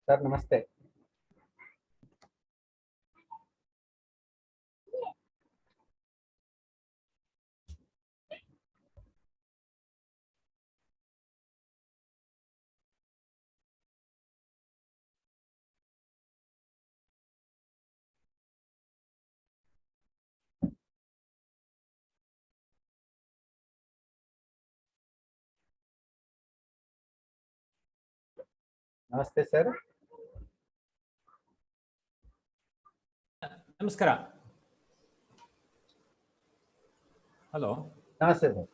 Sir नमस्ते। नमस्ते sir. नमस्कार। ಹಲೋ ನಮಸ್ತೆ ಸರ್.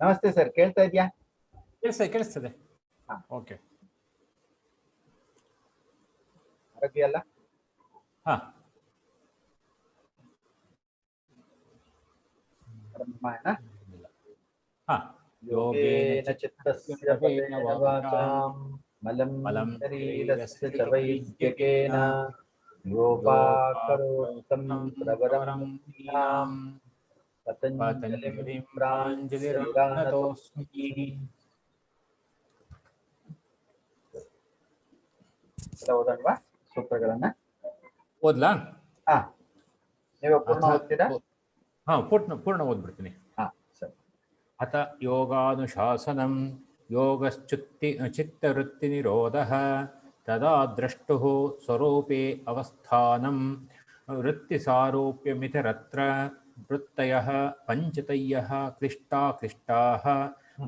ನಮಸ್ತೆ ಸರ್, ಕೇಳ್ತಾ ಇದೆಯಾ? ಕೇಳಿಸ್ತದೆ. ಓಕೆ. ಆರೋಗ್ಯ ಅಲ್ಲ? ಹಾ. ಬ್ರಹ್ಮಾಯಣ. ಹಾ. ಯೋಗೇನ ಚಿತ್ತಸ್ಯ ಪದೇನ ವಾಚಾಂ ಮಲಂ ಶರೀರಸ್ಯ ಚ ವೈದ್ಯಕೇನ ಯೋಗಾಕರೋತ್ತಂ ಪ್ರವರಂ ಮುನೀನಾಂ ಪತಂಜಲಿಂ ಪ್ರಾಂಜಲಿರಾನತೋಸ್ಮಿ. ಓದಲ್ವಾ ಸೂತ್ರಗಳನ್ನ? ಓದ್ಲಾ? ಹಾ, ನೀವು ಪೂರ್ಣ ಓದ್ತೀರಾ? ಹಾ, ಪೂರ್ಣ ಓದ್ಬಿಡ್ತೀನಿ. ಹಾ ಸರಿ. ಅಥ ಯೋಗಾನುಶಾಸನಂ ಯೋಗಶ್ಚಿತ್ತವೃತ್ತಿನಿರೋಧಃ ತದಾ ದ್ರಷ್ಟುಃ ಸ್ವರೂಪೇ ಅವಸ್ಥಾನಂ ವೃತ್ತಿಸಾರೂಪ್ಯಮಿತರತ್ರ ವೃತ್ತಯಃ ಪಂಚತಯ್ಯಃ ಕ್ಲಿಷ್ಟಾಃ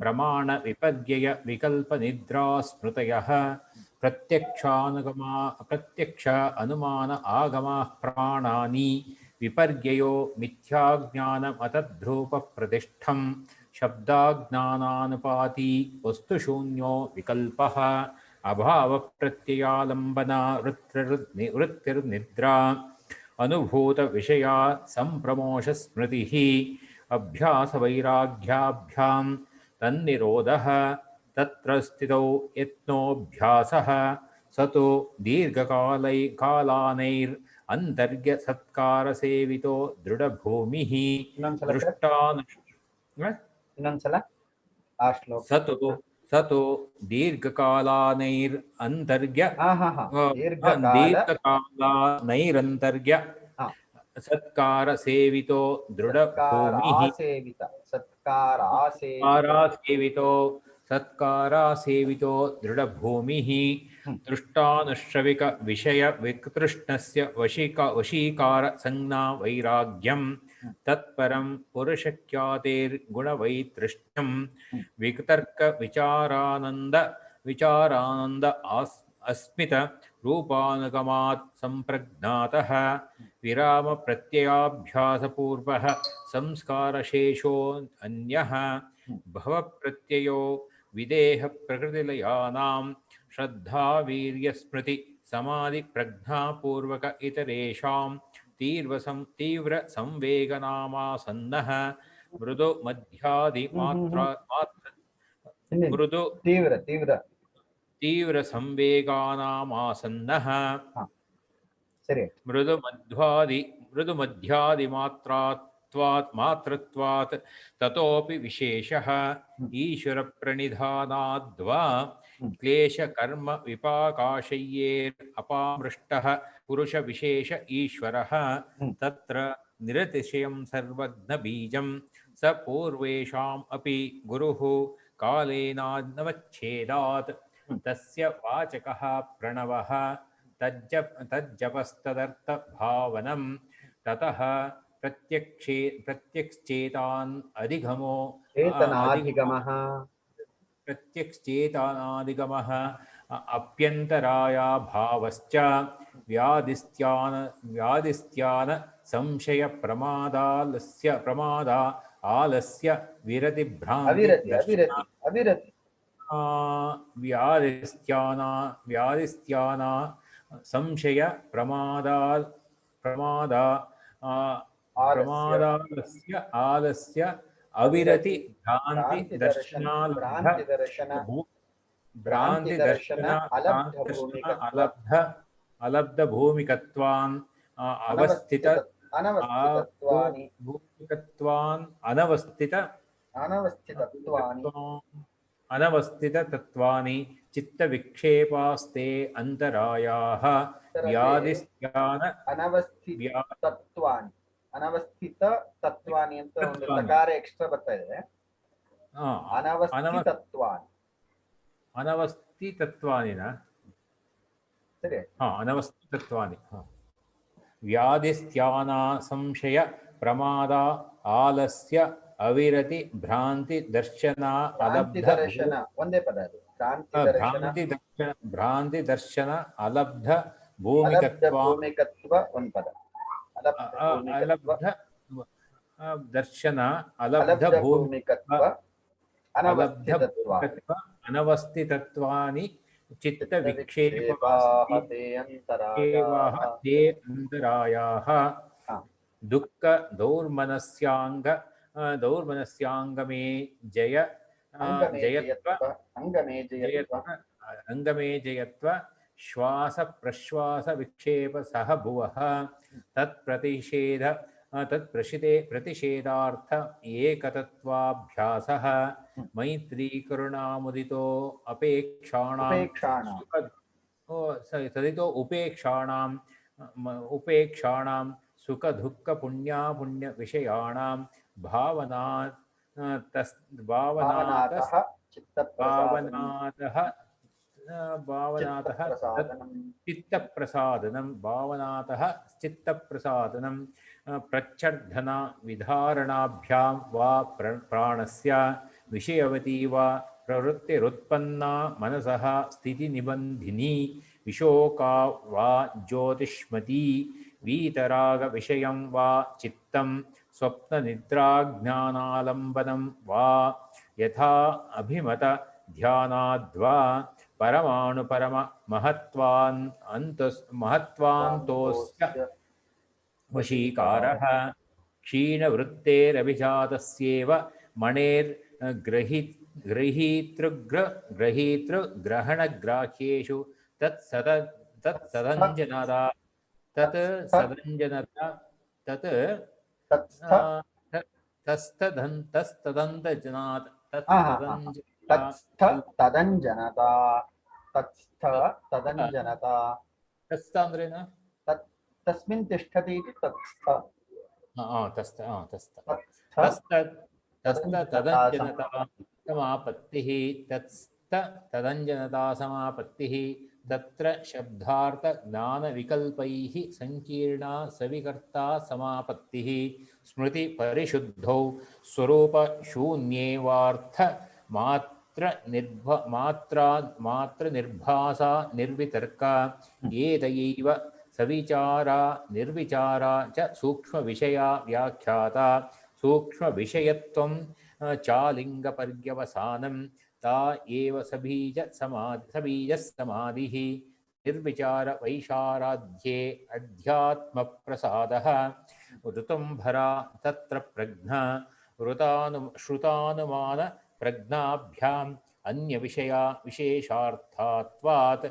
ಪ್ರಮಾಣ ವಿಪರ್ಯಯ ವಿಕಲ್ಪನಿದ್ರಾ ಸ್ಮೃತಯಃ ಪ್ರತ್ಯಕ್ಷ ಅನುಮಾನ ಆಗಮಾಃ ಪ್ರಾಣಾನಿ ವಿಪರ್ಯಯೋ ಮಿಥ್ಯಾಜ್ಞಾನಮತದ್ರೂಪ ಪ್ರತಿಷ್ಠಂ ಶಬ್ದಾಜ್ಞಾನಾನುಪಾತಿ ವಸ್ತುಶೂನ್ಯೋ ವಿಕಲ್ಪಃ ಅಭಾವ ಪ್ರತ್ಯಯಾಲಂಬನ ವೃತ್ತಿರ್ನಿದ್ರಾ ಅನುಭೂತ ವಿಷಯ ಸಂಪ್ರಮೋಷ ಸ್ಮೃತಿಃ ಅಭ್ಯಾಸ ವೈರಾಗ್ಯಾಭ್ಯಾಂ ತನ್ನಿರೋಧಃ ತತ್ರ ಸ್ಥಿತೌ ಯತ್ನೋಭ್ಯಾಸಃ ಸತು ದೀರ್ಘಕಾಲಾನೈರ್ ಅಂತರ್ಗ್ಯ ಸತ್ಕಾರ ಸೇವಿತೋ ದೃಢಭೂಮಿಃ ಇನ್ನೊಂದ್ಸಲ ಸತು ದೀರ್ಘಕಾಲಾನೈರ್ ಅಂತರ್ಗ್ಯ ದೀರ್ಘಕಾಲಾನೈರಂತರ್ಗ್ಯ ಸತ್ಕಾರ ಸೇವಿತೋ ದೃಢಭೂಮಿಃ ಸತ್ಕಾರ ಸೇವಿತೋ ದೃಢಭೂಮಿಃ ದೃಷ್ಟಾನುಶ್ರವಿಕ ವಿಷಯ ವಿಕೃಷ್ಣಸ್ಯ ವಶೀಕಾರ ಸಂಜ್ಞಾ ವೈರಾಗ್ಯಂ ತತ್ಪರಂ ಪುರುಷಖ್ಯಾತೇರ್ಗುಣವೈತೃಷ್ಣ್ಯಂ ವಿತರ್ಕ ವಿಚಾರಾನಂದ ಅಸ್ಮಿತ ರೂಪಾನುಗಮಾತ್ ಸಂಪ್ರಜ್ಞಾತಃ ವಿರಾಮ ಪ್ರತ್ಯಯಾಭ್ಯಾಸಪೂರ್ವಃ ಸಂಸ್ಕಾರಶೇಷೋ ಅನ್ಯಃ ಭವ ಪ್ರತ್ಯಯೋ ವಿದೇಹ ಪ್ರಕೃತಿಲಯಾನಾಂ ಶ್ರದ್ಧಾ ವೀರ್ಯ ಸ್ಮೃತಿ ಸಮಾಧಿ ಪ್ರಜ್ಞಾಪೂರ್ವಕ ಇತರೇಷಾಂ ತೀವ್ರ ಸಂವೇಗನಾಮಾಸನ್ನಃ ಮೃದು ಮಧ್ಯಾದಿ ತೀವ್ರ ಸಂವೇಗಾನಾಮಾಸನ್ನಃ ಮೃದು ಮಧ್ಯಾದಿ ಮಾತ್ರತ್ವಾತ್ ತತೋಪಿ ವಿಶೇಷಃ ಈಶ್ವರ ಪ್ರಣಿಧಾನಾದ್ವಾ ಕ್ಲೇಶ ಕರ್ಮ ವಿಪಾಕಾಶಯ್ಯೇರ್ ಅಪಾಮೃಷ್ಟಃ ಪುರುಷ ವಿಶೇಷ ಈಶ್ವರಃ ತತ್ರ ನಿರತಿಶಯಂ ಸರ್ವಜ್ಞ ಬೀಜಂ ಸ ಪೂರ್ವೇಷಾಂ ಅಪಿ ಗುರುಃ ಕಾಲೇನಾನವಚ್ಛೇದಾತ್ ತಸ್ಯ ವಾಚಕಃ ಪ್ರಣವಃ ತಜ್ಜಪಸ್ತದರ್ಥ ಭಾವನಂ ತತಃ ಪ್ರತ್ಯಕ್ಷೇತಾನ್ ಅಧಿಗಮೋ ಪ್ರತ್ಯಕ್ಷೇತಾನಾಧಿಗಮಃ ಅಪ್ಯಂತರಾಯ ಭಾವಶ್ಚ ವ್ಯಾಧಿಸ್ತ್ಯಾನ ಸಂಶಯ ಪ್ರಮಾದ ಆಲಸ್ಯ ವಿರತಿ ಭ್ರಾಂತಿ ವ್ಯಾಧಿಸ್ತ್ಯಾನ ಸಂಶಯ ಪ್ರಮಾದಾಲಸ್ಯ ಆಲಸ್ಯ ಅವಿರತಿ ಭ್ರಾಂತಿ ದರ್ಶನ ಅಲಬ್ಧ ಭೂಮಿಕತ್ವಾನ್ ಅನವಸ್ಥಿತ ತತ್ವಾನಿ चित्तविक्षेपास्ते अन्तरायाः व्याधिस्त्यान ವ್ಯಾ ತತ್ವಾನಿ ಅನವಸ್ಥಿತ ತತ್ವಾನಿ ಅಂತ ಒಂದು ತತ್ವಾನಿ. ತಕಾರ ಎಕ್ಸ್ಟ್ರಾ ಬರ್ತಾ ಇದೆ. ಅನವ ಅನವಸ್ಥಿತತ್ವಾನಿ ಅನವಸ್ಥಿತತ್ವಾನಿನ ಸರಿ. ಅನವಸ್ಥಿತತ್ವಾನಿ. ವ್ಯಾಧಿಸ್ತ್ಯಾನ ಸಂಶಯ ಪ್ರಮಾದ ಆಲಸ್ಯ ಅವಿರತಿ ಭ್ರಾಂತಿ ದರ್ಶನ ಭ್ರಾಂತಿ ಅಲಬ್ಧ ದರ್ಶನ ಒಂದೇ ಪದ ಅದು. ಭ್ರಾಂತಿ ದರ್ಶನ ಅಲಬ್ಧ ಅಲಬ್ಧ ಭೂಮಿಕತ್ವ ಭೂಮಿಕತ್ವ ಒಂದ್ ಪದ. ಅಲಬ್ಧ ದರ್ಶನ ಅಲಬ್ಧ ಭೂಮಿಕತ್ವ ಅನವಸ್ಥಿತತ್ವ ಅನವಸ್ಥಿತತ್ವಾನಿ ಚಿತ್ತ ವಿಕ್ಷೇಪಾಃ ತೇ ಅಂತರಾಯಾಃ ದುಃಖ ದೌರ್ಮನಸ್ಯಾಂಗಮೇ ಅಂಗಮೇ ಜಯತ್ವ ಶ್ವಾಸ ಪ್ರಶ್ವಾಸ ವಿಕ್ಷೇಪ ಸಹ ಭುವಃ ಪ್ರತಿಷೇಧಾರ್ಥ ಏಕತತ್ವಾಭ್ಯಾಸಃ ಮೈತ್ರಿ ಕರುಣಾಮುದಿತೋ ಉಪೇಕ್ಷಾಣಾಂ ಸುಖ ದುಃಖ ಪುಣ್ಯ ವಿಷಯಾಣಾಂ ಭಾವನಾತಃ ಚಿತ್ತಪ್ರಸಾದನಂ ಪ್ರಚ್ಛರ್ಧನ ವಿಧಾರಣಾಭ್ಯಾಂ ವಾ ಪ್ರಾಣಸ್ಯ ವಿಷಯವತಿ ವಾ ಪ್ರವೃತ್ತಿರುತ್ಪನ್ನಾ ಮನಸಃ ಸ್ಥಿತಿ ನಿಬಂಧಿನಿ ವಿಶೋಕಾ ವಾ ಜ್ಯೋತಿಷ್ಮತಿ वीतराग विषयं वा चित्तं स्वप्न निद्राज्ञानालंबनं वा यथा अभिमत ध्यानाद्वा परमाणु परम महत्वान्तोस्य वशीकारः क्षीणवृत्तेरभिजातस्येव मणेर्गृहीतृग्रहणग्राह्येषु तत्सदञ्जनता ತಸ್ಮಿನ್ ತಿಷ್ಠತಿ ಇತಿ ತತ್ಸ್ಥ. ತದಂಜನತಾ ಸಮಾಪತ್ತಿಃ तत्र शब्दार्थ ज्ञान विकल्पैः संकीर्णा सविकर्ता समापत्तिः स्मृति परिशुद्धौ स्वरूप शून्येवार्थ मात्र निर्भासा निर्वितर्का एतयैव सविचारा निर्विचारा च सूक्ष्म विषया व्याख्याता सूक्ष्म विषयत्वं चालिंगपर्यवसानं ता एव सबीजस्समाधिः निर्विचार वैशाराध्ये अध्यात्मप्रसादः ऋतुम्भरा तत्र प्रज्ञा श्रुतानुमान प्रज्ञाभ्याम् अन्यविषया विशेषार्थात्वात्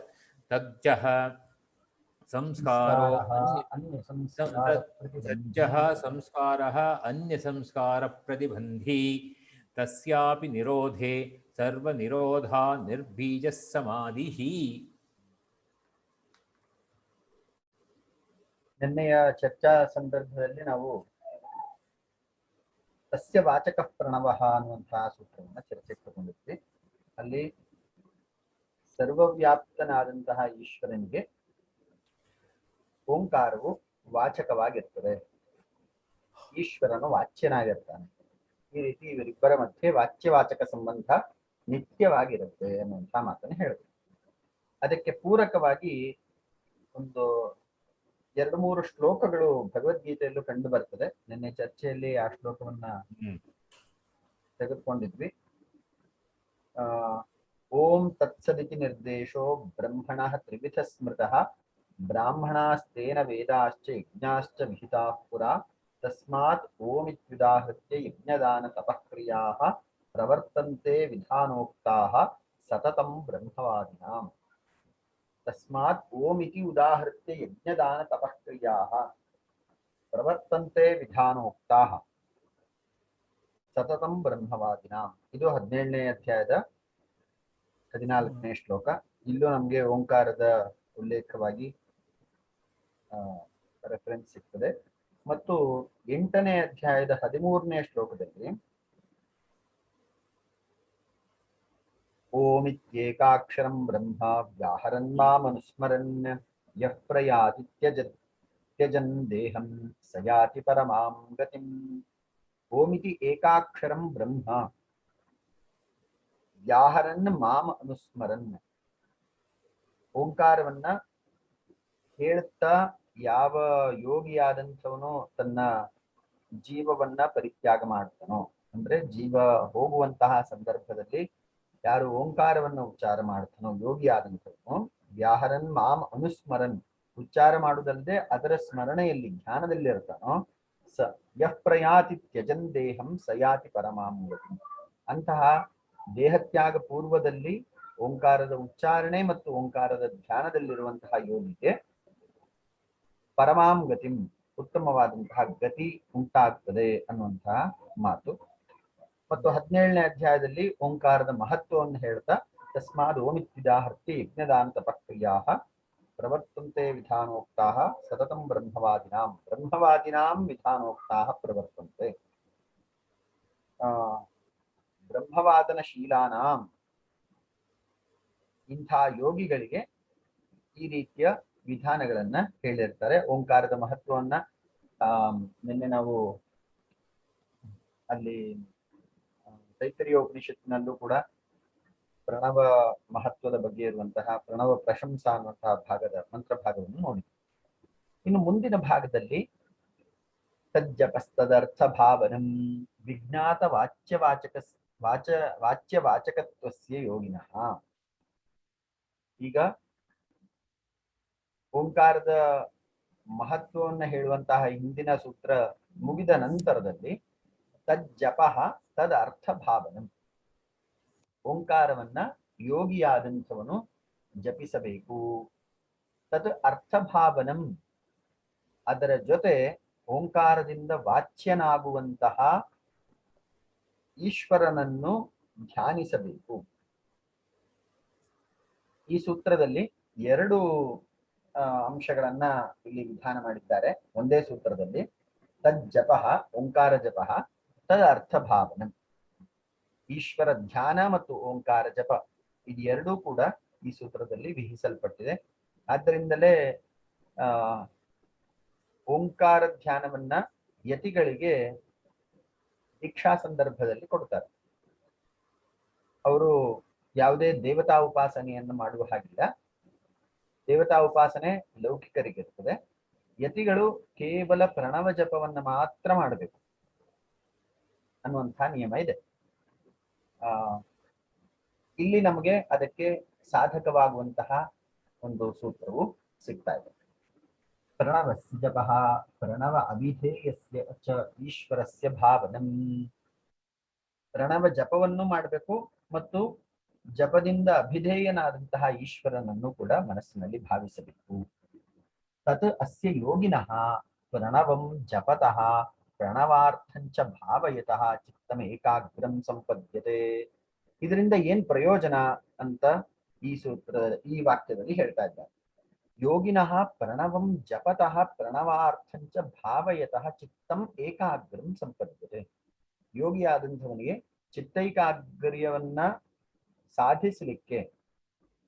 तज्जः संस्कारः अन्यसंस्कारप्रतिबन्धी तस्यापि निरोधे सर्वनिरोधा निर्बीजः समाधिः. ನಿನ್ನೆಯ ಚರ್ಚಾ ಸಂದರ್ಭದಲ್ಲಿ ನಾವು ತಸ್ಯ ವಾಚಕ ಪ್ರಣವಃ ಅನ್ನುವಂತಹ ಸೂತ್ರವನ್ನು ಚರ್ಚೆಗೆ ತಗೊಂಡಿದ್ವಿ. ಅಲ್ಲಿ ಸರ್ವವ್ಯಾಪ್ತನಾದಂತಹ ಈಶ್ವರನಿಗೆ ಓಂಕಾರವು ವಾಚಕವಾಗಿರ್ತದೆ, ಈಶ್ವರನು ವಾಚ್ಯನಾಗಿರ್ತಾನೆ. ಈ ರೀತಿ ಇವರಿಬ್ಬರ ಮಧ್ಯೆ ವಾಚ್ಯವಾಚಕ ಸಂಬಂಧ ನಿತ್ಯವಾಗಿರುತ್ತೆ ಅನ್ನುವಂತಹ ಮಾತನ್ನು ಹೇಳಿದ್ರು. ಅದಕ್ಕೆ ಪೂರಕವಾಗಿ ಒಂದು 2-3 ಶ್ಲೋಕಗಳು ಭಗವದ್ಗೀತೆಯಲ್ಲೂ ಕಂಡು ಬರ್ತದೆ. ನಿನ್ನೆ ಚರ್ಚೆಯಲ್ಲಿ ಆ ಶ್ಲೋಕವನ್ನ ತೆಗೆದುಕೊಂಡಿದ್ವಿ. ಓಂ ತತ್ಸದಿತಿ ನಿರ್ದೇಶೋ ಬ್ರಹ್ಮಣಃ ತ್ರಿವಿಧ ಸ್ಮೃತಃ ಬ್ರಾಹ್ಮಣಾಸ್ತೇನ ವೇದಾಶ್ಚ ಯಜ್ಞಾಶ್ಚ ವಿಹಿತಾಃ ಪುರಾ ತಸ್ಮಾತ್ ಓಮಿತ್ಯುದಾಹೃತ್ಯ ಯಜ್ಞದಾನ ತಪಃಕ್ರಿಯಾಃ ಪ್ರವರ್ತಂತೆ ವಿಧಾನೋಕ್ತಾಃ ಸತತಂ ಬ್ರಹ್ಮವಾದಿನಾಂ. ತಸ್ಮಾತ್ ಓಮಿತಿ ಉದಾಹೃತ್ಯ ಯಜ್ಞದಾನ ತಪಃಕ್ರಿಯಾಃ ಪ್ರವರ್ತಂತೆ ವಿಧಾನೋಕ್ತಾಃ ಸತತಂ ಬ್ರಹ್ಮವಾದಿನಾಂ. ಇದು 17ನೇ ಅಧ್ಯಾಯದ 14ನೇ ಶ್ಲೋಕ. ಇಲ್ಲೂ ನಮಗೆ ಓಂಕಾರದ ಉಲ್ಲೇಖವಾಗಿ ರೆಫರೆನ್ಸ್ ಸಿಗ್ತದೆ. ಮತ್ತು 8ನೇ ಅಧ್ಯಾಯದ 13ನೇ ಶ್ಲೋಕದಲ್ಲಿ ಓಮಿತ್ಯೇಕಾಕ್ಷರಂ ಬ್ರಹ್ಮ ವ್ಯಾಹರನ್ ಮಾಮನುಸ್ಮರನ್ ಯಃ ಪ್ರಯಾತಿ ತ್ಯಜನ್ ದೇಹಂ ಸಯಾತಿ ಪರಮಾಂ ಗತಿಂ. ಓಮಿತಿ ಏಕಾಕ್ಷರಂ ಬ್ರಹ್ಮ ವ್ಯಾಹರನ್ ಮಾಮ ಅನುಸ್ಮರನ್. ಓಂಕಾರವನ್ನ ಹೇಳ್ತಾ ಯಾವ ಯೋಗಿಯಾದಂಥವನು ತನ್ನ ಜೀವವನ್ನ ಪರಿತ್ಯಾಗ ಮಾಡ್ತಾನೋ, ಅಂದ್ರೆ ಜೀವ ಹೋಗುವಂತಹ ಸಂದರ್ಭದಲ್ಲಿ ಯಾರು ಓಂಕಾರವನ್ನ ಉಚ್ಚಾರ ಮಾಡ್ತಾನೋ ಯೋಗಿ ಆದಂಥವನು, ವ್ಯಾಹರನ್ ಮಾಂ ಅನುಸ್ಮರನ್, ಉಚ್ಚಾರ ಮಾಡುವುದಲ್ಲದೆ ಅದರ ಸ್ಮರಣೆಯಲ್ಲಿ ಧ್ಯಾನದಲ್ಲಿ ಇರ್ತಾನೋ, ಸ ಯಃ ಪ್ರಯಾತಿ ತ್ಯಜನ್ ದೇಹಂ ಸಯಾತಿ ಪರಮಾಂ ಗತಿಂ. ಅಂತಹ ದೇಹತ್ಯಾಗ ಪೂರ್ವದಲ್ಲಿ ಓಂಕಾರದ ಉಚ್ಚಾರಣೆ ಮತ್ತು ಓಂಕಾರದ ಧ್ಯಾನದಲ್ಲಿರುವಂತಹ ಯೋಗಿಗೆ ಪರಮಾಂ ಗತಿಂ, ಉತ್ತಮವಾದಂತಹ ಗತಿ ಉಂಟಾಗ್ತದೆ ಅನ್ನುವಂತಹ ಮಾತು. ಮತ್ತು 17ನೇ ಅಧ್ಯಾಯದಲ್ಲಿ ಓಂಕಾರದ ಮಹತ್ವವನ್ನು ಹೇಳ್ತಾ ತಸ್ಮಾದ್ ಓಮಿತ್ವಿದಾಹರ್ತಿ ಯಜ್ಞದಾನ ತಪಕ್ರಿಯಾಃ ಪ್ರವರ್ತಂತೆ ವಿಧಾನೋಕ್ತಾಃ ಸತತಂ ಬ್ರಹ್ಮವಾದಿನಾಂ ವಿಧಾನೋಕ್ತಾಃ ಪ್ರವರ್ತಂತೆ. ಬ್ರಹ್ಮವಾದನ ಶೀಲಾನಾಂ, ಇಂಥ ಯೋಗಿಗಳಿಗೆ ಈ ರೀತಿಯ ವಿಧಾನಗಳನ್ನ ಹೇಳಿರ್ತಾರೆ. ಓಂಕಾರದ ಮಹತ್ವವನ್ನ ನಿನ್ನೆ ನಾವು ಅಲ್ಲಿ ತೈತರಿಯ ಉಪನಿಷತ್ತಿನಲ್ಲೂ ಕೂಡ ಪ್ರಣವ ಮಹತ್ವದ ಬಗ್ಗೆ ಇರುವಂತಹ ಪ್ರಣವ ಪ್ರಶಂಸಾ ಅನ್ನುವಂತಹ ಭಾಗದ ಮಂತ್ರ ಭಾಗವನ್ನು ನೋಡಿ. ಇನ್ನು ಮುಂದಿನ ಭಾಗದಲ್ಲಿ ತಜ್ಜಪಸ್ತದರ್ಥ ಭಾವನಂ ವಿಜ್ಞಾತ ವಾಚ್ಯವಾಚಕತ್ವಸ್ಯ ಯೋಗಿನಃ. ಈಗ ಓಂಕಾರದ ಮಹತ್ವವನ್ನು ಹೇಳುವಂತಹ ಹಿಂದಿನ ಸೂತ್ರ ಮುಗಿದ ನಂತರದಲ್ಲಿ ತಜ್ಜಪಃ ತದ್ ಅರ್ಥ ಭಾವನಂ, ಓಂಕಾರವನ್ನ ಯೋಗಿಯಾದಂಥವನು ಜಪಿಸಬೇಕು. ತದ್ ಅರ್ಥ ಭಾವನಂ, ಅದರ ಜೊತೆ ಓಂಕಾರದಿಂದ ವಾಚ್ಯನಾಗುವಂತಹ ಈಶ್ವರನನ್ನು ಧ್ಯಾನಿಸಬೇಕು. ಈ ಸೂತ್ರದಲ್ಲಿ ಎರಡು ಅಂಶಗಳನ್ನ ಇಲ್ಲಿ ವಿಧಾನ ಮಾಡಿದ್ದಾರೆ ಒಂದೇ ಸೂತ್ರದಲ್ಲಿ. ತಜ್ಜಪಃ ಓಂಕಾರ ಜಪಃ, ತದ್ ಅರ್ಥ ಭಾವನಂ. ಈಶ್ವರ ಧ್ಯಾನ ಮತ್ತು ಓಂಕಾರ ಜಪ ಇದು ಎರಡೂ ಕೂಡ ಈ ಸೂತ್ರದಲ್ಲಿ ವಿಹಿಸಲ್ಪಟ್ಟಿದೆ. ಆದ್ದರಿಂದಲೇ ಓಂಕಾರ ಧ್ಯಾನವನ್ನ ಯತಿಗಳಿಗೆ ದೀಕ್ಷಾ ಸಂದರ್ಭದಲ್ಲಿ ಕೊಡ್ತಾರೆ. ಅವರು ಯಾವುದೇ ದೇವತಾ ಉಪಾಸನೆಯನ್ನು ಮಾಡುವ ಹಾಗಿಲ್ಲ. ದೇವತಾ ಉಪಾಸನೆ ಲೌಕಿಕರಿಗಿರ್ತದೆ. ಯತಿಗಳು ಕೇವಲ ಪ್ರಣವ ಜಪವನ್ನ ಮಾತ್ರ ಮಾಡಬೇಕು ಅನ್ನುವಂತಹ ನಿಯಮ ಇದೆ. ಇಲ್ಲಿ ನಮಗೆ ಅದಕ್ಕೆ ಸಾಧಕವಾಗುವಂತಹ ಒಂದು ಸೂತ್ರವು ಸಿಗ್ತಾ ಇದೆ. ಪ್ರಣವಸ್ಯ ಜಪಃ ಪ್ರಣವ ಅಭಿಧೇಯಸ್ಯ ಚ ಈಶ್ವರಸ್ಯ ಭಾವನಂ. ಪ್ರಣವ ಜಪವನ್ನು ಮಾಡಬೇಕು ಮತ್ತು ಜಪದಿಂದ ಅಭಿಧೇಯನಾದಂತಹ ಈಶ್ವರನನ್ನು ಕೂಡ ಮನಸ್ಸಿನಲ್ಲಿ ಭಾವಿಸಬೇಕು. ತತ್ ಅಸ್ಯ ಯೋಗಿನಃ ಪ್ರಣವಂ ಜಪತಃ ಪ್ರಣವಾರ್ಥಂಚ ಭಾವಯತಃ ಚಿತ್ತಂ ಏಕಾಗ್ರಂ ಸಂಪದ್ಯತೆ. ಇದರಿಂದ ಏನ್ ಪ್ರಯೋಜನ ಅಂತ ಈ ವಾಕ್ಯದಲ್ಲಿ ಹೇಳ್ತಾ ಇದ್ದಾರೆ. ಯೋಗಿನಃ ಪ್ರಣವಂ ಜಪತಃ ಪ್ರಣವಾರ್ಥಂಚ ಭಾವಯತಃ ಚಿತ್ತಂ ಏಕಾಗ್ರಂ ಸಂಪದ್ಯತೆ. ಯೋಗಿಯಾದಂಥವನಿಗೆ ಚಿತ್ತೈಕಾಗ್ರ್ಯವನ್ನ ಸಾಧಿಸಲಿಕ್ಕೆ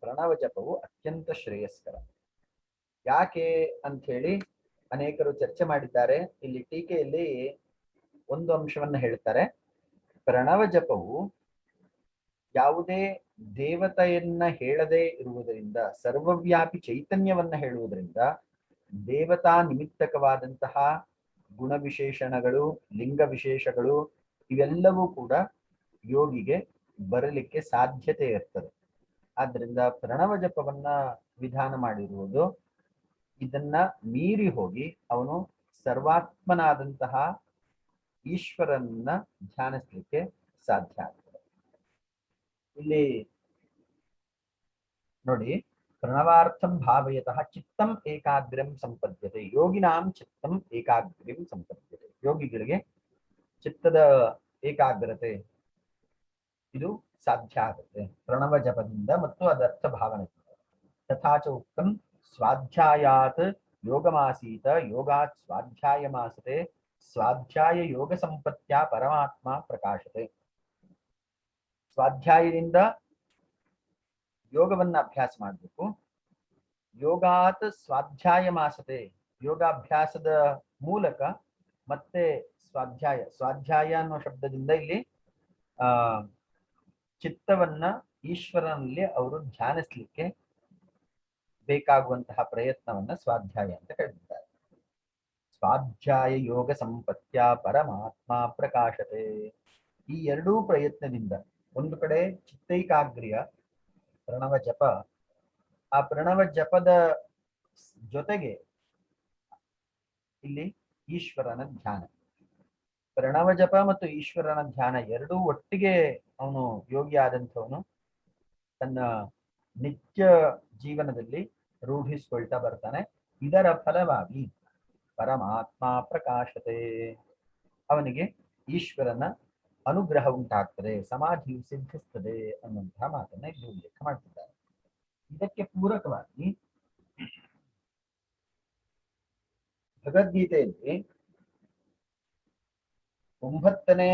ಪ್ರಣವ ಜಪವು ಅತ್ಯಂತ ಶ್ರೇಯಸ್ಕರ. ಯಾಕೆ ಅಂತ ಹೇಳಿ ಅನೇಕರು ಚರ್ಚೆ ಮಾಡಿದ್ದಾರೆ. ಇಲ್ಲಿ ಟೀಕೆಯಲ್ಲಿ ಒಂದು ಅಂಶವನ್ನ ಹೇಳ್ತಾರೆ. ಪ್ರಣವ ಜಪವು ಯಾವುದೇ ದೇವತೆಯನ್ನ ಹೇಳದೇ ಇರುವುದರಿಂದ, ಸರ್ವವ್ಯಾಪಿ ಚೈತನ್ಯವನ್ನ ಹೇಳುವುದರಿಂದ ದೇವತಾ ನಿಮಿತ್ತಕವಾದಂತಹ ಗುಣವಿಶೇಷಣಗಳು, ಲಿಂಗ ವಿಶೇಷಗಳು ಇವೆಲ್ಲವೂ ಕೂಡ ಯೋಗಿಗೆ ಬರಲಿಕ್ಕೆ ಸಾಧ್ಯತೆ ಇರ್ತದೆ. ಆದ್ರಿಂದ ಪ್ರಣವ ಜಪವನ್ನ ವಿಧಾನ ಮಾಡಿರುವುದು ಇದನ್ನ ಮೀರಿ ಹೋಗಿ ಅವನು ಸರ್ವಾತ್ಮನಾದಂತಹ ಈಶ್ವರನ್ನ ಧ್ಯಾನಿಸ್ಲಿಕ್ಕೆ ಸಾಧ್ಯ ಆಗ್ತದೆ. ಇಲ್ಲಿ ನೋಡಿ, ಪ್ರಣವಾರ್ಥಂ ಭಾವಯತಃ ಚಿತ್ತಂ ಏಕಾಗ್ರಂ ಸಂಪದ್ಯತೆ. ಯೋಗಿನಾಂ ಚಿತ್ತಂ ಏಕಾಗ್ರಂ ಸಂಪದ್ಯತೆ. ಯೋಗಿಗಳಿಗೆ ಚಿತ್ತದ ಏಕಾಗ್ರತೆ ಇದು ಸಾಧ್ಯ ಆಗುತ್ತೆ ಪ್ರಣವ ಜಪದಿಂದ ಮತ್ತು ಅದರ್ಥ ಭಾವನೆಯಿಂದ. ತಥಾ ಚ ಉಕ್ತಂ ಸ್ವಾಧ್ಯಾಯಾತ್ ಯೋಗಮಾಸೀತ ಯೋಗಾತ್ ಸ್ವಾಧ್ಯಾಯಮಾಸತೆ ಸ್ವಾಧ್ಯಾಯ ಯೋಗ ಸಂಪತ್ತ್ಯಾ ಪರಮಾತ್ಮ ಪ್ರಕಾಶತೆ. ಸ್ವಾಧ್ಯಾಯದಿಂದ ಯೋಗವನ್ನ ಅಭ್ಯಾಸ ಮಾಡಬೇಕು. ಯೋಗಾತ್ ಸ್ವಾಧ್ಯಾಯ ಮಾಸತೆ, ಯೋಗಾಭ್ಯಾಸದ ಮೂಲಕ ಮತ್ತೆ ಸ್ವಾಧ್ಯಾಯ ಅನ್ನೋ ಶಬ್ದದಿಂದ ಇಲ್ಲಿ ಆ ಚಿತ್ತವನ್ನ ಈಶ್ವರನಲ್ಲಿ ಅವರು ಧ್ಯಾನಿಸ್ಲಿಕ್ಕೆ ಬೇಕಾಗುವಂತಹ ಪ್ರಯತ್ನವನ್ನ ಸ್ವಾಧ್ಯಾಯ ಅಂತ ಹೇಳಿದ್ದಾರೆ. ಸ್ವಾಧ್ಯಾಯ ಯೋಗ ಸಂಪತ್ಯ ಪರಮಾತ್ಮ ಪ್ರಕಾಶತೆ. ಈ ಎರಡೂ ಪ್ರಯತ್ನದಿಂದ ಒಂದು ಕಡೆ ಚಿತ್ತೈಕಾಗ್ರ್ಯ ಪ್ರಣವ ಜಪ, ಆ ಪ್ರಣವ ಜಪದ ಜೊತೆಗೆ ಇಲ್ಲಿ ಈಶ್ವರನ ಧ್ಯಾನ, ಪ್ರಣವ ಜಪ ಮತ್ತು ಈಶ್ವರನ ಧ್ಯಾನ ಎರಡೂ ಒಟ್ಟಿಗೆ ಅವನು ಯೋಗಿ ಆದಂಥವನು ತನ್ನ ನಿತ್ಯ ಜೀವನದಲ್ಲಿ ರೂಢಿಸಿಕೊಳ್ತಾ ಬರ್ತಾನೆ. ಇದರ ಫಲವಾಗಿ ಪರಮಾತ್ಮ ಪ್ರಕಾಶತೆ, ಅವನಿಗೆ ಈಶ್ವರನ ಅನುಗ್ರಹ ಉಂಟಾಗ್ತದೆ, ಸಮಾಧಿಯು ಸಿದ್ಧಿಸ್ತದೆ ಅನ್ನುವಂತಹ ಮಾತನ್ನ ಇಲ್ಲಿ ಉಲ್ಲೇಖ ಮಾಡ್ತಿದ್ದಾರೆ. ಇದಕ್ಕೆ ಪೂರಕವಾಗಿ ಭಗವದ್ಗೀತೆಯಲ್ಲಿ 9ನೇ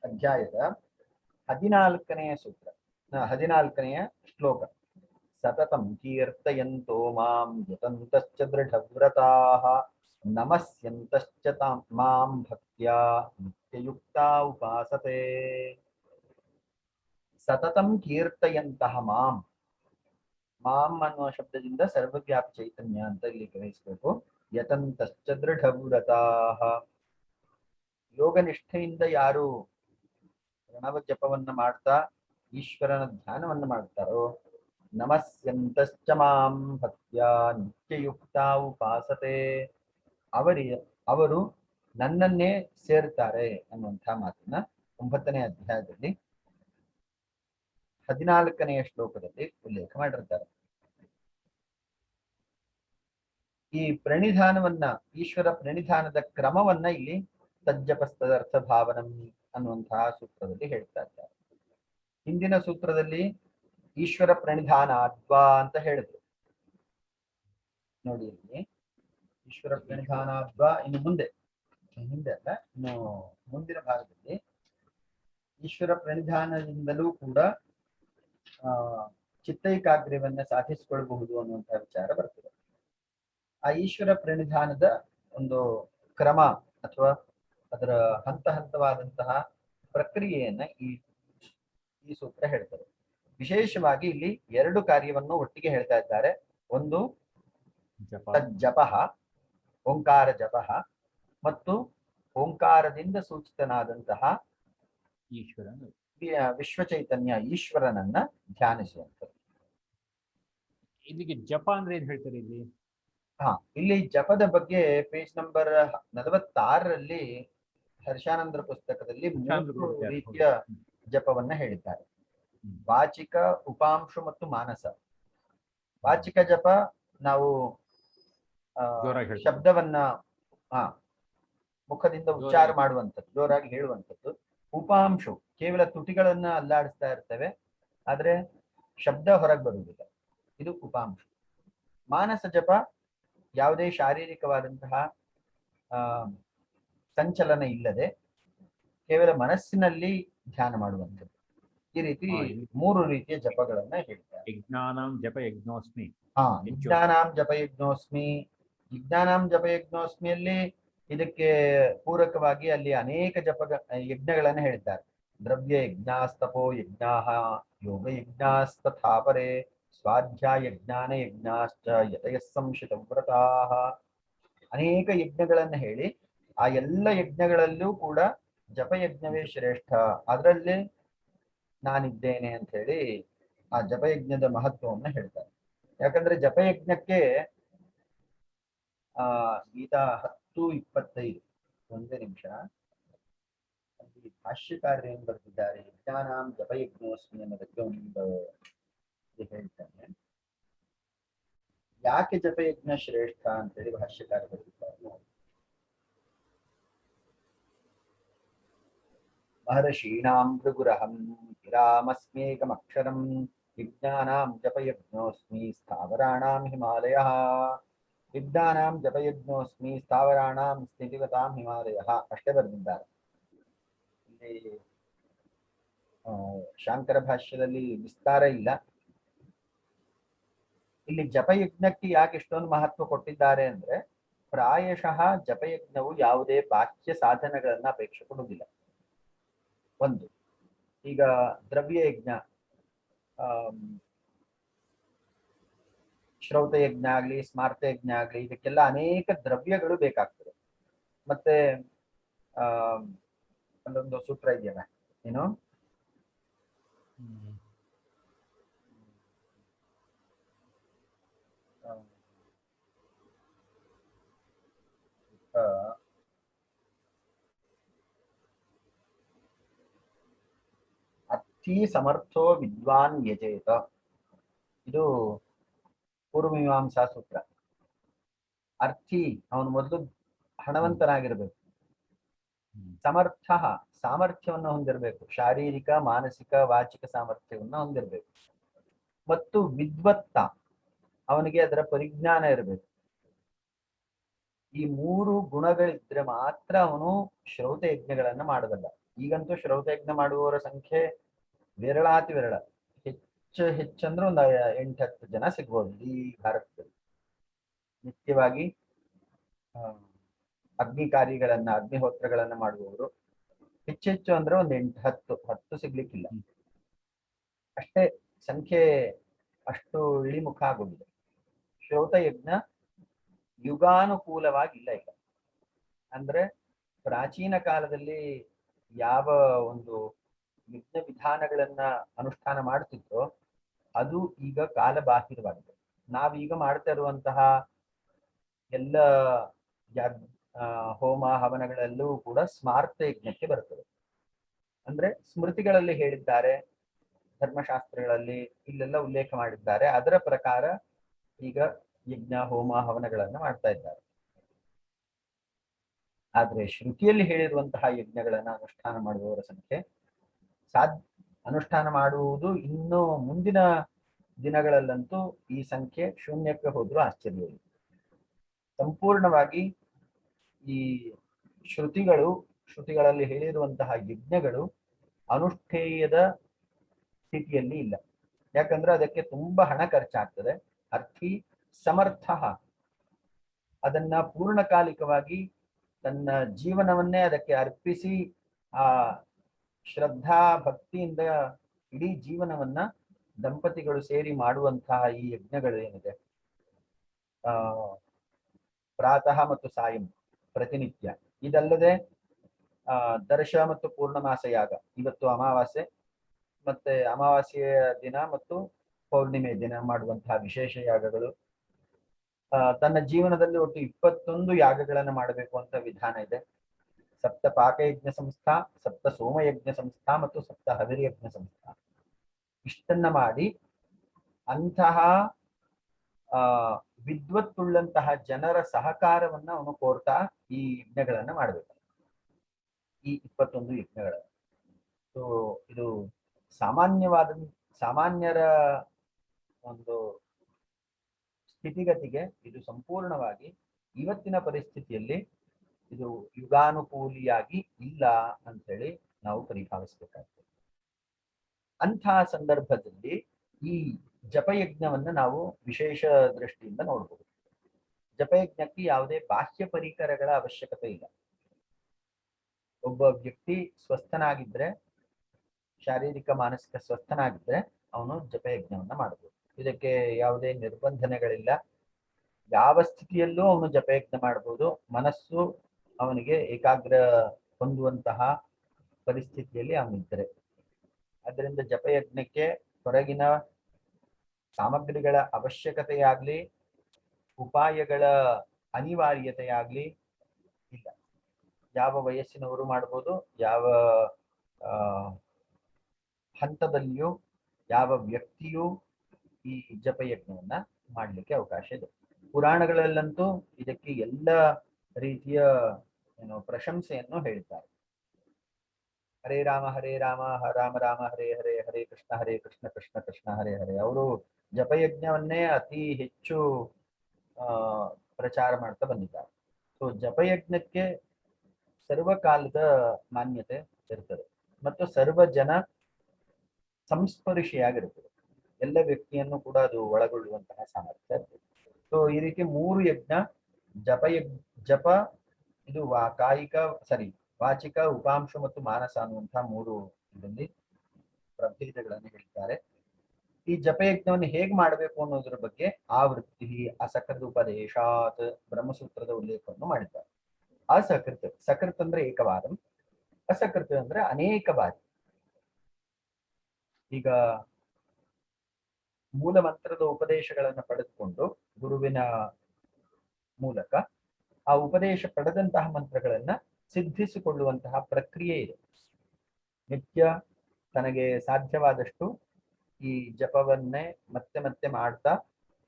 ಅಧ್ಯಾಯದ 14ನೇ ಸೂತ್ರ, 14ನೆಯ ಶ್ಲೋಕ. ಸತತಂ ಕೀರ್ತಯಂತೋ ಮಾಂ ಯತಂತಶ್ಚ ದೃಢವ್ರತಾಃ ನಮಸ್ಯಂತಶ್ಚ ಮಾಂ ಭಕ್ತ್ಯಾ ನಿತ್ಯಯುಕ್ತಾ ಉಪಾಸತೆ. ಸತತಂ ಕೀರ್ತಯಂತಹ ಮಾಂ, ಮಾಂ ಅನ್ನುವ ಶಬ್ದದಿಂದ ಸರ್ವವ್ಯಾಪಿ ಚೈತನ್ಯ ಅಂತ ಇಲ್ಲಿ ಗ್ರಹಿಸಬೇಕು. ಯತಂತಶ್ಚ ದೃಢವ್ರತಾಃ, ಯೋಗನಿಷ್ಠೆಯಿಂದ ಯಾರು ಪ್ರಣವ ಜಪವನ್ನ ಮಾಡ್ತಾ ಈಶ್ವರನ ಧ್ಯಾನವನ್ನ ಮಾಡ್ತಾರೋ, ನಮಸ್ಯಂತಶ್ಚ ಮಾಂ ಭಕ್ತ್ಯಾ ನಿತ್ಯಯುಕ್ತಾ ಉಪಾಸತೆ, ಅವರು ನನ್ನನ್ನೇ ಸೇರ್ತಾರೆ ಅನ್ನುವಂತಹ ಮಾತನ್ನ 9ನೇ ಅಧ್ಯಾಯದಲ್ಲಿ 14ನೆಯ ಶ್ಲೋಕದಲ್ಲಿ ಉಲ್ಲೇಖ ಮಾಡಿರ್ತಾರೆ. ಈ ಪ್ರಣಿಧಾನವನ್ನ, ಈಶ್ವರ ಪ್ರಣಿಧಾನದ ಕ್ರಮವನ್ನ ಇಲ್ಲಿ ತಜ್ಜಪಸ್ತದರ್ಥ ಭಾವನಂ ಅನ್ನುವಂತಹ ಸೂತ್ರದಲ್ಲಿ ಹೇಳ್ತಾ ಇದ್ದಾರೆ. ಹಿಂದಿನ ಸೂತ್ರದಲ್ಲಿ ಈಶ್ವರ ಪ್ರಣಿಧಾನ ಅದ್ವಾ ಅಂತ ಹೇಳಿದ್ರು ನೋಡಿ. ಇಲ್ಲಿ ಈಶ್ವರ ಪ್ರಣಿಧಾನ ಅದ್ವಾ, ಇನ್ನು ಮುಂದೆ, ಹಿಂದೆ ಅಲ್ಲ, ಇನ್ನು ಮುಂದಿನ ಭಾಗದಲ್ಲಿ ಈಶ್ವರ ಪ್ರಣಿಧಾನದಿಂದಲೂ ಕೂಡ ಚಿತ್ತೈಕಾಗ್ರ್ಯವನ್ನ ಸಾಧಿಸಿಕೊಳ್ಳಬಹುದು ಅನ್ನುವಂತಹ ವಿಚಾರ ಬರ್ತದೆ. ಆ ಈಶ್ವರ ಪ್ರಣಿಧಾನದ ಒಂದು ಕ್ರಮ ಅಥವಾ ಅದರ ಹಂತ ಹಂತವಾದಂತಹ ಪ್ರಕ್ರಿಯೆಯನ್ನ ಈ ಸೂತ್ರ ಹೇಳ್ತಾರೆ. ವಿಶೇಷವಾಗಿ ಇಲ್ಲಿ ಎರಡು ಕಾರ್ಯವನ್ನು ಒಟ್ಟಿಗೆ ಹೇಳ್ತಾ ಇದ್ದಾರೆ. ಒಂದು ಜಪ, ಓಂಕಾರ ಜಪ, ಮತ್ತು ಓಂಕಾರದಿಂದ ಸೂಚಿತನಾದಂತಹ ವಿಶ್ವಚೈತನ್ಯ ಈಶ್ವರನನ್ನ ಧ್ಯಾನಿಸುವಂಥದ್ದು. ಇಲ್ಲಿಗೆ ಜಪ ಅಂದ್ರೆ ಏನ್ ಹೇಳ್ತಾರೆ ಇಲ್ಲಿ? ಇಲ್ಲಿ ಜಪದ ಬಗ್ಗೆ ಪೇಜ್ ನಂಬರ್ 46ರಲ್ಲಿ ಹರ್ಷಾನಂದ್ರ ಪುಸ್ತಕದಲ್ಲಿ 3 ರೀತಿಯ ಜಪವನ್ನ ಹೇಳಿದ್ದಾರೆ. ವಾಚಿಕ, ಉಪಾಂಶು ಮತ್ತು ಮಾನಸ. ವಾಚಿಕ ಜಪ ನಾವು ಶಬ್ದವನ್ನ ಮುಖದಿಂದ ಉಚ್ಚಾರ ಮಾಡುವಂಥದ್ದು, ಜೋರಾಗಿ ಹೇಳುವಂಥದ್ದು. ಉಪಾಂಶು ಕೇವಲ ತುಟಿಗಳನ್ನ ಅಲ್ಲಾಡಿಸ್ತಾ ಇರ್ತೇವೆ, ಆದ್ರೆ ಶಬ್ದ ಹೊರಗೆ ಬರುವುದಿಲ್ಲ, ಇದು ಉಪಾಂಶು. ಮಾನಸ ಜಪ ಯಾವುದೇ ಶಾರೀರಿಕವಾದಂತಹ ಸಂಚಲನ ಇಲ್ಲದೆ ಕೇವಲ ಮನಸ್ಸಿನಲ್ಲಿ ಧ್ಯಾನ ಮಾಡುವಂಥದ್ದು. ಈ ರೀತಿ 3 ರೀತಿಯ ಜಪಗಳನ್ನ ಹೇಳ್ತಾರೆ. ಯಜ್ಞಾನಾಂ ಜಪ ಯಜ್ಞೋಸ್ಮಿ. ವಿಜ್ಞಾನಾಂ ಜಪ ಯಜ್ಞೋಸ್ಮಿ. ವಿಜ್ಞಾನಾಂ ಜಪ ಯಜ್ಞೋಸ್ಮಿಯಲ್ಲಿ ಇದಕ್ಕೆ ಪೂರಕವಾಗಿ ಅಲ್ಲಿ ಅನೇಕ ಯಜ್ಞಗಳನ್ನ ಹೇಳ್ತಾರೆ. ದ್ರವ್ಯ ಯಜ್ಞಾಸ್ತಪೋ ಯಜ್ಞಾಃ ಯೋಗ ಯಜ್ಞಾಸ್ತಥಾಪರೆ ಸ್ವಾಧ್ಯಾಯ ಜ್ಞಾನ ಯಜ್ಞಾಶ್ಚ ಯತಯ ಸಂಶಿತವ್ರತಾಃ. ಅನೇಕ ಯಜ್ಞಗಳನ್ನ ಹೇಳಿ ಆ ಎಲ್ಲ ಯಜ್ಞಗಳಲ್ಲೂ ಕೂಡ ಜಪಯಜ್ಞವೇ ಶ್ರೇಷ್ಠ, ಅದರಲ್ಲಿ ನಾನಿದ್ದೇನೆ ಅಂತ ಹೇಳಿ ಆ ಜಪಯಜ್ಞದ ಮಹತ್ವವನ್ನು ಹೇಳ್ತಾರೆ. ಯಾಕಂದ್ರೆ ಜಪಯಜ್ಞಕ್ಕೆ ಗೀತಾ 10:25 ಒಂದೇ ನಿಮಿಷ, ಅಲ್ಲಿ ಭಾಷ್ಯಕಾರ್ಯ ಏನು ಬರೆದಿದ್ದಾರೆ, ಯಜ್ಞಾನಾಂ ಜಪಯಜ್ಞೋಸ್ಮಿ ಅನ್ನೋದಕ್ಕೆ ಒಂದು ಹೇಳ್ತಾನೆ. ಯಾಕೆ ಜಪಯಜ್ಞ ಶ್ರೇಷ್ಠ ಅಂತೇಳಿ ಭಾಷ್ಯಕಾರ ಬರೆದಿದ್ದಾರೆ. ಮಹರ್ಷೀಣಾಂ ಭೃಗುರಹಂ ಗಿರಾಮಸ್ಮೇಕಮಕ್ಷರಂ ವಿಜ್ಞಾನಾಂ ಜಪಯಜ್ಞೋಸ್ಮಿ ಸ್ಥಾವರಾಣಾಂ ಹಿಮಾಲಯಃ. ವಿಜ್ಞಾನಾಂ ಜಪಯಜ್ಞೋಸ್ಮಿ ಸ್ಥಾವರಾಣಾಂ ಸ್ಥಿತಿಗತಾಂ ಹಿಮಾಲಯಃ ಅಷ್ಟೇ ಬರೆದಿದ್ದಾರೆ. ಇಲ್ಲಿ ಶಾಂಕರ ಭಾಷ್ಯದಲ್ಲಿ ವಿಸ್ತಾರ ಇಲ್ಲ. ಇಲ್ಲಿ ಜಪಯಜ್ಞಕ್ಕೆ ಯಾಕೆ ಇಷ್ಟೊಂದು ಮಹತ್ವ ಕೊಟ್ಟಿದ್ದಾರೆ ಅಂದ್ರೆ, ಪ್ರಾಯಶಃ ಜಪಯಜ್ಞವು ಯಾವುದೇ ಬಾಹ್ಯ ಸಾಧನಗಳನ್ನ ಅಪೇಕ್ಷೆ ಕೊಡುವುದಿಲ್ಲ. ಒಂದು, ಈಗ ದ್ರವ್ಯ ಯಜ್ಞ, ಶ್ರೌತ ಯಜ್ಞ ಆಗ್ಲಿ, ಸ್ಮಾರ್ತ ಯಜ್ಞ ಆಗ್ಲಿ, ಇದಕ್ಕೆಲ್ಲ ಅನೇಕ ದ್ರವ್ಯಗಳು ಬೇಕಾಗ್ತದೆ. ಮತ್ತೆ ಒಂದೊಂದು ಸೂತ್ರ ಇದೆಯಲ್ಲ, ಏನು ಅರ್ಥಿ ಸಮರ್ಥೋ ವಿದ್ವಾನ್ ಯಜೇತ, ಇದು ಪೂರ್ವಮೀಮಾಂಸಾ ಸೂತ್ರ. ಅರ್ಥಿ, ಅವನು ಮೊದಲು ಹಣವಂತನಾಗಿರ್ಬೇಕು. ಸಮರ್ಥ, ಸಾಮರ್ಥ್ಯವನ್ನು ಹೊಂದಿರಬೇಕು, ಶಾರೀರಿಕ ಮಾನಸಿಕ ವಾಚಿಕ ಸಾಮರ್ಥ್ಯವನ್ನು ಹೊಂದಿರಬೇಕು. ಮತ್ತು ವಿದ್ವತ್ತ, ಅವನಿಗೆ ಅದರ ಪರಿಜ್ಞಾನ ಇರಬೇಕು. ಈ ಮೂರು ಗುಣಗಳಿದ್ರೆ ಮಾತ್ರ ಅವನು ಶ್ರೌತ ಯಜ್ಞಗಳನ್ನ ಮಾಡಬಲ್ಲ. ಈಗಂತೂ ಶ್ರೌತ ಯಜ್ಞ ಮಾಡುವವರ ಸಂಖ್ಯೆ ವಿರಳಾತಿ ವಿರಳ. ಹೆಚ್ಚಂದ್ರೆ ಒಂದು 8-10 ಜನ ಸಿಗ್ಬೋದು ಈ ಭಾರತದಲ್ಲಿ. ನಿತ್ಯವಾಗಿ ಅಗ್ನಿ ಕಾರ್ಯಗಳನ್ನ, ಅಗ್ನಿಹೋತ್ರಗಳನ್ನ ಮಾಡುವವರು ಹೆಚ್ಚೆಚ್ಚು ಅಂದ್ರೆ ಒಂದು 8-10 ಸಿಗ್ಲಿಕ್ಕಿಲ್ಲ. ಅಷ್ಟೇ ಸಂಖ್ಯೆ, ಅಷ್ಟು ಇಳಿಮುಖ ಆಗೋಗಿದೆ. ಶ್ರೌತ ಯಜ್ಞ ಯುಗಾನುಕೂಲವಾಗಿಲ್ಲ ಈಗ. ಅಂದ್ರೆ ಪ್ರಾಚೀನ ಕಾಲದಲ್ಲಿ ಯಾವ ಒಂದು ಯಜ್ಞ ವಿಧಾನಗಳನ್ನ ಅನುಷ್ಠಾನ ಮಾಡ್ತಿತ್ತೋ ಅದು ಈಗ ಕಾಲಬಾಹಿರವಾಗಿದೆ. ನಾವೀಗ ಮಾಡ್ತಾ ಇರುವಂತಹ ಎಲ್ಲ ಹೋಮ ಹವನಗಳಲ್ಲೂ ಕೂಡ ಸ್ಮಾರ್ತ ಯಜ್ಞಕ್ಕೆ ಬರ್ತದೆ. ಅಂದ್ರೆ ಸ್ಮೃತಿಗಳಲ್ಲಿ ಹೇಳಿದ್ದಾರೆ, ಧರ್ಮಶಾಸ್ತ್ರಗಳಲ್ಲಿ ಇಲ್ಲೆಲ್ಲ ಉಲ್ಲೇಖ ಮಾಡಿದ್ದಾರೆ. ಅದರ ಪ್ರಕಾರ ಈಗ ಯಜ್ಞ ಹೋಮ ಹವನಗಳನ್ನ ಮಾಡ್ತಾ ಇದ್ದಾರೆ. ಆದ್ರೆ ಶ್ರುತಿಯಲ್ಲಿ ಹೇಳಿರುವಂತಹ ಯಜ್ಞಗಳನ್ನ ಅನುಷ್ಠಾನ ಮಾಡುವವರ ಸಂಖ್ಯೆ ಅನುಷ್ಠಾನ ಮಾಡುವುದು ಇನ್ನು ಮುಂದಿನ ದಿನಗಳಲ್ಲಂತೂ ಈ ಸಂಖ್ಯೆ ಶೂನ್ಯಕ್ಕೆ ಹೋದ್ರೂ ಆಶ್ಚರ್ಯವಿಲ್ಲ. ಸಂಪೂರ್ಣವಾಗಿ ಈ ಶ್ರುತಿಗಳಲ್ಲಿ ಹೇಳಿರುವಂತಹ ಯಜ್ಞಗಳು ಅನುಷ್ಠೇಯದ ಸ್ಥಿತಿಯಲ್ಲಿ ಇಲ್ಲ. ಯಾಕಂದ್ರೆ ಅದಕ್ಕೆ ತುಂಬಾ ಹಣ ಖರ್ಚಾಗ್ತದೆ. ಅರ್ಥಿ ಸಮರ್ಥ, ಅದನ್ನ ಪೂರ್ಣಕಾಲಿಕವಾಗಿ ತನ್ನ ಜೀವನವನ್ನೇ ಅದಕ್ಕೆ ಅರ್ಪಿಸಿ ಆ ಶ್ರದ್ಧಾ ಭಕ್ತಿಯಿಂದ ಇಡೀ ಜೀವನವನ್ನ ದಂಪತಿಗಳು ಸೇರಿ ಮಾಡುವಂತಹ ಈ ಯಜ್ಞಗಳು ಏನಿದೆ, ಪ್ರಾತಃ ಮತ್ತು ಸಾಯಂ ಪ್ರತಿನಿತ್ಯ, ಇದಲ್ಲದೆ ದರ್ಶ ಮತ್ತು ಪೂರ್ಣಮಾಸ ಯಾಗ, ಇವತ್ತು ಅಮಾವಾಸ್ಯೆ, ಮತ್ತೆ ಅಮಾವಾಸ್ಯೆಯ ದಿನ ಮತ್ತು ಪೌರ್ಣಿಮೆ ದಿನ ಮಾಡುವಂತಹ ವಿಶೇಷ ಯಾಗಗಳು, ತನ್ನ ಜೀವನದಲ್ಲಿ ಒಟ್ಟು 21 ಯಾಗಗಳನ್ನು ಮಾಡಬೇಕು ಅಂತ ವಿಧಾನ ಇದೆ. ಸಪ್ತ ಪಾಕಯಜ್ಞ ಸಂಸ್ಥಾ, ಸಪ್ತ ಸೋಮಯಜ್ಞ ಸಂಸ್ಥಾ ಮತ್ತು ಸಪ್ತ ಹವಿರ್ಯಜ್ಞ ಸಂಸ್ಥಾ. ಇಷ್ಟನ್ನ ಮಾಡಿ ಅಂತಹ ವಿದ್ವತ್ತುಳ್ಳಂತಹ ಜನರ ಸಹಕಾರವನ್ನ ಅವನು ಕೋರ್ತಾ ಈ ಯಜ್ಞಗಳನ್ನ ಮಾಡಬೇಕು, ಈ 21 ಯಜ್ಞಗಳ. ಸೊ ಇದು ಸಾಮಾನ್ಯರ ಒಂದು ಸ್ಥಿತಿಗತಿಗೆ ಇದು ಸಂಪೂರ್ಣವಾಗಿ ಇವತ್ತಿನ ಪರಿಸ್ಥಿತಿಯಲ್ಲಿ ಇದು ಯುಗಾನುಕೂಲಿಯಾಗಿ ಇಲ್ಲ ಅಂತೇಳಿ ನಾವು ಪರಿಭಾವಿಸಬೇಕಾಗ್ತದೆ. ಅಂತಹ ಸಂದರ್ಭದಲ್ಲಿ ಈ ಜಪಯಜ್ಞವನ್ನ ನಾವು ವಿಶೇಷ ದೃಷ್ಟಿಯಿಂದ ನೋಡಬಹುದು. ಜಪಯಜ್ಞಕ್ಕೆ ಯಾವುದೇ ಬಾಹ್ಯ ಪರಿಕರಗಳ ಅವಶ್ಯಕತೆ ಇಲ್ಲ. ಒಬ್ಬ ವ್ಯಕ್ತಿ ಸ್ವಸ್ಥನಾಗಿದ್ರೆ, ಶಾರೀರಿಕ ಮಾನಸಿಕ ಸ್ವಸ್ಥನಾಗಿದ್ರೆ ಅವನು ಜಪಯಜ್ಞವನ್ನ ಮಾಡಬಹುದು. ಇದಕ್ಕೆ ಯಾವುದೇ ನಿರ್ಬಂಧನೆಗಳಿಲ್ಲ. ಯಾವ ಸ್ಥಿತಿಯಲ್ಲೂ ಅವನು ಜಪಯಜ್ಞ ಮಾಡಬಹುದು. ಮನಸ್ಸು ಅವನಿಗೆ ಏಕಾಗ್ರ ಹೊಂದುವಂತಹ ಪರಿಸ್ಥಿತಿಯಲ್ಲಿ ಅವನಿದ್ದರೆ. ಅದರಿಂದ ಜಪಯಜ್ಞಕ್ಕೆ ಹೊರಗಿನ ಸಾಮಗ್ರಿಗಳ ಅವಶ್ಯಕತೆಯಾಗ್ಲಿ, ಉಪಾಯಗಳ ಅನಿವಾರ್ಯತೆಯಾಗ್ಲಿ ಇಲ್ಲ. ಯಾವ ವಯಸ್ಸಿನವರು ಮಾಡಬಹುದು, ಯಾವ ಹಂತದಲ್ಲಿಯೂ ಯಾವ ವ್ಯಕ್ತಿಯೂ ಈ ಜಪಯಜ್ಞವನ್ನ ಮಾಡಲಿಕ್ಕೆ ಅವಕಾಶ ಇದೆ. ಪುರಾಣಗಳಲ್ಲಂತೂ ಇದಕ್ಕೆ ಎಲ್ಲ ರೀತಿಯ ಪ್ರಶಂಸೆಯನ್ನು ಹೇಳ್ತಾರೆ. ಹರೇ ರಾಮ ರಾಮ ರಾಮ ಹರೇ ಹರೇ ಹರೇ ಕೃಷ್ಣ ಕೃಷ್ಣ ಕೃಷ್ಣ ಹರೇ ಹರೇ. ಅವರು ಜಪಯಜ್ಞವನ್ನೇ ಅತಿ ಹೆಚ್ಚು ಪ್ರಚಾರ ಮಾಡ್ತಾ ಬಂದಿದ್ದಾರೆ. ಸೊ ಜಪಯಜ್ಞಕ್ಕೆ ಸರ್ವಕಾಲದ ಮಾನ್ಯತೆ ಇರ್ತದೆ ಮತ್ತು ಸರ್ವ ಜನ ಸಂಸ್ಪರ್ಶಿಯಾಗಿರುತ್ತದೆ. ಎಲ್ಲ ವ್ಯಕ್ತಿಯನ್ನು ಕೂಡ ಅದು ಒಳಗೊಳ್ಳುವಂತಹ ಸಾಮರ್ಥ್ಯ ಇರ್ತದೆ. ಸೊ ಈ ರೀತಿ 3 ಯಜ್ಞ, ಜಪ, ಇದು ವಾಚಿಕ, ಉಪಾಂಶ ಮತ್ತು ಮಾನಸ ಅನ್ನುವಂತಹ 3 ಇದರಲ್ಲಿ ಪ್ರಭೇದಗಳನ್ನು ಹೇಳ್ತಾರೆ. ಈ ಜಪಯಜ್ಞವನ್ನು ಹೇಗೆ ಮಾಡಬೇಕು ಅನ್ನೋದ್ರ ಬಗ್ಗೆ ಆವೃತ್ತಿ ಅಸಕೃದುಪದೇಶಾತ್ ಬ್ರಹ್ಮಸೂತ್ರದ ಉಲ್ಲೇಖವನ್ನು ಮಾಡಿದ್ದಾರೆ. ಸಕೃತ್ ಅಂದ್ರೆ ಏಕವಾರ, ಅಸಕೃತ್ ಅಂದ್ರೆ ಅನೇಕ ಬಾರಿ. ಈಗ ಮೂಲ ಮಂತ್ರದ ಉಪದೇಶಗಳನ್ನು ಪಡೆದುಕೊಂಡು ಗುರುವಿನ ಮೂಲಕ ಆ ಉಪದೇಶ ಪಡೆದಂತಹ ಮಂತ್ರಗಳನ್ನ ಸಿದ್ಧಿಸಿಕೊಳ್ಳುವಂತಹ ಪ್ರಕ್ರಿಯೆ ಇದೆ. ನಿತ್ಯ ತನಗೆ ಸಾಧ್ಯವಾದಷ್ಟು ಈ ಜಪವನ್ನೇ ಮತ್ತೆ ಮತ್ತೆ ಮಾಡ್ತಾ,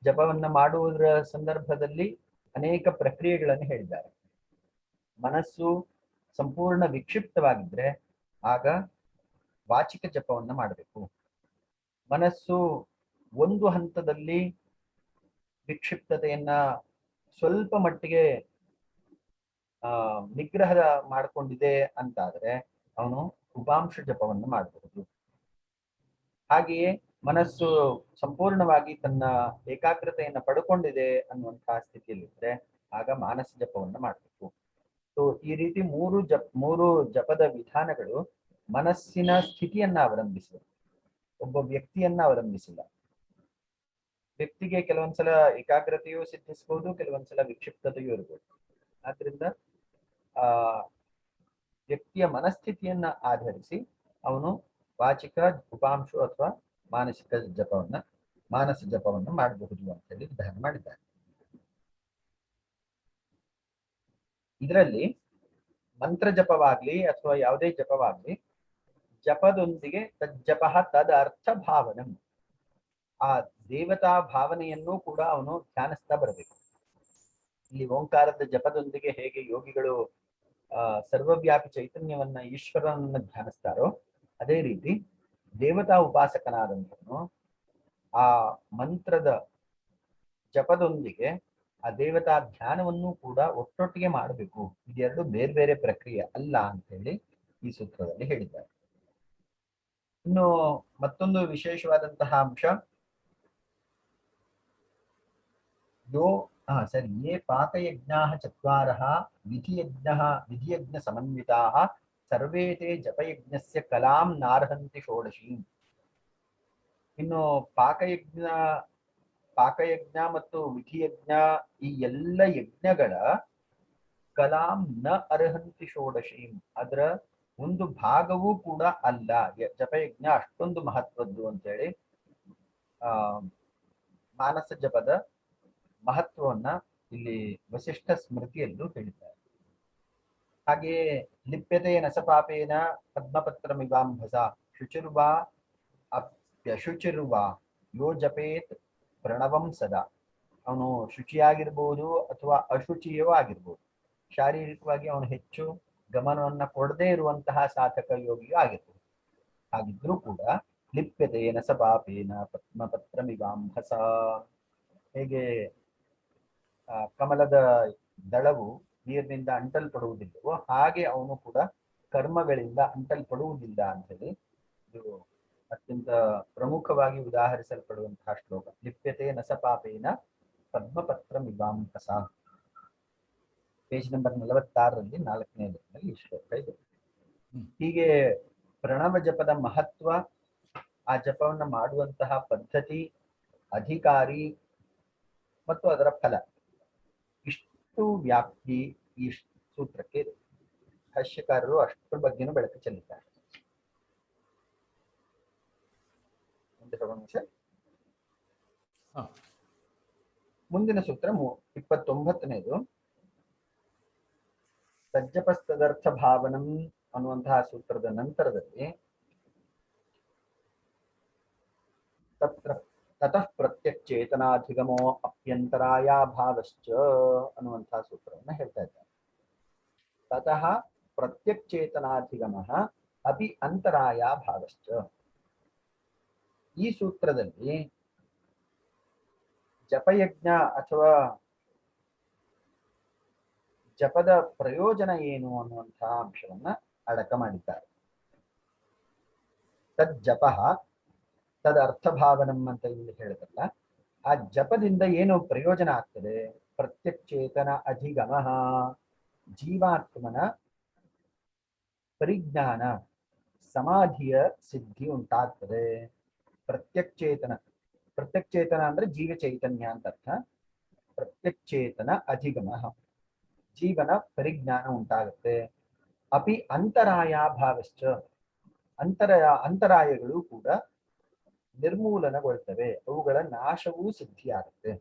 ಜಪವನ್ನ ಮಾಡುವುದರ ಸಂದರ್ಭದಲ್ಲಿ ಅನೇಕ ಪ್ರಕ್ರಿಯೆಗಳನ್ನು ಹೇಳಿದ್ದಾರೆ. ಮನಸ್ಸು ಸಂಪೂರ್ಣ ವಿಕ್ಷಿಪ್ತವಾಗಿದ್ರೆ ಆಗ ವಾಚಿಕ ಜಪವನ್ನ ಮಾಡಬೇಕು. ಮನಸ್ಸು ಒಂದು ಹಂತದಲ್ಲಿ ವಿಕ್ಷಿಪ್ತತೆಯನ್ನ ಸ್ವಲ್ಪ ಮಟ್ಟಿಗೆ ನಿಗ್ರಹ ಮಾಡಿಕೊಂಡಿದೆ ಅಂತಾದ್ರೆ ಅವನು ಉಪಾಂಶ ಜಪವನ್ನು ಮಾಡಬಹುದು. ಹಾಗೆಯೇ ಮನಸ್ಸು ಸಂಪೂರ್ಣವಾಗಿ ತನ್ನ ಏಕಾಗ್ರತೆಯನ್ನ ಪಡ್ಕೊಂಡಿದೆ ಅನ್ನುವಂತಹ ಸ್ಥಿತಿಯಲ್ಲಿದ್ರೆ ಆಗ ಮಾನಸ ಜಪವನ್ನು ಮಾಡಬೇಕು. ಸೊ ಈ ರೀತಿ ಮೂರು ಜಪದ ವಿಧಾನಗಳು ಮನಸ್ಸಿನ ಸ್ಥಿತಿಯನ್ನ ಅವಲಂಬಿಸಿದೆ, ಒಬ್ಬ ವ್ಯಕ್ತಿಯನ್ನ ಅವಲಂಬಿಸಿಲ್ಲ. ವ್ಯಕ್ತಿಗೆ ಕೆಲವೊಂದ್ಸಲ ಏಕಾಗ್ರತೆಯೂ ಸಿದ್ಧಿಸಬಹುದು, ಕೆಲವೊಂದ್ಸಲ ವಿಕ್ಷಿಪ್ತತೆಯೂ ಇರಬಹುದು. ಆದ್ರಿಂದ ವ್ಯಕ್ತಿಯ ಮನಸ್ಥಿತಿಯನ್ನ ಆಧರಿಸಿ ಅವನು ವಾಚಿಕ, ಉಪಾಂಶ ಅಥವಾ ಮಾನಸ ಜಪವನ್ನು ಮಾಡಬಹುದು ಅಂತ ಹೇಳಿ ವಿಧಾನ ಮಾಡಿದ್ದಾರೆ. ಇದರಲ್ಲಿ ಮಂತ್ರ ಜಪವಾಗ್ಲಿ ಅಥವಾ ಯಾವುದೇ ಜಪವಾಗ್ಲಿ, ಜಪದೊಂದಿಗೆ ತಜ್ಜಪ ತದ್ ಅರ್ಥ ಭಾವನಂ, ಆ ದೇವತಾ ಭಾವನೆಯನ್ನು ಕೂಡ ಅವನು ಧ್ಯಾನಿಸ್ತಾ ಬರಬೇಕು. ಇಲ್ಲಿ ಓಂಕಾರದ ಜಪದೊಂದಿಗೆ ಹೇಗೆ ಯೋಗಿಗಳು ಸರ್ವವ್ಯಾಪಿ ಚೈತನ್ಯವನ್ನ, ಈಶ್ವರನನ್ನ ಧ್ಯಾನಿಸ್ತಾರೋ, ಅದೇ ರೀತಿ ದೇವತಾ ಉಪಾಸಕನಾದಂಥವನು ಆ ಮಂತ್ರದ ಜಪದೊಂದಿಗೆ ಆ ದೇವತಾ ಧ್ಯಾನವನ್ನು ಕೂಡ ಒಟ್ಟೊಟ್ಟಿಗೆ ಮಾಡಬೇಕು. ಇದೆರಡು ಬೇರೆ ಬೇರೆ ಪ್ರಕ್ರಿಯೆ ಅಲ್ಲ ಅಂತ ಹೇಳಿ ಈ ಸೂತ್ರದಲ್ಲಿ ಹೇಳಿದ್ದಾರೆ. ಇನ್ನು ಮತ್ತೊಂದು ವಿಶೇಷವಾದಂತಹ ಅಂಶ, ಯೇ ಪಾಕಯಜ್ಞಾಃ ಚತ್ವಾರಃ ವಿಧಿಯಜ್ಞ ಸಮನ್ವಿತಾಃ ಸರ್ವೇ ತೇ ಜಪಯಜ್ಞಸ್ಯ ಕಲಾಂ ನಾರ್ಹಂತಿ ಷೋಡಶೀಂ. ಇನ್ನು ಪಾಕಯಜ್ಞ ಮತ್ತು ವಿಧಿಯಜ್ಞ ಈ ಎಲ್ಲ ಯಜ್ಞಗಳ ಕಲಾಂ ನ ಅರ್ಹಂತಿ ಷೋಡಶೀಂ, ಅದರ ಒಂದು ಭಾಗವೂ ಕೂಡ ಅಲ್ಲ. ಜಪಯಜ್ಞ ಅಷ್ಟೊಂದು ಮಹತ್ವದ್ದು ಅಂತೇಳಿ ಮಾನಸ ಜಪದ ಮಹತ್ವವನ್ನ ಇಲ್ಲಿ ವಸಿಷ್ಠ ಸ್ಮೃತಿಯಲ್ಲೂ ಹೇಳಿದ್ದಾರೆ. ಹಾಗೆಯೇ ಲಿಪ್ಯತೆ ನಸಪಾಪೇನ ಪದ್ಮಪತ್ರಮಿವಾಂಭಸ ಶುಚಿರ್ವಾ ಅಪ್ಯಶುಚಿರ್ವಾ ಯೋ ಜಪೇತ್ ಪ್ರಣವಂ ಸದಾ. ಅವನು ಶುಚಿಯಾಗಿರ್ಬೋದು ಅಥವಾ ಅಶುಚಿಯೂ ಆಗಿರ್ಬೋದು, ಶಾರೀರಿಕವಾಗಿ ಅವನು ಹೆಚ್ಚು ಗಮನವನ್ನ ಕೊಡದೇ ಇರುವಂತಹ ಸಾಧಕ ಯೋಗಿಯೂ ಆಗಿರ್ಬೋದು. ಹಾಗಿದ್ರೂ ಕೂಡ ಲಿಪ್ಯತೆ ನಸಪಾಪೇನ ಪದ್ಮಪತ್ರಮಿವಾಂಭಸ, ಹೇಗೆ ಕಮಲದ ದಳವು ನೀರಿನಿಂದ ಅಂಟಲ್ಪಡುವುದಿಲ್ಲವೋ ಹಾಗೆ ಅವನು ಕೂಡ ಕರ್ಮಗಳಿಂದ ಅಂಟಲ್ಪಡುವುದಿಲ್ಲ ಅಂತ ಹೇಳಿ ಇದು ಅತ್ಯಂತ ಪ್ರಮುಖವಾಗಿ ಉದಾಹರಿಸಲ್ಪಡುವಂತಹ ಶ್ಲೋಕ. ಲಿಪ್ಯತೆ ನಸಪಾಪೇನ ಪದ್ಮಪತ್ರಮಿವಾಂಭಸ, ಪೇಜ್ ನಂಬರ್ 46ರಲ್ಲಿ 4ನೇ ಲೈನ್ನಲ್ಲಿ ಈ ಶ್ಲೋಕ ಇದೆ. ಹೀಗೆ ಪ್ರಣವ ಜಪದ ಮಹತ್ವ, ಆ ಜಪವನ್ನ ಮಾಡುವಂತಹ ಪದ್ಧತಿ, ಅಧಿಕಾರಿ ಮತ್ತು ಅದರ ಫಲ, ಇಷ್ಟು ವ್ಯಾಪ್ತಿ ಈ ಸೂತ್ರಕ್ಕೆ ಇದೆ. ಭಾಷ್ಯಕಾರರು ಅಷ್ಟರ ಬಗ್ಗೆನೂ ಬೆಳಕು ಚೆಲ್ಲಿದ್ದಾರೆ. ಮುಂದಿನ ಸೂತ್ರ 29ನೇದು. ತಜ್ಜಪಸ್ತದರ್ಥ ಭಾವನಂ ಅನ್ನುವಂತಹ ಸೂತ್ರದ ನಂತರದಲ್ಲಿ ತತಃ ಪ್ರತ್ಯಕ್ಷೇತನಾಧಿಗಮೋ ಅಪ್ಯಂತರಾಯಾಭಾವಶ್ಚ ಅನ್ನುವಂತಹ ಸೂತ್ರವನ್ನು ಹೇಳ್ತಾ ಇದ್ದಾರೆ. ತತಃ ಪ್ರತ್ಯಕ್ಷೇತನಾಧಿಗಮ ಅಪಿ ಅಂತರಾಯ ಭಾಗಶ್ಚ. ಈ ಸೂತ್ರದಲ್ಲಿ ಜಪಯಜ್ಞ ಅಥವಾ ಜಪದ ಪ್ರಯೋಜನ ಏನು ಅನ್ನುವಂತಹ ಅಂಶವನ್ನ ಅಡಕ ಮಾಡಿದ್ದಾರೆ. ತದ್ ಜಪ ತದ್ ಅರ್ಥಭಾವನಂ ಅಂತ ಇಲ್ಲಿ ಹೇಳಿದ್ರಲ್ಲ, ಆ ಜಪದಿಂದ ಏನು ಪ್ರಯೋಜನ ಆಗ್ತದೆ? ಪ್ರತ್ಯಕ್ಷೇತನ ಅಧಿಗಮ, ಜೀವಾತ್ಮನ ಪರಿಜ್ಞಾನ ಸಮಾಧಿಯ ಸಿದ್ಧಿ ಉಂಟಾಗ್ತದೆ. ಪ್ರತ್ಯಕ್ಷೇತನ, ಪ್ರತ್ಯಕ್ಷೇತನ ಅಂದ್ರೆ ಜೀವ ಚೈತನ್ಯ ಅಂತ ಅರ್ಥ. ಪ್ರತ್ಯಕ್ಷೇತನ ಅಧಿಗಮ, ಜೀವನ ಪರಿಜ್ಞಾನ ಉಂಟಾಗುತ್ತೆ. ಅಪಿ ಅಂತರಾಯ ಭಾವಶ್ಚ, ಅಂತರಾಯಗಳು ಕೂಡ ನಿರ್ಮೂಲನಗೊಳ್ತವೆ, ಅವುಗಳ ನಾಶವೂ ಸಿದ್ಧಿಯಾಗುತ್ತೆ.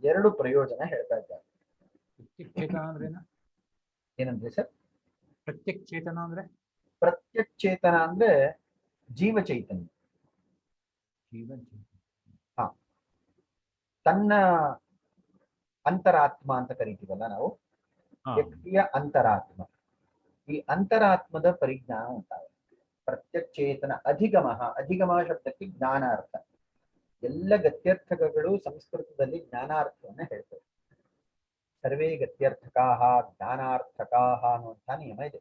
ಎರಡು ಪ್ರಯೋಜನ ಹೇಳ್ತಾ ಇದ್ದಾರೆ. ಪ್ರತ್ಯಕ್ಷೇತನ ಅಂದ್ರೇನ? ಏನಂದ್ರೆ ಸರ್? ಪ್ರತ್ಯಕ್ಷೇತನ ಅಂದ್ರೆ ಪ್ರತ್ಯಕ್ಷೇತನ ಅಂದ್ರೆ ಜೀವ ಚೈತನ್ಯ. ಹಾ, ತನ್ನ ಅಂತರಾತ್ಮ ಅಂತ ಕರಿತೀವಲ್ಲ ನಾವು, ವ್ಯಕ್ತಿಯ ಅಂತರಾತ್ಮ. ಈ ಅಂತರಾತ್ಮದ ಪರಿಜ್ಞಾನ ಉಂಟಾಗುತ್ತೆ. ಪ್ರತ್ಯಕ್ಷೇತನ ಅಧಿಗಮ, ಅಧಿಗಮ ಶಬ್ದಕ್ಕೆ ಜ್ಞಾನ ಅರ್ಥ. ಎಲ್ಲ ಗತ್ಯರ್ಥಕಗಳು ಸಂಸ್ಕೃತದಲ್ಲಿ ಜ್ಞಾನಾರ್ಥವನ್ನ ಹೇಳ್ತವೆ. ಸರ್ವೇ ಗತ್ಯರ್ಥಕಾಹ ಜ್ಞಾನಾರ್ಥಕಾಹ ಅನ್ನುವಂಥ ನಿಯಮ ಇದೆ.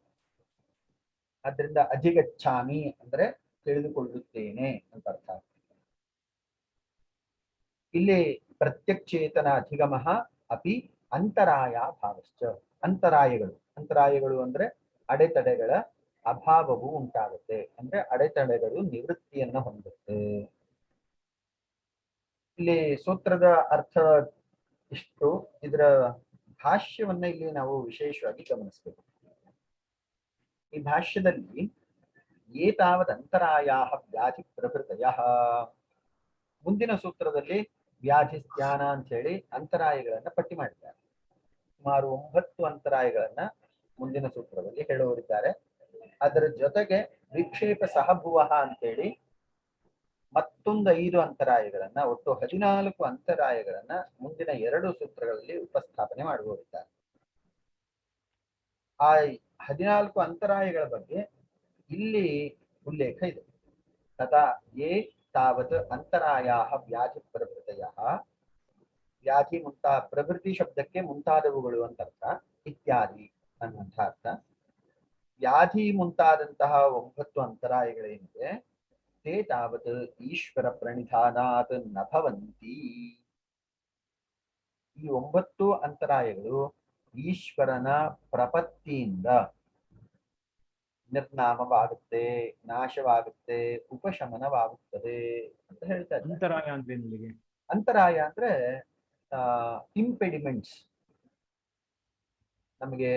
ಆದ್ರಿಂದ ಅಧಿಗಚ್ಛಾಮಿ ಅಂದ್ರೆ ತಿಳಿದುಕೊಳ್ಳುತ್ತೇನೆ ಅಂತ ಅರ್ಥ. ಇಲ್ಲಿ ಪ್ರತ್ಯಕ್ಷೇತನ ಅಧಿಗಮ ಅಪಿ ಅಂತರಾಯ ಭಾವಶ್ಚ, ಅಂತರಾಯಗಳು. ಅಂತರಾಯಗಳು ಅಂದ್ರೆ ಅಡೆತಡೆಗಳ ಅಭಾವವು ಉಂಟಾಗುತ್ತೆ, ಅಂದ್ರೆ ಅಡೆತಡೆಗಳು ನಿವೃತ್ತಿಯನ್ನು ಹೊಂದುತ್ತೆ. ಇಲ್ಲಿ ಸೂತ್ರದ ಅರ್ಥ ಇಷ್ಟು. ಇದರ ಭಾಷ್ಯವನ್ನ ಇಲ್ಲಿ ನಾವು ವಿಶೇಷವಾಗಿ ಗಮನಿಸಬೇಕು. ಈ ಭಾಷ್ಯದಲ್ಲಿ ಏತಾವದಂತರಾಯ ವ್ಯಾಧಿ ಪ್ರಭೃತಯ, ಮುಂದಿನ ಸೂತ್ರದಲ್ಲಿ ವ್ಯಾಧಿ ಜ್ಞಾನ ಅಂತ ಹೇಳಿ ಅಂತರಾಯಗಳನ್ನ ಪಟ್ಟಿ ಮಾಡಿದ್ದಾರೆ. ಸುಮಾರು 9 ಅಂತರಾಯಗಳನ್ನ ಮುಂದಿನ ಸೂತ್ರದಲ್ಲಿ ಹೇಳುವರಿದ್ದಾರೆ. ಅದರ ಜೊತೆಗೆ ವಿಕ್ಷೇಪ ಸಹಭುವ ಅಂತೇಳಿ ಮತ್ತೊಂದು 5 ಅಂತರಾಯಗಳನ್ನ, ಒಟ್ಟು 14 ಅಂತರಾಯಗಳನ್ನ ಮುಂದಿನ 2 ಸೂತ್ರಗಳಲ್ಲಿ ಉಪಸ್ಥಾಪನೆ ಮಾಡುವರಿದ್ದಾರೆ. ಆ 14 ಅಂತರಾಯಗಳ ಬಗ್ಗೆ ಇಲ್ಲಿ ಉಲ್ಲೇಖ ಇದೆ. ತಥಾ ಯೇ ತಾವತ್ ಅಂತರಾಯ ವ್ಯಾಧಿ ಪ್ರಭೃತಯ, ವ್ಯಾಧಿ ಪ್ರಭೃತಿ ಶಬ್ದಕ್ಕೆ ಮುಂತಾದವುಗಳು ಅಂತ ಅರ್ಥ, ಇತ್ಯಾದಿ ಅನ್ನುವಂಥ ಅರ್ಥ. ವ್ಯಾಧಿ ಮುಂತಾದಂತಹ 9 ಅಂತರಾಯಗಳೇನಿದೆ, ತೇ ತಾವತ್ ಈಶ್ವರ ಪ್ರಣಿಧಾನಾತ್ ನ ಭವಂತಿ. ಈ 9 ಅಂತರಾಯಗಳು ಈಶ್ವರನ ಪ್ರಪತ್ತಿಯಿಂದ ನಿರ್ನಾಮವಾಗುತ್ತೆ, ನಾಶವಾಗುತ್ತೆ, ಉಪಶಮನವಾಗುತ್ತದೆ ಅಂತ ಹೇಳ್ತಾ ಇದ್ದಾರೆ. ಅಂತರಾಯ ಅಂದ್ರೆ ಇಲ್ಲಿಗೆ ಅಂತರಾಯ ಅಂದ್ರೆ ಇಂಪೆಡಿಮೆಂಟ್ಸ್, ನಮಗೆ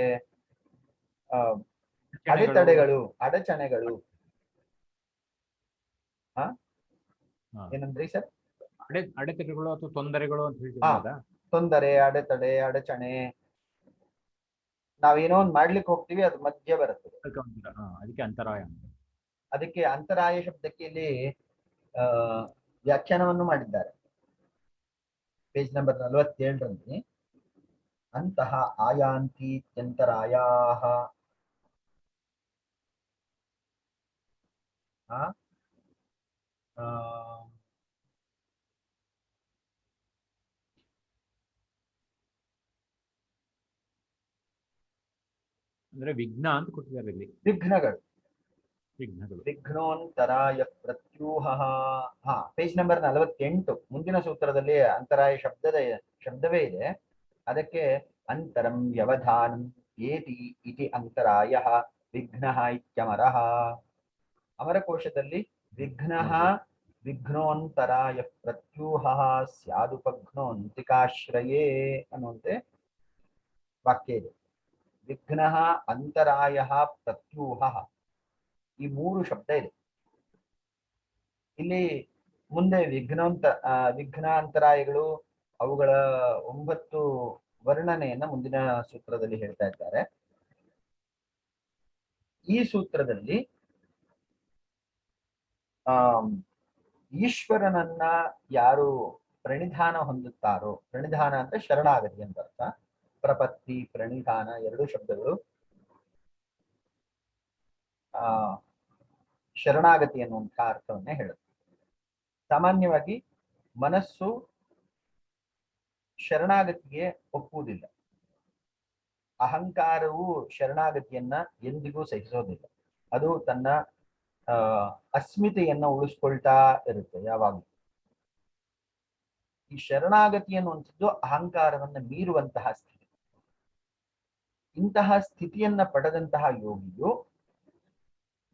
ಅಡೆತಡೆಗಳು, ಅಡಚಣೆಗಳು. ಏನಂದ್ರಿ ಸರ್? ಅಡೆತಡೆಗಳು ಅಥವಾ ತೊಂದರೆಗಳು ಅಂತ ಹೇಳ್ತೀವಿ. ತೊಂದರೆ, ಅಡೆತಡೆ, ಅಡಚಣೆ. ನಾವೇನೋ ಒಂದು ಮಾಡ್ಲಿಕ್ಕೆ ಹೋಗ್ತೀವಿ, ಅದು ಮಧ್ಯ ಬರುತ್ತದೆ, ಅದಕ್ಕೆ ಅಂತರಾಯ. ಅದಕ್ಕೆ ಅಂತರಾಯ ಶಬ್ದಕ್ಕೆ ಇಲ್ಲಿ ವ್ಯಾಖ್ಯಾನವನ್ನು ಮಾಡಿದ್ದಾರೆ. ಪೇಜ್ ನಂಬರ್ 47ರಲ್ಲಿ ಅಂತಹ ಆಯಾಂತೀತ್ಯಂತರಾಯಾ ಅಂದ್ರೆ ವಿಘ್ನ ಅಂತ ಕೊಟ್ಟಿದ್ದಾರೆ ಇಲ್ಲಿ. ವಿಘ್ನಗಳು, ವಿಘ್ನಗಳು. ವಿಘ್ನೋಂತರಾಯ ಪ್ರತ್ಯೂಹ. ಪೇಜ್ ನಂಬರ್ 48 ಮುಂದಿನ ಸೂತ್ರದಲ್ಲಿ ಅಂತರಾಯ ಶಬ್ದವೇ ಇದೆ. ಅದಕ್ಕೆ ಅಂತರಂ ವ್ಯವಧಾನಂ ಏತಿ ಇತಿ ಅಂತರಾಯ ವಿಘ್ನಃ ಇತ್ಯಮರಃ. ಅಮರಕೋಶದಲ್ಲಿ ವಿಘ್ನಃ ವಿಘ್ನೋಂತರಾಯ ಪ್ರತ್ಯೂಹ ಸ್ಯಾದುಪಘ್ನೋಂತಿಕಾಶ್ರಯೇ ಅನ್ನುವಂತೆ ವಾಕ್ಯ ಇದೆ. ವಿಘ್ನಃ, ಅಂತರಾಯ, ಪ್ರತ್ಯೂಹ, ಈ 3 ಶಬ್ದ ಇದೆ ಇಲ್ಲಿ. ಮುಂದೆ ವಿಘ್ನಾಂತರಾಯಗಳು, ಅವುಗಳ 9 ವರ್ಣನೆಯನ್ನ ಮುಂದಿನ ಸೂತ್ರದಲ್ಲಿ ಹೇಳ್ತಾ ಇದ್ದಾರೆ. ಈ ಸೂತ್ರದಲ್ಲಿ ಈಶ್ವರನನ್ನ ಯಾರು ಪ್ರಣಿಧಾನ ಹೊಂದುತ್ತಾರೋ, ಪ್ರಣಿಧಾನ ಅಂದ್ರೆ ಶರಣಾಗತಿ ಅಂತ ಅರ್ಥ. ಪ್ರಪತ್ತಿ, ಪ್ರಣಿಧಾನ 2 ಶಬ್ದಗಳು ಶರಣಾಗತಿ ಅನ್ನುವಂತಹ ಅರ್ಥವನ್ನೇ ಹೇಳುತ್ತೆ. ಸಾಮಾನ್ಯವಾಗಿ ಮನಸ್ಸು ಶರಣಾಗತಿಗೆ ಒಪ್ಪುವುದಿಲ್ಲ. ಅಹಂಕಾರವು ಶರಣಾಗತಿಯನ್ನ ಎಂದಿಗೂ ಸಹಿಸೋದಿಲ್ಲ. ಅದು ತನ್ನ ಅಸ್ಮಿತೆಯನ್ನ ಉಳಿಸ್ಕೊಳ್ತಾ ಇರುತ್ತೆ ಯಾವಾಗಲೂ. ಈ ಶರಣಾಗತಿ ಅನ್ನುವಂಥದ್ದು ಅಹಂಕಾರವನ್ನ ಮೀರುವಂತಹ ಸ್ಥಿತಿ. ಇಂತಹ ಸ್ಥಿತಿಯನ್ನ ಪಡೆದಂತಹ ಯೋಗಿಯು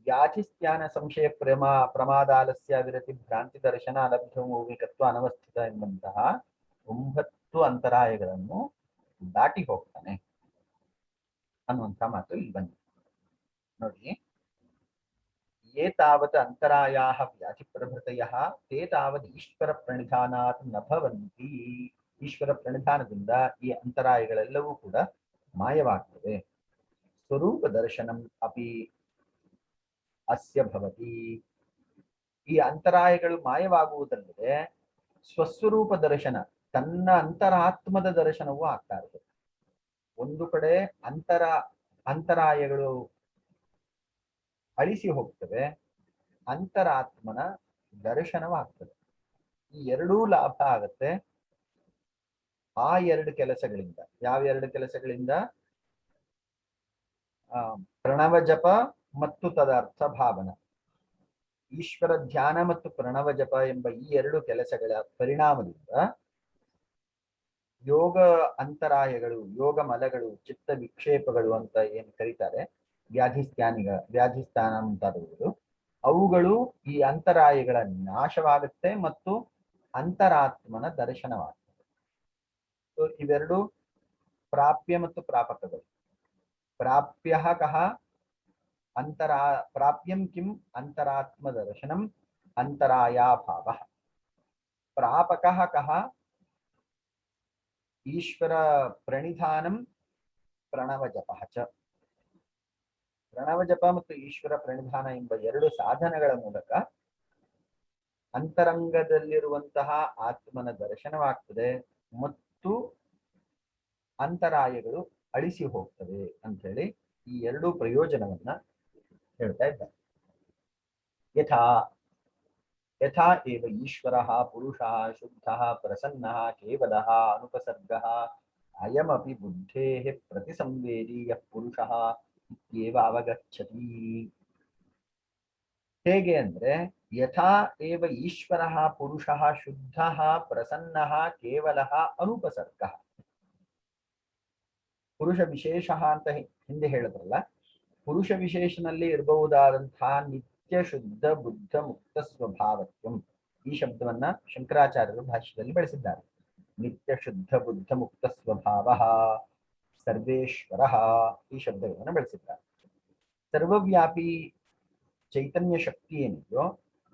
ವ್ಯಾಧಿಸ್ತ್ಯಾನ ಸಂಶಯ ಪ್ರಮಾದಾಲಸ್ಯ ವಿರತಿ ಭ್ರಾಂತಿ ದರ್ಶನ ಅಲಬ್ಧ ಮೌವಿಕತ್ವ ಅನವಸ್ಥಿತ ಎಂಬಂತಹ 9 ಅಂತರಾಯಗಳನ್ನು ದಾಟಿ ಹೋಗ್ತಾನೆ ಅನ್ನುವಂಥ ಮಾತು ಇಲ್ಲಿ ಬಂದಿದೆ ನೋಡಿ. ಯೇ ತಾವತ್ ಅಂತರಾಯಾಃ ವ್ಯಾಧಿ ಪ್ರಭೃತಯಃ ತೇ ತಾವತ್ ಈಶ್ವರ ಪ್ರಣಿಧಾನಾತ್ ನ ಭವಂತಿ. ಈಶ್ವರ ಪ್ರಣಿಧಾನದಿಂದ ಈ ಅಂತರಾಯಗಳೆಲ್ಲವೂ ಕೂಡ ಮಾಯವಾಗ್ತವೆ. ಸ್ವರೂಪ ದರ್ಶನಂ ಅಪಿ ಅಸ್ಯ ಭವತಿ. ಈ ಅಂತರಾಯಗಳು ಮಾಯವಾಗುವುದಲ್ಲದೆ ಸ್ವಸ್ವರೂಪ ದರ್ಶನ, ತನ್ನ ಅಂತರಾತ್ಮದ ದರ್ಶನವೂ ಆಗ್ತಾ ಇರುತ್ತೆ. ಒಂದು ಕಡೆ ಅಂತರಾಯಗಳು ಅಳಿಸಿ ಹೋಗ್ತವೆ, ಅಂತರಾತ್ಮನ ದರ್ಶನವಾಗ್ತದೆ. ಈ ಎರಡೂ ಲಾಭ ಆಗತ್ತೆ ಆ 2 ಕೆಲಸಗಳಿಂದ. ಯಾವ 2 ಕೆಲಸಗಳಿಂದ? ಪ್ರಣವ ಜಪ ಮತ್ತು ತದರ್ಥ ಭಾವನ. ಈಶ್ವರ ಧ್ಯಾನ ಮತ್ತು ಪ್ರಣವ ಜಪ ಎಂಬ ಈ 2 ಕೆಲಸಗಳ ಪರಿಣಾಮದಿಂದ ಯೋಗ ಅಂತರಾಯಗಳು, ಯೋಗ ಮಲಗಳು, ಚಿತ್ತ ವಿಕ್ಷೇಪಗಳು ಅಂತ ಏನು ಕರೀತಾರೆ, ವ್ಯಾಧಿಸ್ಥಾನ ಮುಂತಾದವುಗಳು, ಅವುಗಳು ಈ ಅಂತರಾಯಗಳ ನಾಶವಾಗುತ್ತೆ ಮತ್ತು ಅಂತರಾತ್ಮನ ದರ್ಶನವಾಗುತ್ತೆ. ಇವೆರಡು ಪ್ರಾಪ್ಯ ಮತ್ತು ಪ್ರಾಪಕಗಳು. ಪ್ರಾಪ್ಯ ಕಹ ಪ್ರಾಪ್ಯಂ ಕಿಂ ಅಂತರಾತ್ಮ ದರ್ಶನಂ ಅಂತರಾಯಾಭಾವ. ಪ್ರಾಪಕಃ ಕಹ ಈಶ್ವರ ಪ್ರಣಿಧಾನಂ ಪ್ರಣವ ಜಪ ಚ. ಪ್ರಣವ ಜಪ ಮತ್ತು ಈಶ್ವರ ಪ್ರಣಿಧಾನ ಎಂಬ 2 ಸಾಧನಗಳ ಮೂಲಕ ಅಂತರಂಗದಲ್ಲಿರುವಂತಹ ಆತ್ಮನ ದರ್ಶನವಾಗ್ತದೆ ಮತ್ತು ಅಂತರಾಯಗಳು ಅಳಿಸಿ ಹೋಗ್ತವೆ ಅಂತ ಹೇಳಿ ಈ 2 ಪ್ರಯೋಜನವನ್ನ ಹೇಳ್ತಾ ಇದ್ದಾರೆ. ಯಥಾ ಏವ ಈಶ್ವರಃ ಪುರುಷಃ ಶುದ್ಧಃ ಪ್ರಸನ್ನಃ ಕೇವಲಃ ಅನುಪಸರ್ಗಃ ಅಯಮಪಿ ಬುದ್ಧೇಃ ಪ್ರತಿಸಂವೇದೀಯಃ ಪುರುಷಃ ಇತ್ಯೇವ ಅವಗಚ್ಚತಿ. ಹೇಗೆ ಅಂದ್ರೆ, ಯಥಾ ಏವ ಈಶ್ವರಃ ಪುರುಷಃ ಶುದ್ಧಃ ಪ್ರಸನ್ನಃ ಕೇವಲಃ ಅನುಪಸರ್ಗಃ. ಪುರುಷ ವಿಶೇಷ ಅಂತ ಹಿಂದೆ ಹೇಳಿದ್ರಲ್ಲ, ಪುರುಷ ವಿಶೇಷನಲ್ಲಿ ಇರಬಹುದಾದಂತಹ ನಿತ್ಯ ಶುದ್ಧ ಬುದ್ಧ ಮುಕ್ತ ಸ್ವಭಾವತ್ವಂ. ಈ ಶಬ್ದವನ್ನ ಶಂಕರಾಚಾರ್ಯರು ಭಾಷ್ಯದಲ್ಲಿ ಬಳಸಿದ್ದಾರೆ. ನಿತ್ಯ ಶುದ್ಧ ಬುದ್ಧ ಮುಕ್ತ ಸ್ವಭಾವ ಸರ್ವೇಶ್ವರ, ಈ ಶಬ್ದಗಳನ್ನು ಬಳಸಿದ್ದಾರೆ. ಸರ್ವವ್ಯಾಪಿ ಚೈತನ್ಯ ಶಕ್ತಿ ಏನಿದೆಯೋ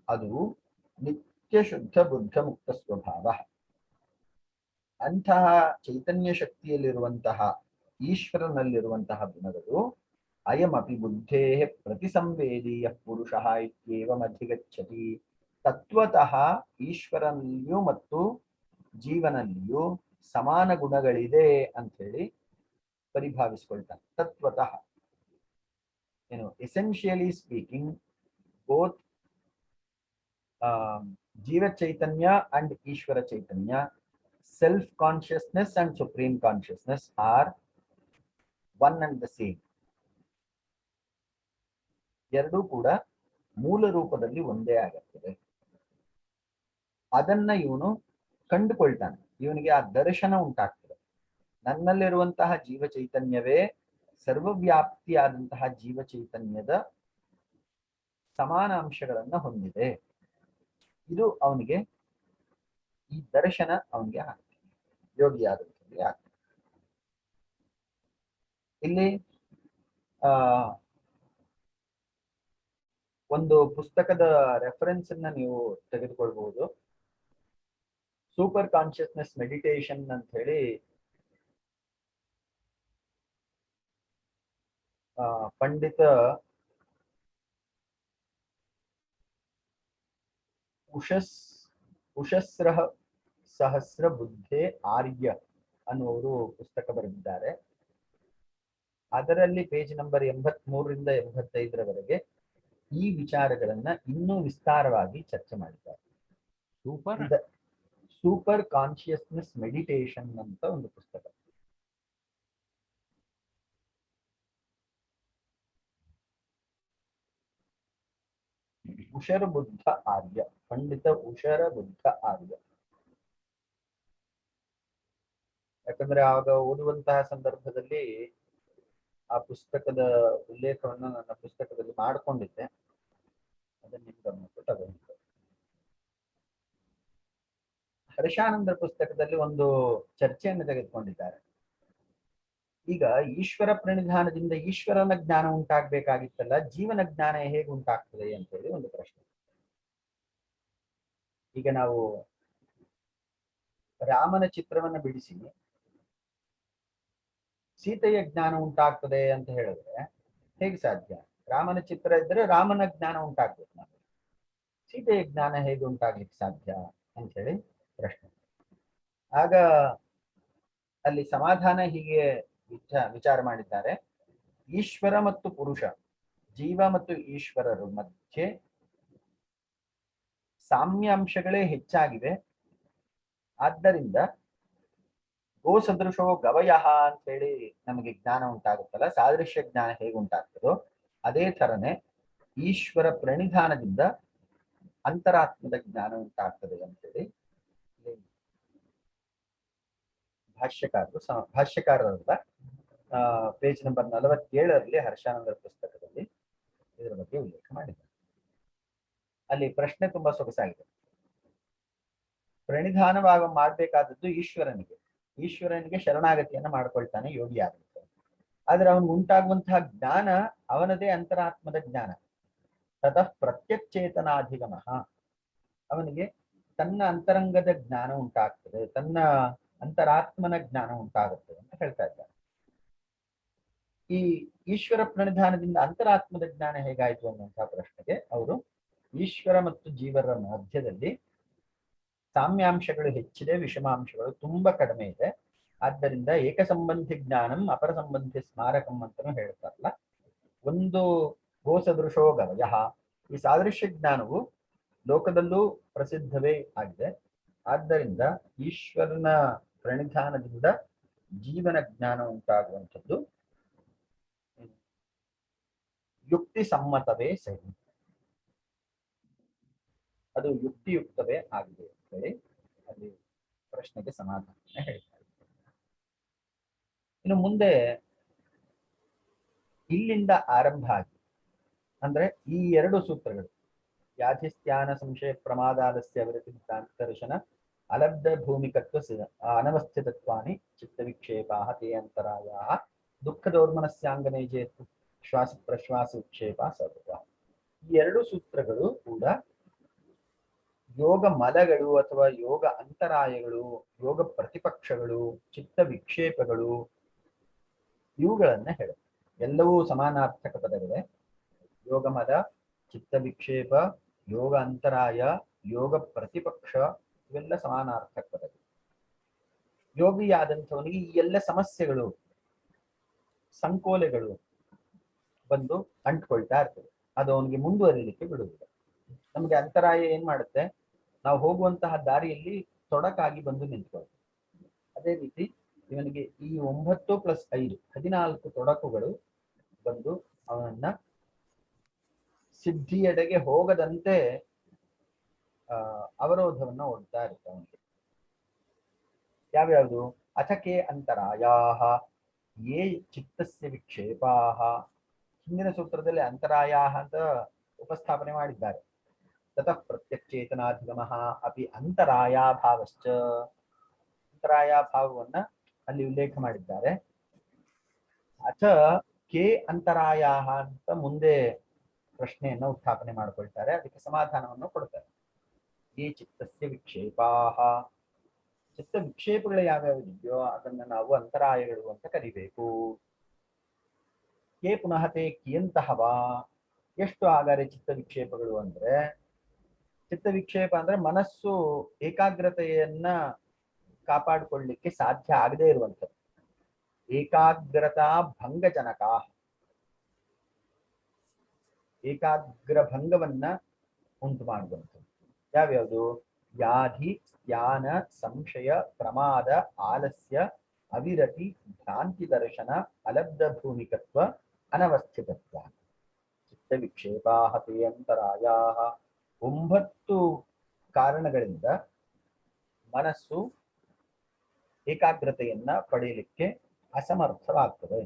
ಅದು ನಿತ್ಯ ಶುದ್ಧ ಬುದ್ಧ ಮುಕ್ತ ಸ್ವಭಾವ. ಅಂತಹ ಚೈತನ್ಯ ಶಕ್ತಿಯಲ್ಲಿರುವಂತಹ ಈಶ್ವರನಲ್ಲಿರುವಂತಹ ಗುಣಗಳು ಅಯಮಪಿ ಬುದ್ಧೇ ಪ್ರತಿಸಂವೇದೀಯ ಪುರುಷಃ ಇತ್ಯೇವಂ ಅಧಿಗಚ್ಚತಿ. ತತ್ವತಃ ಈಶ್ವರನಲ್ಲಿಯೂ ಮತ್ತು ಜೀವನಲ್ಲಿಯೂ ಸಮಾನ ಗುಣಗಳಿದೆ ಅಂತ ಹೇಳಿ ಪರಿಭಾವಿಸಿಕೊಳ್ತಾನೆ. ತತ್ವತಃ ಏನು, essentially speaking, both jiva chaitanya and Ishwara chaitanya, self consciousness and supreme consciousness are one and the same. ಎರಡೂ ಕೂಡ ಮೂಲ ರೂಪದಲ್ಲಿ ಒಂದೇ ಆಗುತ್ತದೆ. ಅದನ್ನ ಇವನು ಕಂಡುಕೊಳ್ತಾನೆ, ಇವನಿಗೆ ಆ ದರ್ಶನ ಉಂಟಾಗ್ತದೆ. ನನ್ನಲ್ಲಿರುವಂತಹ ಜೀವ ಚೈತನ್ಯವೇ ಸರ್ವವ್ಯಾಪ್ತಿಯಾದಂತಹ ಜೀವ ಚೈತನ್ಯದ ಸಮಾನ ಅಂಶಗಳನ್ನ ಹೊಂದಿದೆ. ಇದು ಅವನಿಗೆ ಈ ದರ್ಶನ ಅವನಿಗೆ ಆಗ್ತದೆ, ಯೋಗಿಯಾದಂಥವ್ರಿಗೆ ಆಗ್ತದೆ. ಇಲ್ಲಿ ಒಂದು ಪುಸ್ತಕದ ರೆಫರೆನ್ಸ್ ಅನ್ನ ನೀವು ತೆಗೆದುಕೊಳ್ಬಹುದು. ಸೂಪರ್ ಕಾನ್ಶಿಯಸ್ನೆಸ್ ಮೆಡಿಟೇಷನ್ ಅಂತ ಹೇಳಿ ಪಂಡಿತ ಉಷಸ್ರ ಸಹಸ್ರ ಬುದ್ಧೆ ಆರ್ಯ ಅನ್ನುವರು ಪುಸ್ತಕ ಬರೆದಿದ್ದಾರೆ. ಅದರಲ್ಲಿ ಪೇಜ್ ನಂಬರ್ 83 ರಿಂದ 85ರವರೆಗೆ ಈ ವಿಚಾರಗಳನ್ನ ಇನ್ನೂ ವಿಸ್ತಾರವಾಗಿ ಚರ್ಚೆ ಮಾಡಿದ್ದಾರೆ. ಸೂಪರ್. ಸೂಪರ್ ಕಾನ್ಶಿಯಸ್ನೆಸ್ ಮೆಡಿಟೇಷನ್ ಅಂತ ಒಂದು ಪುಸ್ತಕ. ಉಷರ ಬುದ್ಧ ಆರ್ಯ, ಪಂಡಿತ ಉಷರ ಬುದ್ಧ ಆರ್ಯ. ಯಾಕಂದ್ರೆ ಆವಾಗ ಓದುವಂತಹ ಸಂದರ್ಭದಲ್ಲಿ ಆ ಪುಸ್ತಕದ ಉಲ್ಲೇಖವನ್ನು ನನ್ನ ಪುಸ್ತಕದಲ್ಲಿ ಮಾಡಿಕೊಂಡಿದ್ದೆ, ಅದನ್ನ ನಿಮ್ಗೆ ಗಮನಕ್ಕೆ ತಗೊಂಡಿದ್ದೆ. ಹರ್ಷಾನಂದರ ಪುಸ್ತಕದಲ್ಲಿ ಒಂದು ಚರ್ಚೆಯನ್ನು ತೆಗೆದುಕೊಂಡಿದ್ದಾರೆ. ಈಗ ಈಶ್ವರ ಪ್ರಣಿಧಾನದಿಂದ ಈಶ್ವರನ ಜ್ಞಾನ ಉಂಟಾಗ್ಬೇಕಾಗಿತ್ತಲ್ಲ, ಜೀವನ ಜ್ಞಾನ ಹೇಗೆ ಉಂಟಾಗ್ತದೆ ಅಂತ ಹೇಳಿ ಒಂದು ಪ್ರಶ್ನೆ. ಈಗ ನಾವು ರಾಮನ ಚಿತ್ರವನ್ನ ಬಿಡಿಸಿ ಸೀತೆಯ ಜ್ಞಾನ ಉಂಟಾಗ್ತದೆ ಅಂತ ಹೇಳಿದ್ರೆ ಹೇಗೆ ಸಾಧ್ಯ? ರಾಮನ ಚಿತ್ರ ಇದ್ರೆ ರಾಮನ ಜ್ಞಾನ ಉಂಟಾಗ್ಬೇಕು, ನಾವು ಸೀತೆಯ ಜ್ಞಾನ ಹೇಗೆ ಉಂಟಾಗ್ಲಿಕ್ಕೆ ಸಾಧ್ಯ ಅಂತ ಹೇಳಿ ಪ್ರಶ್ನೆ. ಆಗ ಅಲ್ಲಿ ಸಮಾಧಾನ ಹೀಗೆ ವಿಚಾರ ಮಾಡಿದ್ದಾರೆ. ಈಶ್ವರ ಮತ್ತು ಪುರುಷ, ಜೀವ ಮತ್ತು ಈಶ್ವರರ ಮಧ್ಯೆ ಸಾಮ್ಯಾಂಶಗಳೇ ಹೆಚ್ಚಾಗಿವೆ. ಆದ್ದರಿಂದ ಗೋ ಸದೃಶೋ ಗವಯಃ ಅಂತ ಹೇಳಿ ನಮಗೆ ಜ್ಞಾನ ಉಂಟಾಗುತ್ತಲ್ಲ, ಸಾದೃಶ್ಯ ಜ್ಞಾನ ಹೇಗೆ ಉಂಟಾಗ್ತದೋ ಅದೇ ತರನೇ ಈಶ್ವರ ಪ್ರಣಿಧಾನದಿಂದ ಅಂತರಾತ್ಮದ ಜ್ಞಾನ ಉಂಟಾಗ್ತದೆ ಅಂತೇಳಿ ಭಾಷ್ಯಕಾರರ ಪೇಜ್ ನಂಬರ್ 47ರಲ್ಲಿ ಹರ್ಷಾನಂದರ ಪುಸ್ತಕದಲ್ಲಿ ಇದರ ಬಗ್ಗೆ ಉಲ್ಲೇಖ ಮಾಡಿದ್ದಾರೆ. ಅಲ್ಲಿ ಪ್ರಶ್ನೆ ತುಂಬಾ ಸೊಗಸಾಗಿದೆ. ಪ್ರಣಿಧಾನವಾಗ ಮಾಡ್ಬೇಕಾದದ್ದು ಈಶ್ವರನಿಗೆ ಶರಣಾಗತಿಯನ್ನ ಮಾಡ್ಕೊಳ್ತಾನೆ ಯೋಗಿ ಆಗುತ್ತೆ. ಆದ್ರೆ ಅವನಿಗೆ ಉಂಟಾಗುವಂತಹ ಜ್ಞಾನ ಅವನದೇ ಅಂತರಾತ್ಮದ ಜ್ಞಾನ. ತತಃ ಪ್ರತ್ಯಕ್ಷೇತನಾಧಿಗಮ, ಅವನಿಗೆ ತನ್ನ ಅಂತರಂಗದ ಜ್ಞಾನ ಉಂಟಾಗ್ತದೆ, ತನ್ನ ಅಂತರಾತ್ಮನ ಜ್ಞಾನ ಉಂಟಾಗುತ್ತದೆ ಅಂತ ಹೇಳ್ತಾ ಇದ್ದಾರೆ. ಈ ಈಶ್ವರ ಪ್ರಣಿಧಾನದಿಂದ ಅಂತರಾತ್ಮದ ಜ್ಞಾನ ಹೇಗಾಯ್ತು ಅನ್ನುವಂತಹ ಪ್ರಶ್ನೆಗೆ ಅವರು ಈಶ್ವರ ಮತ್ತು ಜೀವರ ಮಧ್ಯದಲ್ಲಿ ಸಾಮ್ಯಾಂಶಗಳು ಹೆಚ್ಚಿದೆ, ವಿಷಮಾಂಶಗಳು ತುಂಬಾ ಕಡಿಮೆ ಇದೆ. ಆದ್ದರಿಂದ ಏಕಸಂಬಂಧಿ ಜ್ಞಾನಂ ಅಪರ ಸಂಬಂಧಿ ಸ್ಮಾರಕಂ ಅಂತಲೂ ಹೇಳ್ತಾರಲ್ಲ, ಒಂದು ಗೋ ಸದೃಶೋ ಗವಯಃ, ಈ ಸಾದೃಶ್ಯ ಜ್ಞಾನವು ಲೋಕದಲ್ಲೂ ಪ್ರಸಿದ್ಧವೇ ಆಗಿದೆ. ಆದ್ದರಿಂದ ಈಶ್ವರನ ಪ್ರಣಿಧಾನದಿಂದ ಜೀವನ ಜ್ಞಾನ ಉಂಟಾಗುವಂಥದ್ದು ಯುಕ್ತಿ ಸಮ್ಮತವೇ ಸರಿ, ಅದು ಯುಕ್ತಿಯುಕ್ತವೇ ಆಗಿದೆ ಅಂತ ಹೇಳಿ ಅಲ್ಲಿ ಪ್ರಶ್ನೆಗೆ ಸಮಾಧಾನ ಹೇಳ್ತಾರೆ. ಇನ್ನು ಮುಂದೆ ಇಲ್ಲಿಂದ ಆರಂಭ ಆಗಿ ಅಂದ್ರೆ ಈ ಎರಡು ಸೂತ್ರಗಳು ಯಾಧಿಸ್ತ್ಯಾನ ಸಂಶಯ ಪ್ರಮಾದಾಲಸ್ಯ ವಿರತಿದರ್ಶನ ಅಲಬ್ಧ ಭೂಮಿಕತ್ವ ಅನವಸ್ಥಿತತ್ವಾನಿ ಚಿತ್ತ ವಿಕ್ಷೇಪಾಹ ತೇ ಅಂತರಾಯಾಹ ದುಃಖದೌರ್ಮನಸ್ಯಾಂಗನೇ ಜೇತು ಶ್ವಾಸ ಪ್ರಶ್ವಾಸ ವಿಕ್ಷೇಪ ಸರ್ವ. ಈ ಎರಡು ಸೂತ್ರಗಳು ಕೂಡ ಯೋಗ ಮಲಗಳು ಅಥವಾ ಯೋಗ ಅಂತರಾಯಗಳು, ಯೋಗ ಪ್ರತಿಪಕ್ಷಗಳು, ಚಿತ್ತ ವಿಕ್ಷೇಪಗಳು ಇವುಗಳನ್ನ ಹೇಳುತ್ತೆ. ಎಲ್ಲವೂ ಸಮಾನಾರ್ಥಕ ಪದಗಳೇ. ಯೋಗ ಮದ, ಚಿತ್ತ ವಿಕ್ಷೇಪ, ಯೋಗ ಅಂತರಾಯ, ಯೋಗ ಪ್ರತಿಪಕ್ಷ ಇವೆಲ್ಲ ಸಮಾನಾರ್ಥಕ ಪದಗಳು. ಯೋಗಿಯಾದಂಥವನಿಗೆ ಈ ಎಲ್ಲ ಸಮಸ್ಯೆಗಳು, ಸಂಕೋಲೆಗಳು ಬಂದು ಅಂಟ್ಕೊಳ್ತಾ ಇರ್ತದೆ. ಅದು ಅವನಿಗೆ ಮುಂದುವರಿಲಿಕ್ಕೆ ಬಿಡುವುದಿಲ್ಲ. ನಮಗೆ ಅಂತರಾಯ ಏನ್ ಮಾಡುತ್ತೆ? ನಾವು ಹೋಗುವಂತಹ ದಾರಿಯಲ್ಲಿ ತೊಡಕಾಗಿ ಬಂದು ನಿಂತ್ಕೊಳ್ತದೆ. ಅದೇ ರೀತಿ ಇವನಿಗೆ ಈ 9 + 5 14 ತೊಡಕುಗಳು ಬಂದು ಅವನನ್ನ ಸಿದ್ಧಿಯೆಡೆಗೆ ಹೋಗದಂತೆ ಅವರೋಧವನ್ನ ಒಡ್ತಾ ಇರುತ್ತೆ ಅವನಿಗೆ. ಯಾವ್ಯಾವುದು? ಅಥಕೆ ಅಂತರಾಯಾಹ ಯೇ ಚಿತ್ತಸ್ಯ ವಿಕ್ಷೇಪಾಹ. ಹಿಂದಿನ ಸೂತ್ರದಲ್ಲಿ ಅಂತರಾಯಾಹ ಅಂತ ಉಪಸ್ಥಾಪನೆ ಮಾಡಿದ್ದಾರೆ. ತತಃ ಪ್ರತ್ಯಕ್ಷೇತನಾಧಿಗಮಃ ಅಪಿ ಅಂತರಾಯಾಭಾವಶ್ಚ. ಅಂತರಾಯಾಭಾವವನ್ನ ಅಲ್ಲಿ ಉಲ್ಲೇಖ ಮಾಡಿದ್ದಾರೆ. ಅಥ ಕೆ ಅಂತರಾಯಾಹ ಅಂತ ಮುಂದೆ ಪ್ರಶ್ನೆಯನ್ನ ಉತ್ಥಾಪನೆ ಮಾಡಿಕೊಳ್ತಾರೆ, ಅದಕ್ಕೆ ಸಮಾಧಾನವನ್ನು ಕೊಡ್ತಾರೆ. ಈ ಚಿತ್ತಸ್ಯ ವಿಕ್ಷೇಪಾಹ, ಚಿತ್ತ ವಿಕ್ಷೇಪಗಳು ಯಾವ್ಯಾವಿದೆಯೋ ಅದನ್ನ ನಾವು ಅಂತರಾಯಗಳು ಅಂತ ಕರಿಬೇಕು. ಕೆ ಪುನಃ ತೇ ಕಿಯಂತಹವಾ, ಎಷ್ಟು ಆಗಾರೆ ಚಿತ್ತ ವಿಕ್ಷೇಪಗಳು ಅಂದ್ರೆ, ಚಿತ್ತ ವಿಕ್ಷೇಪ ಅಂದ್ರೆ ಮನಸ್ಸು ಏಕಾಗ್ರತೆಯನ್ನ ಕಾಪಾಡಿಕೊಳ್ಳಿಕ್ಕೆ ಸಾಧ್ಯ ಆಗದೆ ಇರುವಂಥದ್ದು. ಏಕಾಗ್ರತಾ ಭಂಗಜನಕ. ಏಕಾಗ್ರ ಭಂಗವನ್ನ ಉಂಟು ಮಾಡುವಂಥದ್ದು ಯಾವ್ಯಾವುದು? ವ್ಯಾಧಿ, ಧ್ಯಾನ, ಸಂಶಯ, ಪ್ರಮಾದ, ಆಲಸ್ಯ, ಅವಿರತಿ, ಭ್ರಾಂತಿ ದರ್ಶನ, ಅಲಬ್ಧ ಭೂಮಿಕತ್ವ, ಅನವಸ್ಥಿತತ್ವ. ಚಿತ್ತ ವಿಕ್ಷೇಪಾಹ ತೇ ಅಂತರಾಯಾಹ. 9 ಕಾರಣಗಳಿಂದ ಮನಸ್ಸು ಏಕಾಗ್ರತೆಯನ್ನ ಪಡೆಯಲಿಕ್ಕೆ ಅಸಮರ್ಥವಾಗ್ತದೆ.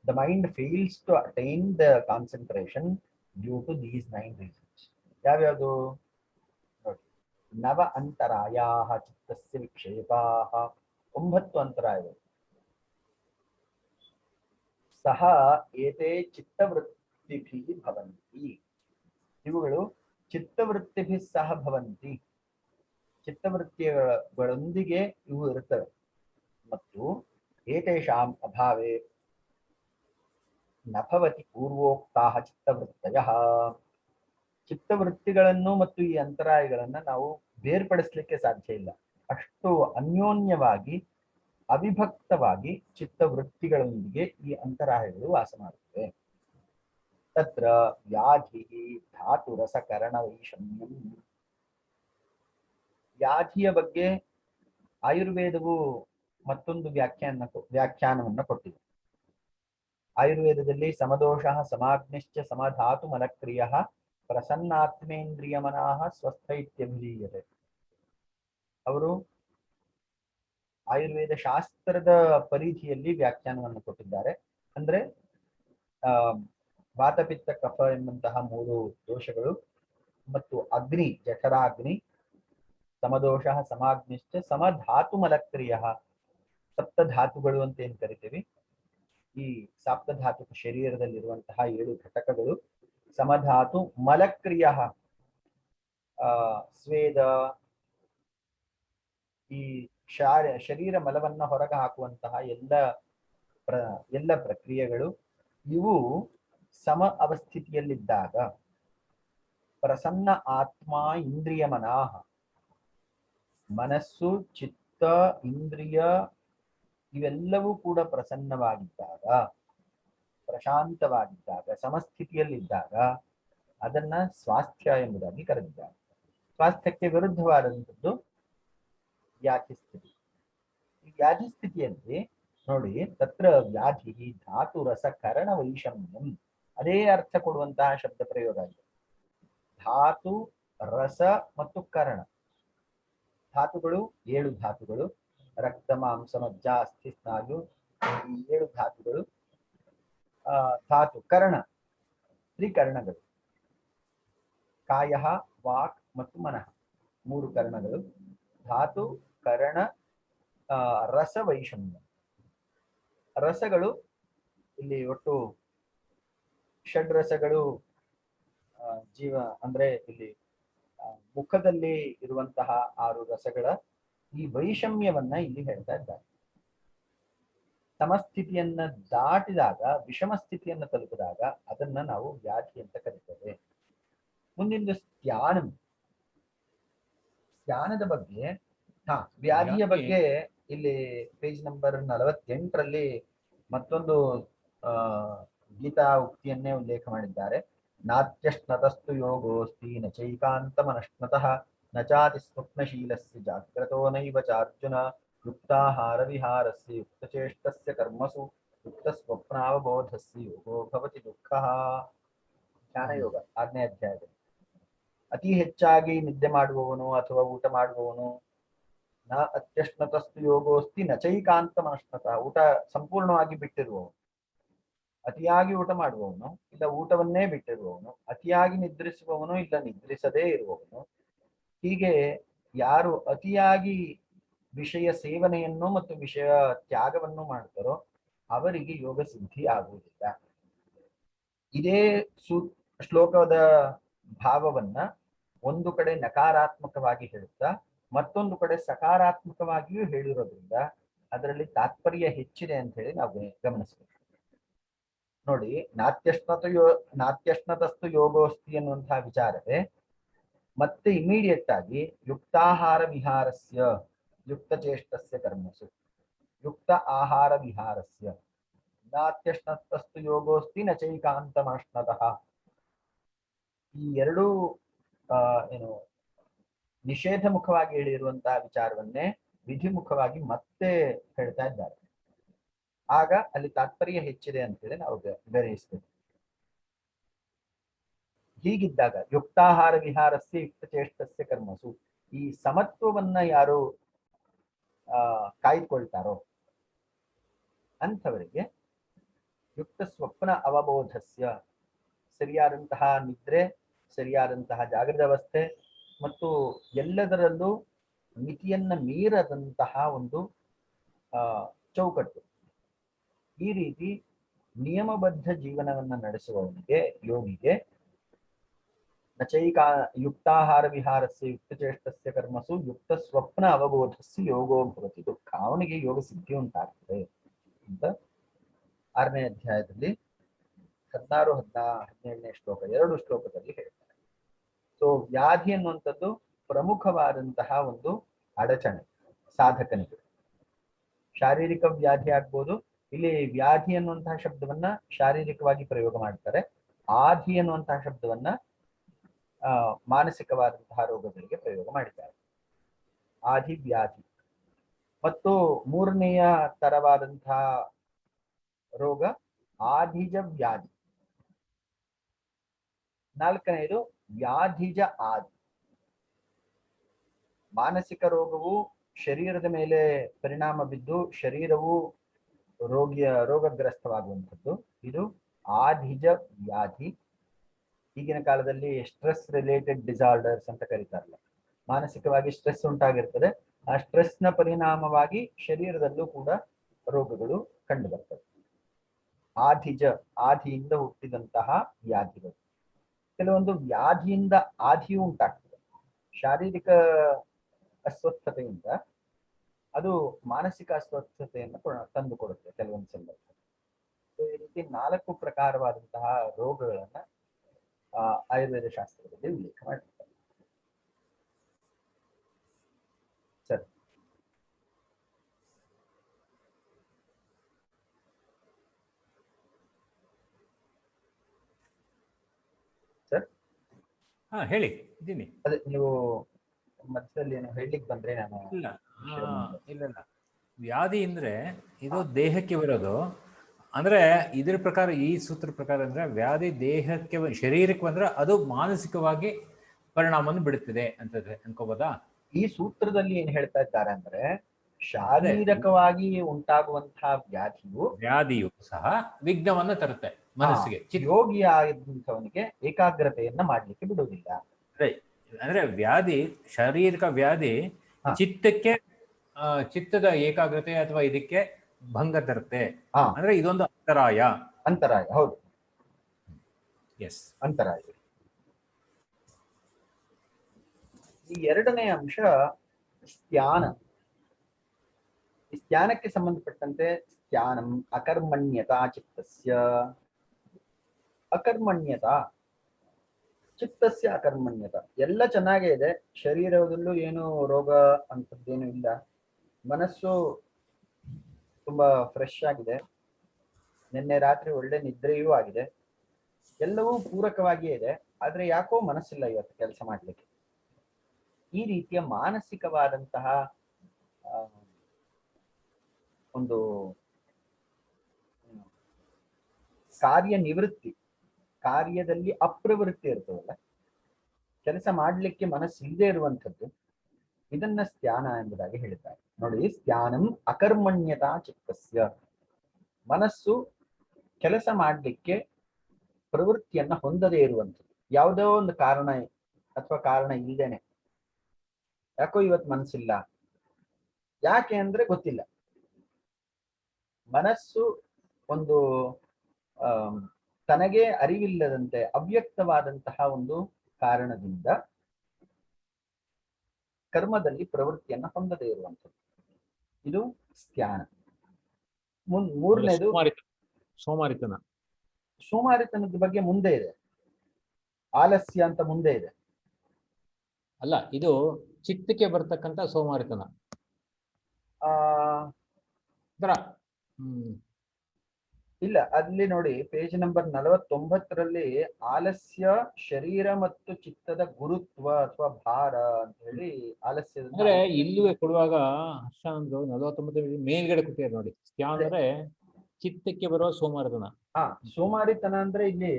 The mind fails to attain the concentration due to these 9 reasons. ಯಾವ್ಯಾವುದು ನೋಡಿ. ನವ ಅಂತರಾಯಾಹ ಚಿತ್ತಸ್ಯ ವಿಕ್ಷೇಪಾಹ. 9 ಅಂತರಾಯಗಳು. ಸಹ ಏತೇ ಚಿತ್ತವೃತ್ತಿಭಿಃ ಭವಂತಿ. ಇವುಗಳು ಚಿತ್ತವೃತ್ತಿಭಿಃ ಸಹ ಭವಂತಿ. ಚಿತ್ತವೃತ್ತಿಗಳೊಂದಿಗೆ ಇವು ಇರುತ್ತವೆ. ಮತ್ತು ಏತೇಷಾಂ ಅಭಾವೇ ನ ಭವತಿ ಪೂರ್ವೋಕ್ತಾಃ ಚಿತ್ತವೃತ್ತಯಃ. ಚಿತ್ತವೃತ್ತಿಗಳನ್ನು ಮತ್ತು ಈ ಅಂತರಾಯಗಳನ್ನ ನಾವು ಬೇರ್ಪಡಿಸಲಿಕ್ಕೆ ಸಾಧ್ಯ ಇಲ್ಲ. ಅಷ್ಟು ಅನ್ಯೋನ್ಯವಾಗಿ ಅವಿಭಕ್ತವಾಗಿ ಚಿತ್ತವೃತ್ತಿಗಳೊಂದಿಗೆ ಈ ಅಂತರಾಯಗಳು ವಾಸ ಮಾಡುತ್ತವೆ. ತತ್ರ ವ್ಯಾಧಿ ಧಾತುರಸಕರಣ ವೈಷಮ್ಯಂ. ವ್ಯಾಧಿಯ ಬಗ್ಗೆ ಆಯುರ್ವೇದವು ಮತ್ತೊಂದು ವ್ಯಾಖ್ಯಾನವನ್ನ ಕೊಟ್ಟಿದೆ. ಆಯುರ್ವೇದದಲ್ಲಿ ಸಮದೋಷ ಸಮಾಗ್ನಿಶ್ಚ ಸಮಧಾತು ಮಲಕ್ರಿಯ ಪ್ರಸನ್ನಾತ್ಮೇಂದ್ರಿಯ ಮನಃ ಸ್ವಸ್ಥ ಇತ್ಯಭಿಧೀಯತೆ. ಅವರು ಆಯುರ್ವೇದ ಶಾಸ್ತ್ರದ ಪರಿಧಿಯಲ್ಲಿ ವ್ಯಾಖ್ಯಾನವನ್ನು ಕೊಟ್ಟಿದ್ದಾರೆ. ಅಂದ್ರೆ ವಾತಪಿತ್ತ ಕಫ ಎಂಬಂತಹ 3 ದೋಷಗಳು ಮತ್ತು ಅಗ್ನಿ, ಜಠರಾಗ್ನಿ, ಸಮದೋಷ ಸಮಾಗ್ನಿಶ್ಚ ಸಮಧಾತು ಮಲಕ್ರಿಯ, ಸಪ್ತಧಾತುಗಳು ಅಂತ ಏನ್ ಕರಿತೀವಿ, ಈ ಸಪ್ತಧಾತುಕ ಶರೀರದಲ್ಲಿರುವಂತಹ 7 ಘಟಕಗಳು. ಸಮಧಾತು ಮಲಕ್ರಿಯ, ಸ್ವೇದ, ಈ ಶರೀರ ಮಲವನ್ನ ಹೊರಗೆ ಹಾಕುವಂತಹ ಎಲ್ಲ ಪ್ರಕ್ರಿಯೆಗಳು ಇವು ಸಮ ಅವಸ್ಥಿತಿಯಲ್ಲಿದ್ದಾಗ ಪ್ರಸನ್ನ ಆತ್ಮ ಇಂದ್ರಿಯ ಮನಃ, ಮನಸ್ಸು, ಚಿತ್ತ, ಇಂದ್ರಿಯ ಇವೆಲ್ಲವೂ ಕೂಡ ಪ್ರಸನ್ನವಾಗಿದ್ದಾಗ, ಪ್ರಶಾಂತವಾಗಿದ್ದಾಗ, ಸಮಸ್ಥಿತಿಯಲ್ಲಿದ್ದಾಗ ಅದನ್ನ ಸ್ವಾಸ್ಥ್ಯ ಎಂಬುದಾಗಿ ಕರೆದಿದ್ದಾರೆ. ಸ್ವಾಸ್ಥ್ಯಕ್ಕೆ ವಿರುದ್ಧವಾದಂಥದ್ದು ವ್ಯಾಧಿ ಸ್ಥಿತಿ. ಈ ವ್ಯಾಧಿ ಸ್ಥಿತಿಯಲ್ಲಿ ನೋಡಿ, ತತ್ರ ವ್ಯಾಧಿ ಧಾತು ರಸ ಕರಣ ವೈಷಮ್ಯಂ, ಅದೇ ಅರ್ಥ ಕೊಡುವಂತಹ ಶಬ್ದ ಪ್ರಯೋಗ ಆಗಿದೆ. ಧಾತು, ರಸ ಮತ್ತು ಕರಣ. ಧಾತುಗಳು 7 ಧಾತುಗಳು, ರಕ್ತ, ಮಾಂಸ, ಮಜ್ಜ, ಅಸ್ಥಿ, ಸ್ನಾಯು, ಈ 7 ಧಾತುಗಳು. ಧಾತು ಕರ್ಣ, ತ್ರಿಕರ್ಣಗಳು, ಕಾಯ, ವಾಕ್ ಮತ್ತು ಮನಃ, 3 ಕರ್ಣಗಳು. ಧಾತು, ಕರಣ, ರಸ, ವೈಷಮ್ಯ. ರಸಗಳು ಇಲ್ಲಿ ಒಟ್ಟು ಷಡ್ರಸಗಳು ಜೀವ ಅಂದ್ರೆ ಇಲ್ಲಿ ಮುಖದಲ್ಲಿ ಇರುವಂತಹ 6 ರಸಗಳ ಈ ವೈಷಮ್ಯವನ್ನ ಇಲ್ಲಿ ಹೇಳ್ತಾ ಇದ್ದಾರೆ. ಸಮಸ್ಥಿತಿಯನ್ನ ದಾಟಿದಾಗ, ವಿಷಮ ಸ್ಥಿತಿಯನ್ನ ತಲುಪಿದಾಗ ಅದನ್ನ ನಾವು ವ್ಯಾಧಿ ಅಂತ ಕರೀತೇವೆ. ಮುಂದಿನ ಧ್ಯಾನದ ಬಗ್ಗೆ, ವ್ಯಾಧಿಯ ಬಗ್ಗೆ ಇಲ್ಲಿ ಪೇಜ್ ನಂಬರ್ 48ರಲ್ಲಿ ಮತ್ತೊಂದು ಗೀತಾ ಉಕ್ತಿಯನ್ನೇ ಉಲ್ಲೇಖ ಮಾಡಿದ್ದಾರೆ. ನಾತ್ಯಶ್ನತಸ್ತು ಯೋಗೋಸ್ತಿ ನ ಚೈಕಾಂತಮನಶ್ನತಃ ನ ಚಾತಿ ಸ್ವಪ್ನಶೀಲಸ್ಯ ಜಾಗ್ರತೋ ನೈವ ಚಾರ್ಜುನ ಯುಕ್ತಾಹಾರ ವಿಹಾರಸ್ಯ ಯುಕ್ತಚೇಷ್ಟಸ್ಯ ಕರ್ಮಸು ಯುಕ್ತ ಸ್ವಪ್ನಾವಬೋಧಸ್ಯ ಯೋಗೋ ಭವತಿ ದುಃಖಃ. ಧ್ಯಾನಯೋಗ 6ನೇ ಅಧ್ಯಾಯದಲ್ಲಿ ಅತಿ ಹೆಚ್ಚಾಗಿ ನಿದ್ದೆ ಮಾಡುವವನು ಅಥವಾ ಊಟ ಮಾಡುವವನು, ನ ಅತ್ಯಶ್ನತಸ್ತು ಯೋಗೋಸ್ತಿ ನ ಚೈಕಾಂತಮನಶ್ನತಃ, ಊಟ ಸಂಪೂರ್ಣವಾಗಿ ಬಿಟ್ಟಿರುವವನು, ಅತಿಯಾಗಿ ಊಟ ಮಾಡುವವನು ಇಲ್ಲ ಊಟವನ್ನೇ ಬಿಟ್ಟಿರುವವನು, ಅತಿಯಾಗಿ ನಿದ್ರಿಸುವವನು ಇಲ್ಲ ನಿದ್ರಿಸದೇ ಇರುವವನು. ಹೀಗೆ ಯಾರು ಅತಿಯಾಗಿ ವಿಷಯ ಸೇವನೆಯನ್ನು ಮತ್ತು ವಿಷಯ ತ್ಯಾಗವನ್ನು ಮಾಡ್ತಾರೋ ಅವರಿಗೆ ಯೋಗ ಸಿದ್ಧಿ ಆಗುವುದಿಲ್ಲ. ಇದೇ ಶ್ಲೋಕದ ಭಾವವನ್ನ ಒಂದು ಕಡೆ ನಕಾರಾತ್ಮಕವಾಗಿ ಹೇಳುತ್ತಾ ಮತ್ತೊಂದು ಕಡೆ ಸಕಾರಾತ್ಮಕವಾಗಿಯೂ ಹೇಳಿರೋದ್ರಿಂದ ಅದರಲ್ಲಿ ತಾತ್ಪರ್ಯ ಹೆಚ್ಚಿದೆ ಅಂತ ಹೇಳಿ ನಾವು ಗಮನಿಸಬೇಕು. ನೋಡಿ, ನಾತ್ಯಶ್ನತಸ್ತು ಯೋಗೋಸ್ತಿ ಅನ್ನುವಂತಹ ವಿಚಾರವೇ ಮತ್ತೆ ಇಮಿಡಿಯೇಟ್ ಆಗಿ ಯುಕ್ತಾಹಾರ ವಿಹಾರಸ್ಯ ಯುಕ್ತಚೇಷ್ಟಸ್ಯ ಕರ್ಮಸು, ಯುಕ್ತ ಆಹಾರ ವಿಹಾರಸ್ಯ ನಾತ್ಯಶ್ನತಸ್ತು ಯೋಗೋಸ್ತಿ ನ ಚೈಕಾಂತಮಶ್ನತಃ. ಈ ಎರಡೂ ಏನು ನಿಷೇಧ ಮುಖವಾಗಿ ಹೇಳಿರುವಂತಹ ವಿಚಾರವನ್ನೇ ವಿಧಿಮುಖವಾಗಿ ಮತ್ತೆ ಹೇಳ್ತಾ ಇದ್ದಾರೆ. ಆಗ ಅಲ್ಲಿ ತಾತ್ಪರ್ಯ ಹೆಚ್ಚಿದೆ ಅಂತೇಳಿ ನಾವು ಗ್ರಹಿಸ್ತೇವೆ. ಹೀಗಿದ್ದಾಗ ಯುಕ್ತಾಹಾರ ವಿಹಾರಸ್ಯ ಯುಕ್ತ ಚೇಷ್ಟಸ್ಯ ಕರ್ಮಸು, ಈ ಸಮತ್ವವನ್ನ ಯಾರು ಕಾಯ್ದುಕೊಳ್ತಾರೋ ಅಂಥವರಿಗೆ ಯುಕ್ತ ಸ್ವಪ್ನ ಅವಬೋಧಸ್ಯ, ಸರಿಯಾದಂತಹ ನಿದ್ರೆ, ಸರಿಯಾದಂತಹ ಜಾಗೃತ ಅವಸ್ಥೆ ಮತ್ತು ಎಲ್ಲದರಲ್ಲೂ ಮಿತಿಯನ್ನ ಮೀರದಂತಹ ಒಂದು ಚೌಕಟ್ಟು, ಈ ರೀತಿ ನಿಯಮಬದ್ಧ ಜೀವನವನ್ನ ನಡೆಸುವವನಿಗೆ, ಯೋಗಿಗೆ ನಚೈಕಾ ಯುಕ್ತಾಹಾರ ವಿಹಾರಸ್ಯ ಯುಕ್ತಚೇಷ್ಟಸ್ಯ ಕರ್ಮಸು ಯುಕ್ತ ಸ್ವಪ್ನ ಅವಬೋಧಸ್ಯ ಯೋಗೋ ಭವತಿ ದುಃಖ, ಅವನಿಗೆ ಯೋಗ ಸಿದ್ಧಿ ಉಂಟಾಗ್ತದೆ ಅಂತ 6ನೇ ಅಧ್ಯಾಯದಲ್ಲಿ 16, 17ನೇ ಶ್ಲೋಕ 2 ಶ್ಲೋಕದಲ್ಲಿ ಹೇಳ್ತಾರೆ. ಸೊ ವ್ಯಾಧಿ ಅನ್ನುವಂಥದ್ದು ಪ್ರಮುಖವಾದಂತಹ ಒಂದು ಅಡಚಣೆ ಸಾಧಕನಿಗೆ. ಶಾರೀರಿಕ ವ್ಯಾಧಿ ಆಗ್ಬೋದು. ಇಲ್ಲಿ ವ್ಯಾಧಿ ಅನ್ನುವಂತಹ ಶಬ್ದವನ್ನ ಶಾರೀರಿಕವಾಗಿ ಪ್ರಯೋಗ ಮಾಡ್ತಾರೆ. ಆಧಿ ಅನ್ನುವಂತಹ ಶಬ್ದವನ್ನ ಮಾನಸಿಕವಾದಂತಹ ರೋಗಗಳಿಗೆ ಪ್ರಯೋಗ ಮಾಡಿದ್ದಾರೆ. ಆಧಿ ವ್ಯಾಧಿ. ಮತ್ತು 3ನೆಯ ತರವಾದಂತಹ ರೋಗ ಆಧಿಜ ವ್ಯಾಧಿ. 4ನೇದು ವ್ಯಾಧಿಜ ಆದಿ. ಮಾನಸಿಕ ರೋಗವು ಶರೀರದ ಮೇಲೆ ಪರಿಣಾಮ ಬಿದ್ದು ಶರೀರವು ರೋಗಗ್ರಸ್ತವಾಗುವಂಥದ್ದು. ಇದು ಆಧಿಜ ವ್ಯಾಧಿ. ಈಗಿನ ಕಾಲದಲ್ಲಿ ಸ್ಟ್ರೆಸ್ ರಿಲೇಟೆಡ್ ಡಿಸಾರ್ಡರ್ಸ್ ಅಂತ ಕರೀತಾರಲ್ಲ, ಮಾನಸಿಕವಾಗಿ ಸ್ಟ್ರೆಸ್ ಉಂಟಾಗಿರ್ತದೆ. ಆ ಸ್ಟ್ರೆಸ್ ನ ಪರಿಣಾಮವಾಗಿ ಶರೀರದಲ್ಲೂ ಕೂಡ ರೋಗಗಳು ಕಂಡು ಬರ್ತವೆ. ಆದಿಯಿಂದ ಹುಟ್ಟಿದಂತಹ ವ್ಯಾಧಿಗಳು. ಕೆಲವೊಂದು ವ್ಯಾಧಿಯಿಂದ ಆದಿಯೂ ಉಂಟಾಗ್ತದೆ. ಶಾರೀರಿಕ ಅಸ್ವಸ್ಥತೆಯಿಂದ ಅದು ಮಾನಸಿಕ ಅಸ್ವಸ್ಥತೆಯನ್ನು ತಂದುಕೊಡುತ್ತೆ ಕೆಲವೊಂದು ಸಂದರ್ಭ. ಈ ರೀತಿ 4 ಪ್ರಕಾರವಾದಂತಹ ರೋಗಗಳನ್ನ ಆಯುರ್ವೇದ ಶಾಸ್ತ್ರದಲ್ಲಿ ಉಲ್ಲೇಖ ಮಾಡಿರ್ತಾರೆ. ಸರಿ, ಸರ್ ಹೇಳಿ ಇದ್ದೀನಿ. ಅದೇ ನೀವು ಮಧ್ಯದಲ್ಲಿ ಏನು ಹೇಳಲಿಕ್ಕೆ ಬಂದ್ರೆ ನಾನು ಇಲ್ಲ ವ್ಯಾಧಿ ಅಂದ್ರೆ ಇದು ದೇಹಕ್ಕೆ ಬರೋದು. ಅಂದ್ರೆ ಇದ್ರ ಪ್ರಕಾರ, ಈ ಸೂತ್ರ ಪ್ರಕಾರ ಅಂದ್ರೆ ವ್ಯಾಧಿ ದೇಹಕ್ಕೆ ಶರೀರಕ್ಕೆ ಬಂದ್ರೆ ಅದು ಮಾನಸಿಕವಾಗಿ ಪರಿಣಾಮವನ್ನು ಬಿಡುತ್ತದೆ ಅಂತ ಅನ್ಕೋಬೋದಾ? ಈ ಸೂತ್ರದಲ್ಲಿ ಏನ್ ಹೇಳ್ತಾ ಇದ್ದಾರೆ ಅಂದ್ರೆ ಶಾರೀರಿಕವಾಗಿ ಉಂಟಾಗುವಂತಹ ವ್ಯಾಧಿಯು ಸಹ ವಿಘ್ನವನ್ನ ತರುತ್ತೆ ಮನಸ್ಸಿಗೆ. ಯೋಗಿ ಆಗಿದ್ದಂಥವನಿಗೆ ಏಕಾಗ್ರತೆಯನ್ನ ಮಾಡ್ಲಿಕ್ಕೆ ಬಿಡುವುದಿಲ್ಲ. ಅಂದ್ರೆ ವ್ಯಾಧಿ, ಶಾರೀರಿಕ ವ್ಯಾಧಿ ಚಿತ್ತದ ಏಕಾಗ್ರತೆ ಅಥವಾ ಇದಕ್ಕೆ ಭಂಗ ತರುತ್ತೆ. ಅಂದ್ರೆ ಇದೊಂದು ಅಂತರಾಯ. ಹೌದು, ಎಸ್, ಅಂತರಾಯ. ಈ 2ನೇ ಅಂಶ ಸ್ಥಾನ. ಈ ಸ್ಥಾನಕ್ಕೆ ಸಂಬಂಧಪಟ್ಟಂತೆ ಸ್ಥಾನಂ ಅಕರ್ಮಣ್ಯತಾ ಚಿತ್ತಸ್ಯ, ಅಕರ್ಮಣ್ಯತಾ ಚಿತ್ತಸ್ಯ ಅಕರ್ಮಣ್ಯತ. ಎಲ್ಲ ಚೆನ್ನಾಗೇ ಇದೆ, ಶರೀರದಲ್ಲೂ ಏನು ರೋಗ ಅಂತದ್ದೇನು ಇಲ್ಲ, ಮನಸ್ಸು ತುಂಬಾ ಫ್ರೆಶ್ ಆಗಿದೆ, ನಿನ್ನೆ ರಾತ್ರಿ ಒಳ್ಳೆ ನಿದ್ರೆಯೂ ಆಗಿದೆ, ಎಲ್ಲವೂ ಪೂರಕವಾಗಿಯೇ ಇದೆ. ಆದ್ರೆ ಯಾಕೋ ಮನಸ್ಸಿಲ್ಲ ಇವತ್ತು ಕೆಲಸ ಮಾಡ್ಲಿಕ್ಕೆ. ಈ ರೀತಿಯ ಮಾನಸಿಕವಾದಂತಹ ಒಂದು ಕಾರ್ಯನಿವೃತ್ತಿ, ಕಾರ್ಯದಲ್ಲಿ ಅಪ್ರವೃತ್ತಿ ಇರ್ತದಲ್ಲ, ಕೆಲಸ ಮಾಡ್ಲಿಕ್ಕೆ ಮನಸ್ಸಿಲ್ಲದೆ ಇರುವಂಥದ್ದು, ಇದನ್ನ ಸ್ಥಾನ ಎಂಬುದಾಗಿ ಹೇಳ್ತಾರೆ. ನೋಡಿ, ಸ್ಥಾನಂ ಅಕರ್ಮಣ್ಯತಾ ಚಿತ್ತಸ್ಯ, ಮನಸ್ಸು ಕೆಲಸ ಮಾಡ್ಲಿಕ್ಕೆ ಪ್ರವೃತ್ತಿಯನ್ನ ಹೊಂದದೇ ಇರುವಂಥದ್ದು. ಯಾವುದೋ ಒಂದು ಕಾರಣ ಅಥವಾ ಕಾರಣ ಇಲ್ಲದೇನೆ ಯಾಕೋ ಇವತ್ತು ಮನಸ್ಸಿಲ್ಲ, ಯಾಕೆ ಅಂದ್ರೆ ಗೊತ್ತಿಲ್ಲ. ಮನಸ್ಸು ಒಂದು ತನಗೆ ಅರಿವಿಲ್ಲದಂತೆ ಅವ್ಯಕ್ತವಾದಂತಹ ಒಂದು ಕಾರಣದಿಂದ ಕರ್ಮದಲ್ಲಿ ಪ್ರವೃತ್ತಿಯನ್ನ ಹೊಂದದೇ ಇರುವಂಥದ್ದು, ಇದು ಸ್ಥಾನ. 3ನೇದು ಸೋಮಾರಿತನದ ಬಗ್ಗೆ ಮುಂದೆ ಇದೆ, ಆಲಸ್ಯ ಅಂತ ಮುಂದೆ ಇದೆ. ಅಲ್ಲ, ಇದು ಚಿತ್ತಕ್ಕೆ ಬರ್ತಕ್ಕಂಥ ಸೋಮಾರಿತನ. ಇಲ್ಲ, ಅಲ್ಲಿ ನೋಡಿ ಪೇಜ್ ನಂಬರ್ 49ರಲ್ಲಿ ಆಲಸ್ಯ ಶರೀರ ಮತ್ತು ಚಿತ್ತದ ಗುರುತ್ವ ಅಥವಾ ಭಾರ ಅಂತ ಹೇಳಿ ಆಲಸ್ಯದ ಅಂದ್ರೆ ಇಲ್ಲೂ ಕೊಡುವಾಗ ಹರ್ಷ ಅಂದ್ರು 49 ಮೇಲ್ಗಡೆ ಕೊಟ್ಟಿದ್ದಾರೆ ನೋಡಿ. ಅಂದ್ರೆ ಚಿತ್ತಕ್ಕೆ ಬರುವ ಸೋಮಾರಿತನ. ಸೋಮಾರಿತನ ಅಂದ್ರೆ ಇಲ್ಲಿ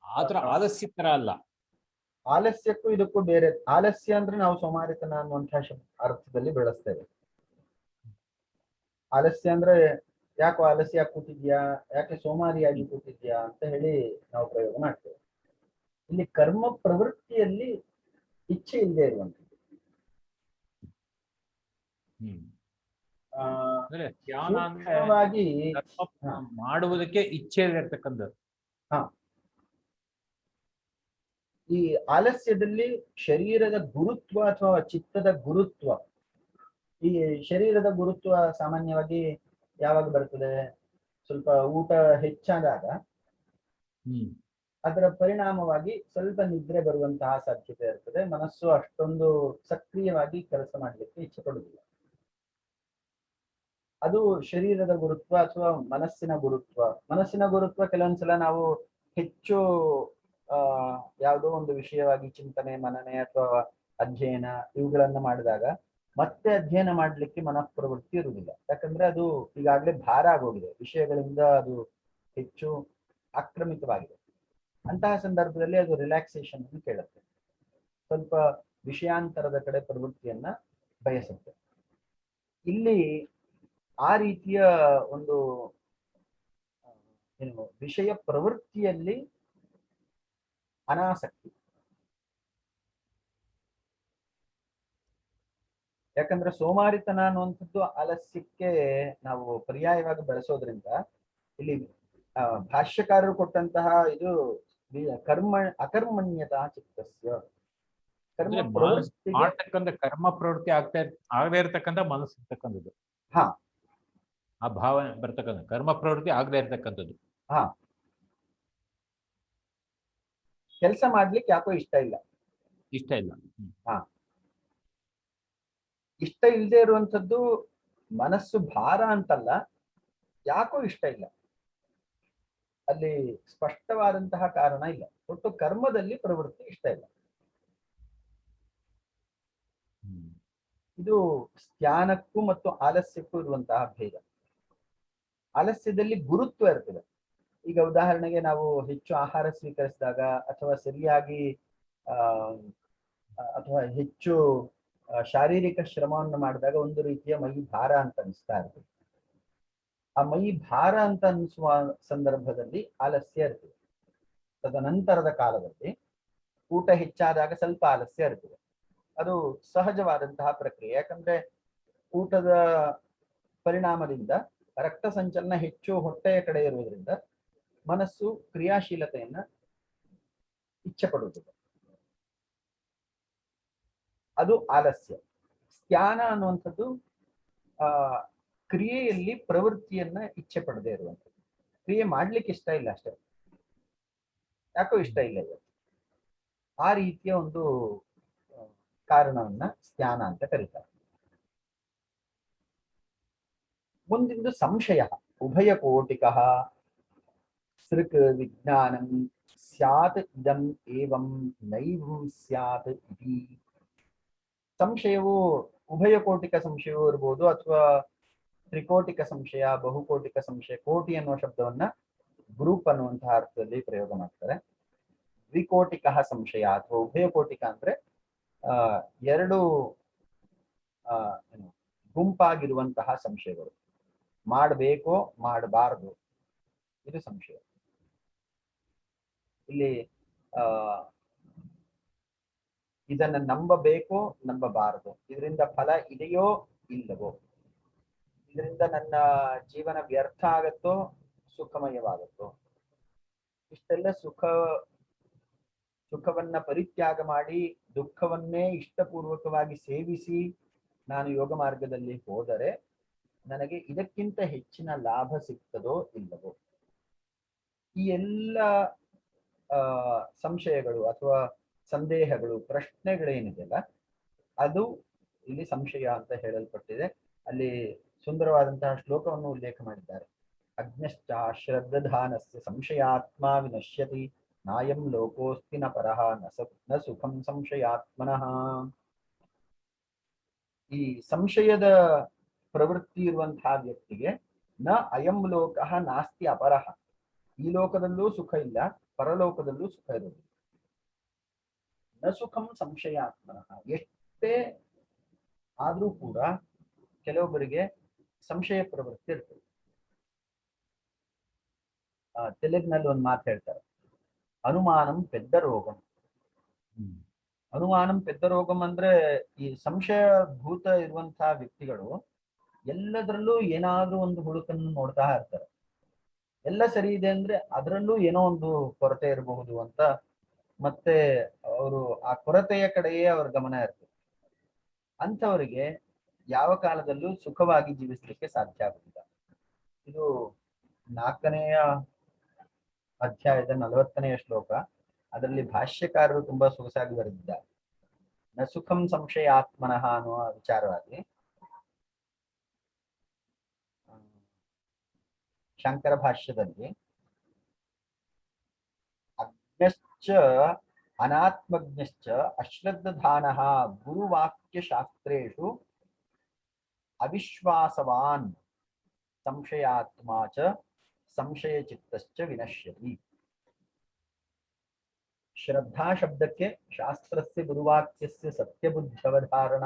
ಆತರ ಆಲಸ್ಯ ತರ ಅಲ್ಲ. ಆಲಸ್ಯಕ್ಕೂ ಇದಕ್ಕೂ ಬೇರೆ. ಆಲಸ್ಯ ಅಂದ್ರೆ ನಾವು ಸೋಮಾರಿತನ ಅನ್ನುವಂತಹ ಅರ್ಥದಲ್ಲಿ ಬೆಳೆಸ್ತೇವೆ. ಆಲಸ್ಯ ಅಂದ್ರೆ ಯಾಕೋ ಆಲಸ್ಯ ಕೂತಿದ್ಯಾ, ಯಾಕೆ ಸೋಮಾರಿಯಾಗಿ ಕೂತಿದ್ಯಾ ಅಂತ ಹೇಳಿ ನಾವು ಪ್ರಯೋಗ ಮಾಡ್ತೇವೆ. ಇಲ್ಲಿ ಕರ್ಮ ಪ್ರವೃತ್ತಿಯಲ್ಲಿ ಇಚ್ಛೆ ಇಲ್ಲದೆ ಇರುವಂಥದ್ದು. ಸೂಕ್ಷ್ಮವಾಗಿ ಮಾಡುವುದಕ್ಕೆ ಇಚ್ಛೆ ಇರ್ತಕ್ಕಂಥದ್ದು. ಈ ಆಲಸ್ಯದಲ್ಲಿ ಶರೀರದ ಗುರುತ್ವ ಅಥವಾ ಚಿತ್ತದ ಗುರುತ್ವ, ಈ ಶರೀರದ ಗುರುತ್ವ ಸಾಮಾನ್ಯವಾಗಿ ಯಾವಾಗ ಬರ್ತದೆ? ಸ್ವಲ್ಪ ಊಟ ಹೆಚ್ಚಾದಾಗ ಅದರ ಪರಿಣಾಮವಾಗಿ ಸ್ವಲ್ಪ ನಿದ್ರೆ ಬರುವಂತಹ ಸಾಧ್ಯತೆ ಇರ್ತದೆ. ಮನಸ್ಸು ಅಷ್ಟೊಂದು ಸಕ್ರಿಯವಾಗಿ ಕೆಲಸ ಮಾಡಲಿಕ್ಕೆ ಇಚ್ಛೆ ಪಡುವುದಿಲ್ಲ. ಅದು ಶರೀರದ ಗುರುತ್ವ ಅಥವಾ ಮನಸ್ಸಿನ ಗುರುತ್ವ. ಮನಸ್ಸಿನ ಗುರುತ್ವ ಕೆಲವೊಂದ್ಸಲ ನಾವು ಹೆಚ್ಚು ಯಾವುದೋ ಒಂದು ವಿಷಯವಾಗಿ ಚಿಂತನೆ, ಮನನೆ ಅಥವಾ ಅಧ್ಯಯನ ಇವುಗಳನ್ನ ಮಾಡಿದಾಗ ಮತ್ತೆ ಅಧ್ಯಯನ ಮಾಡ್ಲಿಕ್ಕೆ ಮನಃಪ್ರವೃತ್ತಿ ಇರುವುದಿಲ್ಲ. ಯಾಕಂದ್ರೆ ಅದು ಈಗಾಗಲೇ ಭಾರ ಆಗೋಗಿದೆ, ವಿಷಯಗಳಿಂದ ಅದು ಹೆಚ್ಚು ಆಕ್ರಮಿತವಾಗಿದೆ. ಅಂತಹ ಸಂದರ್ಭದಲ್ಲಿ ಅದು ರಿಲ್ಯಾಕ್ಸೇಷನ್ ಅನ್ನು ಕೇಳುತ್ತೆ, ಸ್ವಲ್ಪ ವಿಷಯಾಂತರದ ಕಡೆ ಪ್ರವೃತ್ತಿಯನ್ನ ಬಯಸುತ್ತೆ. ಇಲ್ಲಿ ಆ ರೀತಿಯ ಒಂದು ಏನು ವಿಷಯ ಪ್ರವೃತ್ತಿಯಲ್ಲಿ ಅನಾಸಕ್ತಿ. ಯಾಕಂದ್ರೆ ಸೋಮಾರಿತನ ಅನ್ನುವಂಥದ್ದು ಆಲಸ್ಯಕ್ಕೆ ನಾವು ಪರ್ಯಾಯವಾಗಿ ಬಳಸೋದ್ರಿಂದ ಇಲ್ಲಿ ಭಾಷ್ಯಕಾರರು ಕೊಟ್ಟಂತಹ ಇದು ಅಕರ್ಮಣ್ಯತಾ ಚಿತ್ತಸ್ಯ, ಮಾಡ್ತಕ್ಕಂಥ ಕರ್ಮ ಪ್ರವೃತ್ತಿ ಆಗದೇ ಇರತಕ್ಕಂಥ ಮನಸ್ಸು ಇರ್ತಕ್ಕಂಥದ್ದು. ಆ ಭಾವನೆ ಬರ್ತಕ್ಕಂಥ ಕರ್ಮ ಪ್ರವೃತ್ತಿ ಆಗದೇ ಇರ್ತಕ್ಕಂಥದ್ದು. ಕೆಲಸ ಮಾಡ್ಲಿಕ್ಕೆ ಯಾಕೋ ಇಷ್ಟ ಇಲ್ಲ. ಇಷ್ಟ ಇಲ್ಲದೆ ಇರುವಂಥದ್ದು ಮನಸ್ಸು ಭಾರ ಅಂತಲ್ಲ, ಯಾಕೋ ಇಷ್ಟ ಇಲ್ಲ. ಅಲ್ಲಿ ಸ್ಪಷ್ಟವಾದಂತಹ ಕಾರಣ ಇಲ್ಲ, ಒಟ್ಟು ಕರ್ಮದಲ್ಲಿ ಪ್ರವೃತ್ತಿ ಇಷ್ಟ ಇಲ್ಲ. ಇದು ಧ್ಯಾನಕ್ಕೂ ಮತ್ತು ಆಲಸ್ಯಕ್ಕೂ ಇರುವಂತಹ ಭೇದ. ಆಲಸ್ಯದಲ್ಲಿ ಗುರುತ್ವ ಇರ್ತದೆ. ಈಗ ಉದಾಹರಣೆಗೆ ನಾವು ಹೆಚ್ಚು ಆಹಾರ ಸ್ವೀಕರಿಸಿದಾಗ ಅಥವಾ ಸರಿಯಾಗಿ ಅಥವಾ ಹೆಚ್ಚು ಶಾರೀರಿಕ ಶ್ರಮವನ್ನು ಮಾಡಿದಾಗ ಒಂದು ರೀತಿಯ ಮೈ ಭಾರ ಅಂತ ಅನಿಸ್ತಾ ಇರ್ತದೆ. ಆ ಮೈ ಭಾರ ಅಂತ ಅನಿಸುವ ಸಂದರ್ಭದಲ್ಲಿ ಆಲಸ್ಯ ಇರ್ತದೆ. ತದನಂತರದ ಕಾಲದಲ್ಲಿ ಊಟ ಹೆಚ್ಚಾದಾಗ ಸ್ವಲ್ಪ ಆಲಸ್ಯ ಇರ್ತದೆ. ಅದು ಸಹಜವಾದಂತಹ ಪ್ರಕ್ರಿಯೆ. ಯಾಕಂದ್ರೆ ಊಟದ ಪರಿಣಾಮದಿಂದ ರಕ್ತ ಸಂಚಲನ ಹೆಚ್ಚು ಹೊಟ್ಟೆಯ ಕಡೆ ಇರುವುದರಿಂದ ಮನಸ್ಸು ಕ್ರಿಯಾಶೀಲತೆಯನ್ನ ಇಚ್ಛೆ ಪಡುತ್ತದೆ. ಅದು ಆಲಸ್ಯ. ಧ್ಯಾನ ಅನ್ನುವಂಥದ್ದು ಕ್ರಿಯೆಯಲ್ಲಿ ಪ್ರವೃತ್ತಿಯನ್ನ ಇಚ್ಛೆ ಪಡದೇ ಇರುವಂಥದ್ದು. ಕ್ರಿಯೆ ಮಾಡ್ಲಿಕ್ಕೆ ಇಷ್ಟ ಇಲ್ಲ ಅಷ್ಟೇ, ಯಾಕೋ ಇಷ್ಟ ಇಲ್ಲ ಇವತ್ತು. ಆ ರೀತಿಯ ಒಂದು ಕಾರಣವನ್ನ ಧ್ಯಾನ ಅಂತ ಕರೀತಾರೆ. ಮುಂದಿಂದು ಸಂಶಯ. ಉಭಯ ಕೋಟಿಕಃ ಸೃಕ್ ವಿಜ್ಞಾನಂ ಸ್ಯಾತ್ ಇದಂ ಏವಂ ನೈವಂ ಸ್ಯಾತ್ ಇತಿ. ಸಂಶಯವು ಉಭಯ ಕೋಟಿಕ ಸಂಶಯವೂ ಇರ್ಬೋದು, ಅಥವಾ ತ್ರಿಕೋಟಿಕ ಸಂಶಯ, ಬಹುಕೋಟಿಕ ಸಂಶಯ. ಕೋಟಿ ಅನ್ನುವ ಶಬ್ದವನ್ನ ಗ್ರೂಪ್ ಅನ್ನುವಂತಹ ಅರ್ಥದಲ್ಲಿ ಪ್ರಯೋಗ ಮಾಡ್ತಾರೆ. ದ್ವಿಕೋಟಿಕ ಸಂಶಯ ಅಥವಾ ಉಭಯ ಕೋಟಿಕ ಅಂದ್ರೆ ಎರಡು ಗುಂಪಾಗಿರುವಂತಹ ಸಂಶಯಗಳು. ಮಾಡಬೇಕೋ ಮಾಡಬಾರದು, ಇದು ಸಂಶಯ. ಇಲ್ಲಿ ಇದನ್ನ ನಂಬಬೇಕೋ ನಂಬಬಾರದು, ಇದರಿಂದ ಫಲ ಇದೆಯೋ ಇಲ್ಲವೋ, ಇದರಿಂದ ನನ್ನ ಜೀವನ ವ್ಯರ್ಥ ಆಗತ್ತೋ ಸುಖಮಯವಾಗತ್ತೋ. ಇಷ್ಟೆಲ್ಲ ಸುಖವನ್ನ ಪರಿತ್ಯಾಗ ಮಾಡಿ ದುಃಖವನ್ನೇ ಇಷ್ಟಪೂರ್ವಕವಾಗಿ ಸೇವಿಸಿ ನಾನು ಯೋಗ ಮಾರ್ಗದಲ್ಲಿ ಹೋದರೆ ನನಗೆ ಇದಕ್ಕಿಂತ ಹೆಚ್ಚಿನ ಲಾಭ ಸಿಗ್ತದೋ ಇಲ್ಲವೋ. ಈ ಎಲ್ಲ ಸಂಶಯಗಳು ಅಥವಾ ಸಂದೇಹಗಳು, ಪ್ರಶ್ನೆಗಳೇನಿದೆಯಲ್ಲ, ಅದು ಇಲ್ಲಿ ಸಂಶಯ ಅಂತ ಹೇಳಲ್ಪಟ್ಟಿದೆ. ಅಲ್ಲಿ ಸುಂದರವಾದಂತಹ ಶ್ಲೋಕವನ್ನು ಉಲ್ಲೇಖ ಮಾಡಿದ್ದಾರೆ. ಅಗ್ನಶ್ಚ ಶ್ರದ್ಧಾನಸ್ಯ ಸಂಶಯಾತ್ಮ ವಿನಶ್ಯತಿ ನಾಯಂ ಲೋಕೋಸ್ತಿ ನ ಪರಃ ನ ಸುಖಂ ಸಂಶಯಾತ್ಮನಃ. ಈ ಸಂಶಯದ ಪ್ರವೃತ್ತಿ ಇರುವಂತಹ ವ್ಯಕ್ತಿಗೆ ನ ಅಯಂ ಲೋಕಃ ನಾಸ್ತಿ ಅಪರಃ, ಈ ಲೋಕದಲ್ಲೂ ಸುಖ ಇಲ್ಲ, ಪರಲೋಕದಲ್ಲೂ ಸುಖ ಇರುವುದಿಲ್ಲ. ನ ಸುಖಂ ಸಂಶಯಾತ್ಮನಃ, ಎಷ್ಟೇ ಆದ್ರೂ ಕೂಡ ಕೆಲವೊಬ್ಬರಿಗೆ ಸಂಶಯ ಪ್ರವೃತ್ತಿ ಇರ್ತದೆ. ತೆಲುಗಿನಲ್ಲಿ ಒಂದು ಮಾತು ಹೇಳ್ತಾರೆ, ಅನುಮಾನಂ ಪೆದ್ದ ರೋಗಂ. ಅನುಮಾನಂ ಪೆದ್ದ ರೋಗಂ ಅಂದ್ರೆ ಈ ಸಂಶಯಭೂತ ಇರುವಂತಹ ವ್ಯಕ್ತಿಗಳು ಎಲ್ಲದರಲ್ಲೂ ಏನಾದ್ರೂ ಒಂದು ಹುಳುಕನ್ನು ನೋಡ್ತಾ ಇರ್ತಾರೆ. ಎಲ್ಲ ಸರಿ ಇದೆ ಅಂದ್ರೆ ಅದರಲ್ಲೂ ಏನೋ ಒಂದು ಕೊರತೆ ಇರಬಹುದು ಅಂತ, ಮತ್ತೆ ಅವರು ಆ ಕೊರತೆಯ ಕಡೆಯೇ ಅವ್ರ ಗಮನ ಇರ್ತದೆ. ಅಂಥವರಿಗೆ ಯಾವ ಕಾಲದಲ್ಲೂ ಸುಖವಾಗಿ ಜೀವಿಸಲಿಕ್ಕೆ ಸಾಧ್ಯ ಆಗುತ್ತಿಲ್ಲ. ಇದು 4ನೆಯ ಅಧ್ಯಾಯದ 40ನೆಯ ಶ್ಲೋಕ. ಅದರಲ್ಲಿ ಭಾಷ್ಯಕಾರರು ತುಂಬಾ ಸೊಗಸಾಗಿ ಬರೆದಿದ್ದಾರೆ. ನ ಸುಖಂ ಸಂಶಯಾತ್ಮನಃ ಅನ್ನುವ ವಿಚಾರವಾಗಿ ಶಂಕರ ಭಾಷ್ಯದಲ್ಲಿ ಅಜ್ಞಶ್ಚ ಅನಾತ್ಮಜ್ಞಶ್ಚ ಅಶ್ರದ್ಧಾನಃ ಗುರುವಾಕ್ಯ ಶಾಸ್ತ್ರೇಷು ಅವಿಶ್ವಾಸವಾನ್ ಸಂಶಯಾತ್ಮ ಚ ಸಂಶಯ ಚಿತ್ತಶ್ಚ ವಿನಶ್ಯತಿ. ಶ್ರದ್ಧಾ ಶಬ್ದಕ್ಕೆ ಶಾಸ್ತ್ರಸ್ಯ ಗುರುವಾಕ್ಯಸ್ಯ ಸತ್ಯಬುದ್ಧವಧಾರಣ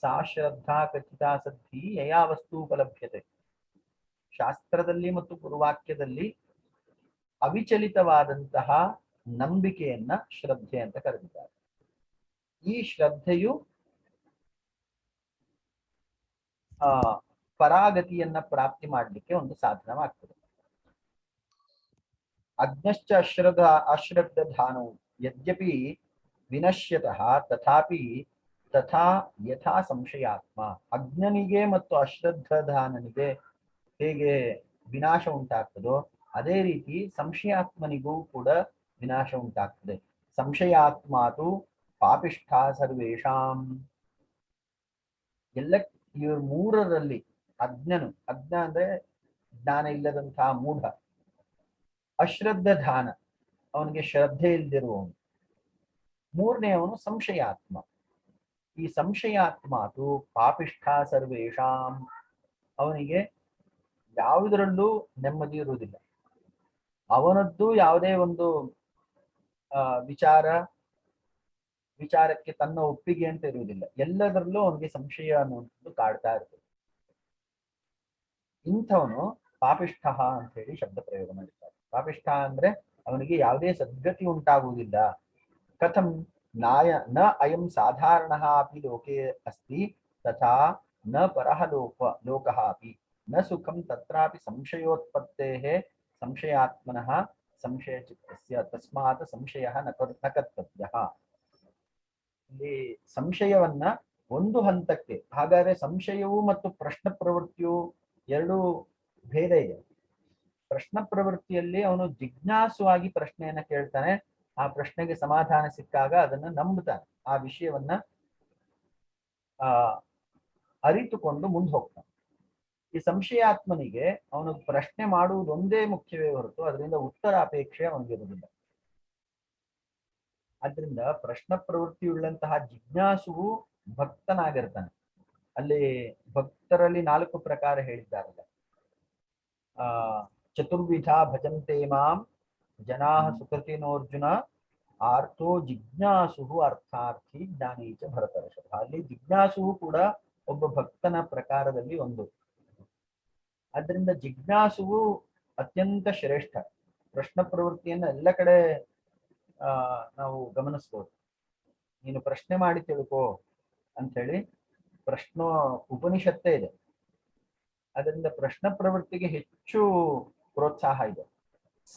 ಸಾ ಶ್ರದ್ಧಾ ಖಚಿತಾ ಸದ್ಧಿ ಯಯಾ ವಸ್ತು ಉಪಲಭ್ಯತೆ. ಶಾಸ್ತ್ರದಲ್ಲಿ ಮತ್ತು ಗುರುವಾಕ್ಯದಲ್ಲಿ ಅವಿಚಲಿತವಾದಂತಹ ನಂಬಿಕೆಯನ್ನ ಶ್ರದ್ಧೆ ಅಂತ ಕರೆದಿದ್ದಾರೆ. ಈ ಶ್ರದ್ಧೆಯು ಪರಾಗತಿಯನ್ನ ಪ್ರಾಪ್ತಿ ಮಾಡಲಿಕ್ಕೆ ಒಂದು ಸಾಧನವಾಗ್ತದೆ. ಅಜ್ಞಶ್ಚ ಅಶ್ರದ್ಧಾನವು ಯದ್ಯಪಿ ವಿನಶ್ಯತಃ ತಥಾಪಿ ತಥಾ ಯಥಾ ಸಂಶಯಾತ್ಮ. ಅಜ್ಞನಿಗೆ ಮತ್ತು ಅಶ್ರದ್ಧಾನನಿಗೆ ಹೇಗೆ ವಿನಾಶ ಉಂಟಾಗ್ತದೋ ಅದೇ ರೀತಿ ಸಂಶಯಾತ್ಮನಿಗೂ ಕೂಡ ವಿನಾಶ ಉಂಟಾಗ್ತದೆ. ಸಂಶಯಾತ್ಮಾತು ಪಾಪಿಷ್ಠ ಸರ್ವೇಷಾಂ. ಎಲ್ಲ ಇವ್ರ ಮೂರರಲ್ಲಿ ಅಜ್ಞನು, ಅಜ್ಞ ಅಂದ್ರೆ ಜ್ಞಾನ ಇಲ್ಲದಂತಹ ಮೂಢ, ಅಶ್ರದ್ಧಾನ ಅವನಿಗೆ ಶ್ರದ್ಧೆ ಇಲ್ದಿರುವವನು, ಮೂರನೆಯವನು ಸಂಶಯಾತ್ಮ. ಈ ಸಂಶಯಾತ್ಮಾತು ಪಾಪಿಷ್ಠ ಸರ್ವೇಷಾಂ, ಅವನಿಗೆ ಯಾವುದರಲ್ಲೂ ನೆಮ್ಮದಿ ಇರುವುದಿಲ್ಲ. ಅವನದ್ದು ಯಾವುದೇ ಒಂದು ವಿಚಾರಕ್ಕೆ ತನ್ನ ಒಪ್ಪಿಗೆ ಅಂತ ಇರುವುದಿಲ್ಲ. ಎಲ್ಲದರಲ್ಲೂ ಅವನಿಗೆ ಸಂಶಯ ಅನ್ನುವಂಥದ್ದು ಕಾಡ್ತಾ ಇರ್ತದೆ. ಇಂಥವನು ಪಾಪಿಷ್ಠ ಅಂತ ಹೇಳಿ ಶಬ್ದ ಪ್ರಯೋಗ ಮಾಡಿದ್ದಾರೆ. ಪಾಪಿಷ್ಠ ಅಂದ್ರೆ ಅವನಿಗೆ ಯಾವುದೇ ಸದ್ಗತಿ ಉಂಟಾಗುವುದಿಲ್ಲ. ಕಥಂ ನ ಅಯಂ ಸಾಧಾರಣ ಅಪಿ ಲೋಕೆ ಅಸ್ತಿ ತಥಾ ನ ಪರಹ ಲೋಕಃ ಅಪಿ ನ ಸುಖಂ ತತ್ರಾಪಿ ಸಂಶಯೋತ್ಪತ್ತೇಃ ಸಂಶಯಾತ್ಮನಃ ಸಂಶಯ ಚಿತ್ತಸ್ಯ ತಸ್ಮಾತ್ ಸಂಶಯಃ ನ ಕರ್ತವ್ಯಃ. ಇಲ್ಲಿ ಸಂಶಯವನ್ನ ಒಂದು ಹಂತಕ್ಕೆ, ಹಾಗಾದ್ರೆ ಸಂಶಯವು ಮತ್ತು ಪ್ರಶ್ನ ಪ್ರವೃತ್ತಿಯು ಎರಡು ಭೇದ ಇದೆ. ಪ್ರಶ್ನ ಪ್ರವೃತ್ತಿಯಲ್ಲಿ ಅವನು ಜಿಜ್ಞಾಸುವಾಗಿ ಪ್ರಶ್ನೆಯನ್ನ ಕೇಳ್ತಾನೆ, ಆ ಪ್ರಶ್ನೆಗೆ ಸಮಾಧಾನ ಸಿಕ್ಕಾಗ ಅದನ್ನ ನಂಬುತ್ತಾನೆ, ಆ ವಿಷಯವನ್ನ ಅರಿತುಕೊಂಡು ಮುಂದೆ ಹೋಗ್ತಾನೆ. ಈ ಸಂಶಯಾತ್ಮನಿಗೆ ಅವನು ಪ್ರಶ್ನೆ ಮಾಡುವುದೊಂದೇ ಮುಖ್ಯವೇ ಹೊರತು ಅದರಿಂದ ಉತ್ತರ ಅಪೇಕ್ಷೆ ಅವನಿಗಿರುವುದಿಲ್ಲ. ಆದ್ರಿಂದ ಪ್ರಶ್ನ ಪ್ರವೃತ್ತಿಯುಳ್ಳಂತಹ ಜಿಜ್ಞಾಸುವು ಭಕ್ತನಾಗಿರ್ತಾನೆ. ಅಲ್ಲಿ ಭಕ್ತರಲ್ಲಿ 4 ಪ್ರಕಾರ ಹೇಳಿದ್ದಾರಲ್ಲ. ಚತುರ್ವಿಧ ಭಜಂತೆ ಮಾಂ ಜನಾಃ ಸುಕೃತಿನೋರ್ಜುನ ಆರ್ಥೋ ಜಿಜ್ಞಾಸು ಅರ್ಥಾರ್ಥಿ ಜ್ಞಾನೀಚ ಭರತರ್ಷಭ. ಅಲ್ಲಿ ಜಿಜ್ಞಾಸುವು ಕೂಡ ಒಬ್ಬ ಭಕ್ತನ ಪ್ರಕಾರದಲ್ಲಿ ಒಂದು. ಆದ್ರಿಂದ ಜಿಜ್ಞಾಸುವು ಅತ್ಯಂತ ಶ್ರೇಷ್ಠ. ಪ್ರಶ್ನ ಪ್ರವೃತ್ತಿಯನ್ನು ಎಲ್ಲ ಕಡೆ ನಾವು ಗಮನಿಸ್ಬೋದು. ನೀನು ಪ್ರಶ್ನೆ ಮಾಡಿ ತಿಳ್ಕೋ ಅಂತ ಹೇಳಿ ಉಪನಿಷತ್ತೇ ಇದೆ. ಅದರಿಂದ ಪ್ರಶ್ನ ಪ್ರವೃತ್ತಿಗೆ ಹೆಚ್ಚು ಪ್ರೋತ್ಸಾಹ ಇದೆ.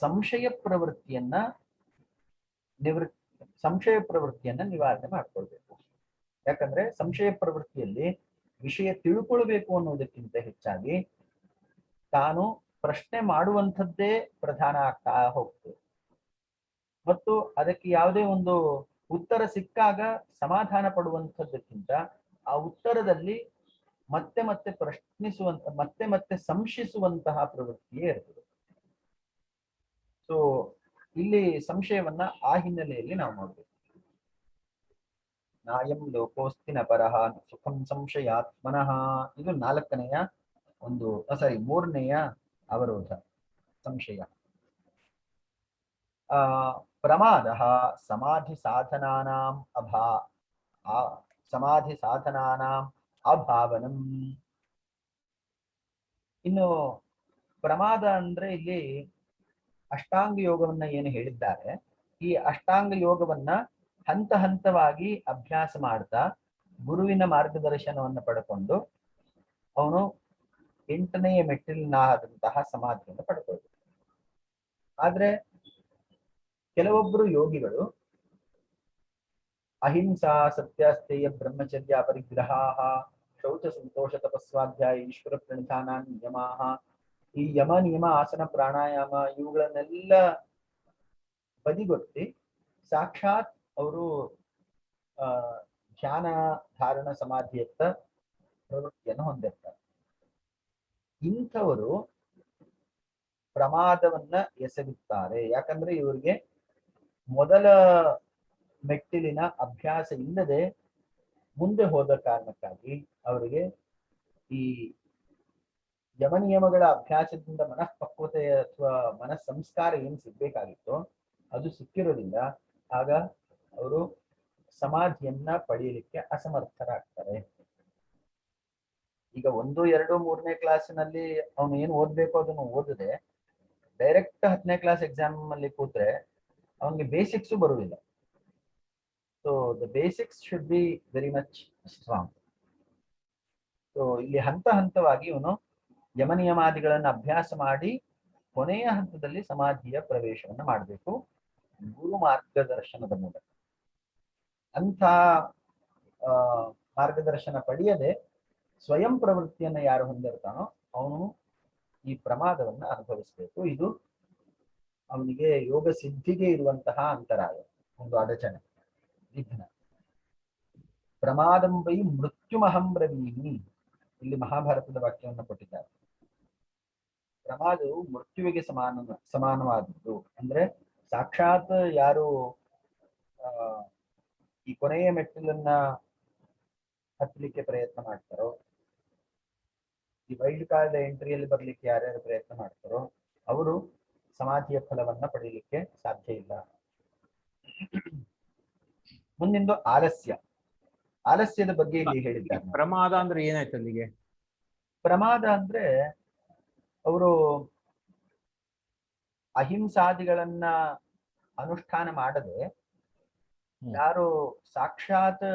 ಸಂಶಯ ಪ್ರವೃತ್ತಿಯನ್ನ ನಿವಾರಣೆ ಮಾಡ್ಕೊಳ್ಬೇಕು. ಯಾಕಂದ್ರೆ ಸಂಶಯ ಪ್ರವೃತ್ತಿಯಲ್ಲಿ ವಿಷಯ ತಿಳ್ಕೊಳ್ಬೇಕು ಅನ್ನೋದಕ್ಕಿಂತ ಹೆಚ್ಚಾಗಿ ತಾನು ಪ್ರಶ್ನೆ ಮಾಡುವಂಥದ್ದೇ ಪ್ರಧಾನ ಆಗ್ತಾ ಹೋಗ್ತದೆ. ಮತ್ತು ಅದಕ್ಕೆ ಯಾವುದೇ ಒಂದು ಉತ್ತರ ಸಿಕ್ಕಾಗ ಸಮಾಧಾನ ಪಡುವಂಥದ್ದಕ್ಕಿಂತ ಆ ಉತ್ತರದಲ್ಲಿ ಮತ್ತೆ ಮತ್ತೆ ಪ್ರಶ್ನಿಸುವಂತ ಮತ್ತೆ ಮತ್ತೆ ಸಂಶಯಿಸುವಂತಹ ಪ್ರವೃತ್ತಿಯೇ ಇರ್ತದೆ. ಸೊ ಇಲ್ಲಿ ಸಂಶಯವನ್ನ ಆ ಹಿನ್ನೆಲೆಯಲ್ಲಿ ನಾವು ನೋಡ್ಬೇಕು. ನಾಯಂ ಲೋಕೋಸ್ತಿ ನ ಪರಹ ಸುಖಂ ಸಂಶಯಾತ್ಮನಃ, ಇದು 4ನೆಯ ಒಂದು ಮೂರನೆಯ ಅವರೋಧ, ಸಂಶಯ. ಪ್ರಮಾದ ಸಮಾಧಿ ಸಾಧನಾನಾಂ ಸಮಾಧಿ ಸಾಧನಾನಾಂ ಅಭಾವನಂ. ಇನ್ನು ಪ್ರಮಾದ ಅಂದ್ರೆ ಇಲ್ಲಿ ಅಷ್ಟಾಂಗ ಯೋಗವನ್ನ ಏನು ಹೇಳಿದ್ದಾರೆ, ಈ ಅಷ್ಟಾಂಗ ಯೋಗವನ್ನ ಹಂತ ಹಂತವಾಗಿ ಅಭ್ಯಾಸ ಮಾಡ್ತಾ ಗುರುವಿನ ಮಾರ್ಗದರ್ಶನವನ್ನು ಪಡ್ಕೊಂಡು ಅವನು 8ನೆಯ ಮೆಟ್ಟಿಲಿನಾದಂತಹ ಸಮಾಧಿಯನ್ನು ಪಡ್ಕೊಳ್ಬೇಕು. ಆದ್ರೆ ಕೆಲವೊಬ್ರು ಯೋಗಿಗಳು ಅಹಿಂಸಾ ಸತ್ಯಸ್ಥೇಯ ಬ್ರಹ್ಮಚರ್ಯ ಪರಿಗ್ರಹ ಶೌಚ ಸಂತೋಷ ತಪಸ್ವಾಧ್ಯಾಯ ಈಶ್ವರ ಪ್ರಣಿಧಾನ ನಿಯಮ, ಈ ಯಮ ನಿಯಮ ಆಸನ ಪ್ರಾಣಾಯಾಮ ಇವುಗಳನ್ನೆಲ್ಲ ಬದಿಗೊತ್ತಿ ಸಾಕ್ಷಾತ್ ಅವರು ಧ್ಯಾನ ಧಾರಣ ಸಮಾಧಿಯತ್ತ ಪ್ರವೃತ್ತಿಯನ್ನು ಹೊಂದಿರ್ತಾರೆ. ಇಂಥವರು ಪ್ರಮಾದವನ್ನ ಎಸಗುತ್ತಾರೆ. ಯಾಕಂದ್ರೆ ಇವರಿಗೆ ಮೊದಲ ಮೆಟ್ಟಿಲಿನ ಅಭ್ಯಾಸ ಇಲ್ಲದೆ ಮುಂದೆ ಹೋದ ಕಾರಣಕ್ಕಾಗಿ ಅವರಿಗೆ ಈ ಯಮನಿಯಮಗಳ ಅಭ್ಯಾಸದಿಂದ ಮನಃಪಕ್ವತೆ ಅಥವಾ ಮನಸ್ಸಂಸ್ಕಾರ ಏನು ಸಿಗ್ಬೇಕಾಗಿತ್ತೋ ಅದು ಸಿಕ್ಕಿರೋದಿಲ್ಲ. ಆಗ ಅವರು ಸಮಾಧಿಯನ್ನ ಪಡೆಯಲಿಕ್ಕೆ ಅಸಮರ್ಥರಾಗ್ತಾರೆ. ಈಗ 1, 2, 3ನೇ ಕ್ಲಾಸಿನಲ್ಲಿ ಅವನು ಏನು ಓದ್ಬೇಕು ಅದನ್ನು ಓದದೆ ಡೈರೆಕ್ಟ್ 10ನೇ ಕ್ಲಾಸ್ ಎಕ್ಸಾಮ್ ಅಲ್ಲಿ ಕೂತ್ರೆ ಅವನಿಗೆ ಬೇಸಿಕ್ಸು ಬರುವುದಿಲ್ಲ. So the basics should be very much strong. So ಇಲ್ಲಿ ಹಂತ ಹಂತವಾಗಿ ಇವನು ಯಮನಿಯಮಾದಿಗಳನ್ನು ಅಭ್ಯಾಸ ಮಾಡಿ ಕೊನೆಯ ಹಂತದಲ್ಲಿ ಸಮಾಧಿಯ ಪ್ರವೇಶವನ್ನು ಮಾಡಬೇಕು ಗುರು ಮಾರ್ಗದರ್ಶನದ ಮೂಲಕ. ಅಂಥ ಮಾರ್ಗದರ್ಶನ ಪಡೆಯದೆ ಸ್ವಯಂ ಪ್ರವೃತ್ತಿಯನ್ನ ಯಾರು ಹೊಂದಿರ್ತಾನೋ ಅವನು ಈ ಪ್ರಮಾದವನ್ನ ಅನುಭವಿಸಬೇಕು. ಇದು ಅವನಿಗೆ ಯೋಗ ಸಿದ್ಧಿಗೆ ಇರುವಂತಹ ಅಂತರಾಯ, ಒಂದು ಅಡಚಣೆ, ವಿಘ್ನ. ಪ್ರಮಾದಂ ವೈ ಮೃತ್ಯುಮಹಂ ಬ್ರವೀಮಿ, ಇಲ್ಲಿ ಮಹಾಭಾರತದ ವಾಕ್ಯವನ್ನು ಕೊಟ್ಟಿದ್ದಾರೆ. ಪ್ರಮಾದವು ಮೃತ್ಯುವಿಗೆ ಸಮಾನವಾದದ್ದು. ಅಂದ್ರೆ ಸಾಕ್ಷಾತ್ ಯಾರು ಈ ಕೊನೆಯ ಮೆಟ್ಟಿಲನ್ನ ಹತ್ತಲಿಕ್ಕೆ ಪ್ರಯತ್ನ ಮಾಡ್ತಾರೋ, ಈ ವೈಲ್ಡ್ ಕಾರ್ಡ್ ಎಂಟ್ರಿಯಲ್ಲಿ ಬರ್ಲಿಕ್ಕೆ ಯಾರ್ಯಾರು ಪ್ರಯತ್ನ ಮಾಡ್ತಾರೋ ಅವರು ಸಮಾಧಿಯ ಫಲವನ್ನ ಪಡೆಯಲಿಕ್ಕೆ ಸಾಧ್ಯ ಇಲ್ಲ. ಮುಂದಿಂದು ಆಲಸ್ಯ. ಆಲಸ್ಯದ ಬಗ್ಗೆ ಇಲ್ಲಿ ಹೇಳಿದ್ದಾರೆ. ಪ್ರಮಾದ ಅಂದ್ರೆ ಏನಾಯ್ತು ಅಲ್ಲಿಗೆ? ಪ್ರಮಾದ ಅಂದ್ರೆ ಅವರು ಅಹಿಂಸಾದಿಗಳನ್ನ ಅನುಷ್ಠಾನ ಮಾಡದೆ ಯಾರು ಸಾಕ್ಷಾತ್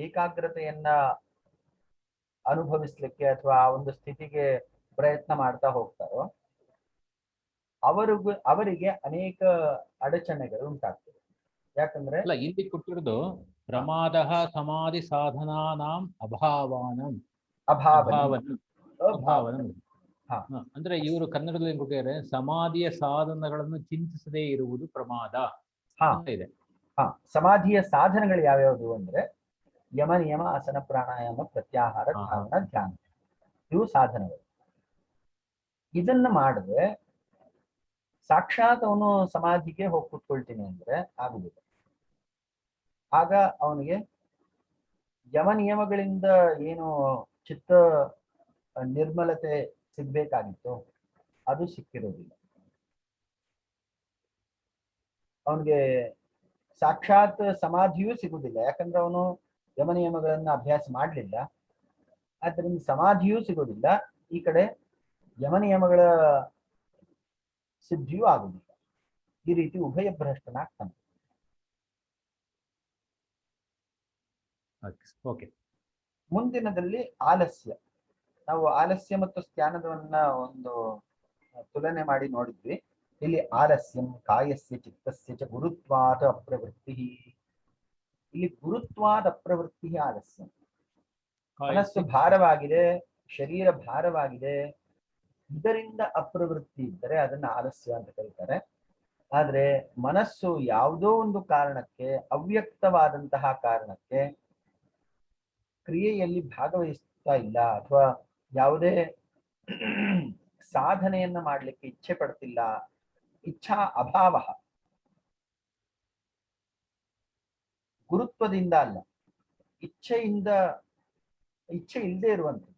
ಏಕಾಗ್ರತೆಯನ್ನ ಅನುಭವಿಸ್ಲಿಕ್ಕೆ ಅಥವಾ ಆ ಒಂದು ಸ್ಥಿತಿಗೆ ಪ್ರಯತ್ನ ಮಾಡ್ತಾ ಹೋಗ್ತಾರೋ ಅವರಿಗೆ ಅನೇಕ ಅಡಚಣೆಗಳು ಉಂಟಾಗ್ತದೆ. ಯಾಕಂದ್ರೆ ಇಲ್ಲಿ ಕೊಟ್ಟಿರೋದು ಪ್ರಮಾದ ಸಮಾಧಿ ಸಾಧನಾನಾಂ ಅಭಾವನಂ. ಅಂದ್ರೆ ಇವರು ಕನ್ನಡದಲ್ಲಿ ಕೊಟ್ಟಿದ್ದಾರೆ, ಸಮಾಧಿಯ ಸಾಧನಗಳನ್ನು ಚಿಂತಿಸದೇ ಇರುವುದು ಪ್ರಮಾದ ಇದೆ. ಸಮಾಧಿಯ ಸಾಧನಗಳು ಯಾವ್ಯಾವುದು ಅಂದ್ರೆ ಯಮ ನಿಯಮ ಆಸನ ಪ್ರಾಣಾಯಾಮ ಪ್ರತ್ಯಾಹಾರ ಧಾರಣ ಧ್ಯಾನ, ಇವು ಸಾಧನಗಳು. ಇದನ್ನ ಮಾಡಿದ್ರೆ ಸಾಕ್ಷಾತ್ ಅವನು ಸಮಾಧಿಗೆ ಹೋಗಿ ಕೂತ್ಕೊಳ್ತೀನಿ ಅಂದ್ರೆ ಆಗುದಿಲ್ಲ. ಆಗ ಅವನಿಗೆ ಯಮ ನಿಯಮಗಳಿಂದ ಏನು ಚಿತ್ತ ನಿರ್ಮಲತೆ ಸಿಗ್ಬೇಕಾಗಿತ್ತು ಅದು ಸಿಕ್ಕಿರೋದಿಲ್ಲ. ಅವನಿಗೆ ಸಾಕ್ಷಾತ್ ಸಮಾಧಿಯೂ ಸಿಗುವುದಿಲ್ಲ. ಯಾಕಂದ್ರೆ ಅವನು ಯಮ ನಿಯಮಗಳನ್ನ ಅಭ್ಯಾಸ ಮಾಡಲಿಲ್ಲ. ಆದ್ದರಿಂದ ಸಮಾಧಿಯೂ ಸಿಗೋದಿಲ್ಲ, ಈ ಕಡೆ ಯಮ ನಿಯಮಗಳ ಸಿದ್ಧಿಯೂ ಆಗುದಿಲ್ಲ. ಈ ರೀತಿ ಉಭಯ ಭ್ರಷ್ಟನಾಗ್ತಾನೆ. ಮುಂದಿನದಲ್ಲಿ ಆಲಸ್ಯ. ನಾವು ಆಲಸ್ಯ ಮತ್ತು ಜ್ಞಾನದವನ್ನ ಒಂದು ತುಲನೆ ಮಾಡಿ ನೋಡಿದ್ವಿ. ಇಲ್ಲಿ ಆಲಸ್ಯಂ ಕಾಯಸ್ಯ ಚಿತ್ತಸ್ಯ ಚ ಗುರುತ್ವಾದ ಅಪ್ರವೃತ್ತಿ. ಇಲ್ಲಿ ಗುರುತ್ವಾದ ಅಪ್ರವೃತ್ತಿ ಆಲಸ್ಯ. ಮನಸ್ಸು ಭಾರವಾಗಿದೆ, ಶರೀರ ಭಾರವಾಗಿದೆ, ಇದರಿಂದ ಅಪ್ರವೃತ್ತಿ ಇದ್ದರೆ ಅದನ್ನ ಆಲಸ್ಯ ಅಂತ ಕರೀತಾರೆ. ಆದ್ರೆ ಮನಸ್ಸು ಯಾವುದೋ ಒಂದು ಕಾರಣಕ್ಕೆ, ಅವ್ಯಕ್ತವಾದಂತಹ ಕಾರಣಕ್ಕೆ ಕ್ರಿಯೆಯಲ್ಲಿ ಭಾಗವಹಿಸ್ತಾ ಹೋಗ್ತಾ ಇಲ್ಲ ಅಥವಾ ಯಾವುದೇ ಸಾಧನೆಯನ್ನ ಮಾಡ್ಲಿಕ್ಕೆ ಇಚ್ಛೆ ಪಡ್ತಿಲ್ಲ, ಇಚ್ಛಾ ಅಭಾವ, ಗುರುತ್ವದಿಂದ ಅಲ್ಲ, ಇಚ್ಛೆಯಿಂದ, ಇಚ್ಛೆ ಇಲ್ಲದೆ ಇರುವಂಥದ್ದು.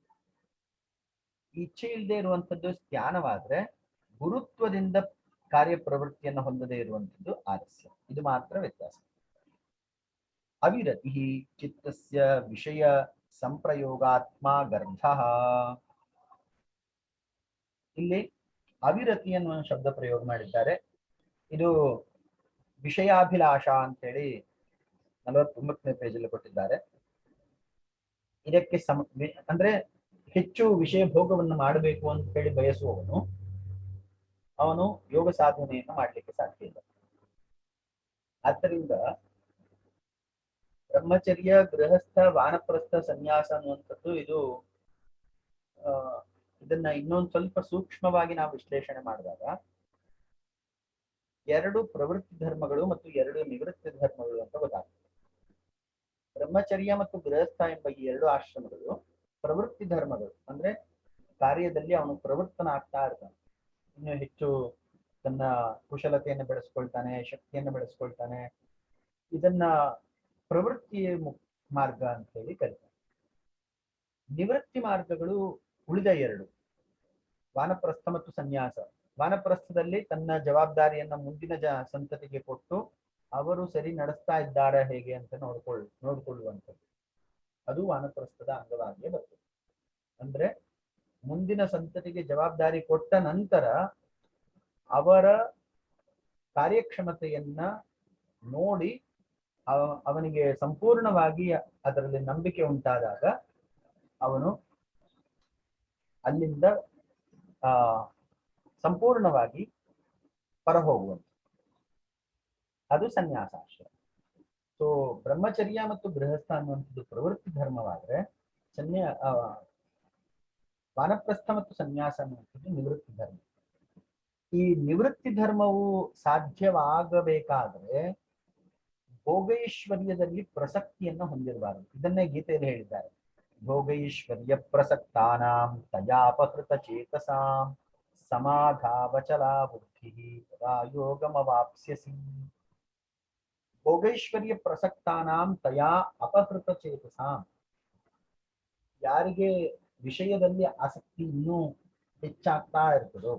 ಇಚ್ಛೆ ಇಲ್ಲದೆ ಇರುವಂಥದ್ದು ಜ್ಞಾನವಾದ್ರೆ, ಗುರುತ್ವದಿಂದ ಕಾರ್ಯಪ್ರವೃತ್ತಿಯನ್ನು ಹೊಂದದೇ ಇರುವಂಥದ್ದು ಆಲಸ್ಯ. ಇದು ಮಾತ್ರ ವ್ಯತ್ಯಾಸ. ಅವಿರತಿ ಚಿತ್ತಸ್ಯ ವಿಷಯ ಸಂಪ್ರಯೋಗಾತ್ಮ ಗರ್ಭ. ಇಲ್ಲಿ ಅವಿರತಿ ಅನ್ನುವ ಶಬ್ದ ಪ್ರಯೋಗ ಮಾಡಿದ್ದಾರೆ. ಇದು ವಿಷಯಾಭಿಲಾಷ ಅಂತೇಳಿ 49ನೇ ಪೇಜಲ್ಲಿ ಕೊಟ್ಟಿದ್ದಾರೆ. ಇದಕ್ಕೆ ಅಂದ್ರೆ ಹೆಚ್ಚು ವಿಷಯ ಭೋಗವನ್ನು ಮಾಡಬೇಕು ಅಂತ ಹೇಳಿ ಬಯಸುವವನು ಅವನು ಯೋಗ ಸಾಧನೆಯನ್ನು ಮಾಡಲಿಕ್ಕೆ ಸಾಧ್ಯ ಇಲ್ಲ. ಆದ್ದರಿಂದ ಬ್ರಹ್ಮಚರ್ಯ, ಗೃಹಸ್ಥ, ವಾನಪ್ರಸ್ಥ, ಸನ್ಯಾಸ ಅನ್ನುವಂಥದ್ದು ಇದು ಇದನ್ನ ಇನ್ನೊಂದು ಸ್ವಲ್ಪ ಸೂಕ್ಷ್ಮವಾಗಿ ನಾವು ವಿಶ್ಲೇಷಣೆ ಮಾಡಿದಾಗ 2 ಪ್ರವೃತ್ತಿ ಧರ್ಮಗಳು ಮತ್ತು 2 ನಿವೃತ್ತಿ ಧರ್ಮಗಳು ಅಂತ ಗೊತ್ತಾಗ್ತದೆ. ಬ್ರಹ್ಮಚರ್ಯ ಮತ್ತು ಗೃಹಸ್ಥ ಎಂಬ ಈ 2 ಆಶ್ರಮಗಳು ಪ್ರವೃತ್ತಿ ಧರ್ಮಗಳು. ಅಂದ್ರೆ ಕಾರ್ಯದಲ್ಲಿ ಅವನು ಪ್ರವೃತ್ತನಾಗ್ತಾ ಇರ್ತಾನೆ, ಇನ್ನು ಹೆಚ್ಚು ತನ್ನ ಕುಶಲತೆಯನ್ನು ಬೆಳೆಸ್ಕೊಳ್ತಾನೆ, ಶಕ್ತಿಯನ್ನು ಬೆಳೆಸ್ಕೊಳ್ತಾನೆ. ಇದನ್ನ ಪ್ರವೃತ್ತಿ ಮಾರ್ಗ ಅಂತ ಹೇಳಿ ಕರೀತಾರೆ. ನಿವೃತ್ತಿ ಮಾರ್ಗಗಳು ಉಳಿದ 2, ವಾನಪ್ರಸ್ಥ ಮತ್ತು ಸನ್ಯಾಸ. ವಾನಪ್ರಸ್ಥದಲ್ಲಿ ತನ್ನ ಜವಾಬ್ದಾರಿಯನ್ನ ಮುಂದಿನ ಸಂತತಿಗೆ ಕೊಟ್ಟು ಅವರು ಸರಿ ನಡೆಸ್ತಾ ಇದ್ದಾರೆ ಹೇಗೆ ಅಂತ ನೋಡ್ಕೊಳ್ಳುವಂಥದ್ದು. ಅದು ವಾನಪ್ರಸ್ಥದ ಅಂಗವಾಗಿಯೇ ಬರ್ತದೆ. ಅಂದ್ರೆ ಮುಂದಿನ ಸಂತತಿಗೆ ಜವಾಬ್ದಾರಿ ಕೊಟ್ಟ ನಂತರ ಅವರ ಕಾರ್ಯಕ್ಷಮತೆಯನ್ನ ನೋಡಿ ಅವನಿಗೆ ಸಂಪೂರ್ಣವಾಗಿ ಅದರಲ್ಲಿ ನಂಬಿಕೆ ಉಂಟಾದಾಗ ಅವನು ಅಲ್ಲಿಂದ ಸಂಪೂರ್ಣವಾಗಿ ಹೊರಹೋಗುವಂತ, ಅದು ಸನ್ಯಾಸಾಶ್ರಮ. ಸೊ ಬ್ರಹ್ಮಚರ್ಯ ಮತ್ತು ಗೃಹಸ್ಥ ಅನ್ನುವಂಥದ್ದು ಪ್ರವೃತ್ತಿ ಧರ್ಮವಾದ್ರೆ, ವಾನಪ್ರಸ್ಥ ಮತ್ತು ಸನ್ಯಾಸ ಅನ್ನುವಂಥದ್ದು ನಿವೃತ್ತಿ ಧರ್ಮ. ಈ ನಿವೃತ್ತಿ ಧರ್ಮವು ಸಾಧ್ಯವಾಗಬೇಕಾದ್ರೆ ಭೋಗೈಶ್ವರ್ಯದಲ್ಲಿ ಪ್ರಸಕ್ತಿಯನ್ನು ಹೊಂದಿರಬಾರದು. ಇದನ್ನೇ ಗೀತೆಯಲ್ಲಿ ಹೇಳಿದ್ದಾರೆ. ಭೋಗೈಶ್ವರ್ಯ ಪ್ರಸಕ್ತಾನಾಂ ತಯಾಪಹೃತ ಚೇತಸಾಂ ಸಮಾಧಾವಚಲಾ ಬುದ್ಧಿ ತದಾ ಯೋಗಮವಾಪ್ಸ್ಯಸಿ. ಭೋಗೈಶ್ವರ್ಯ ಪ್ರಸಕ್ತಾನಾಂ ತಯಾ ಅಪಹೃತ ಚೇತಸಾಂ, ಯಾರಿಗೆ ವಿಷಯದಲ್ಲಿ ಆಸಕ್ತಿ ಇನ್ನೂ ಹೆಚ್ಚಾಗ್ತಾ ಇರ್ತದೋ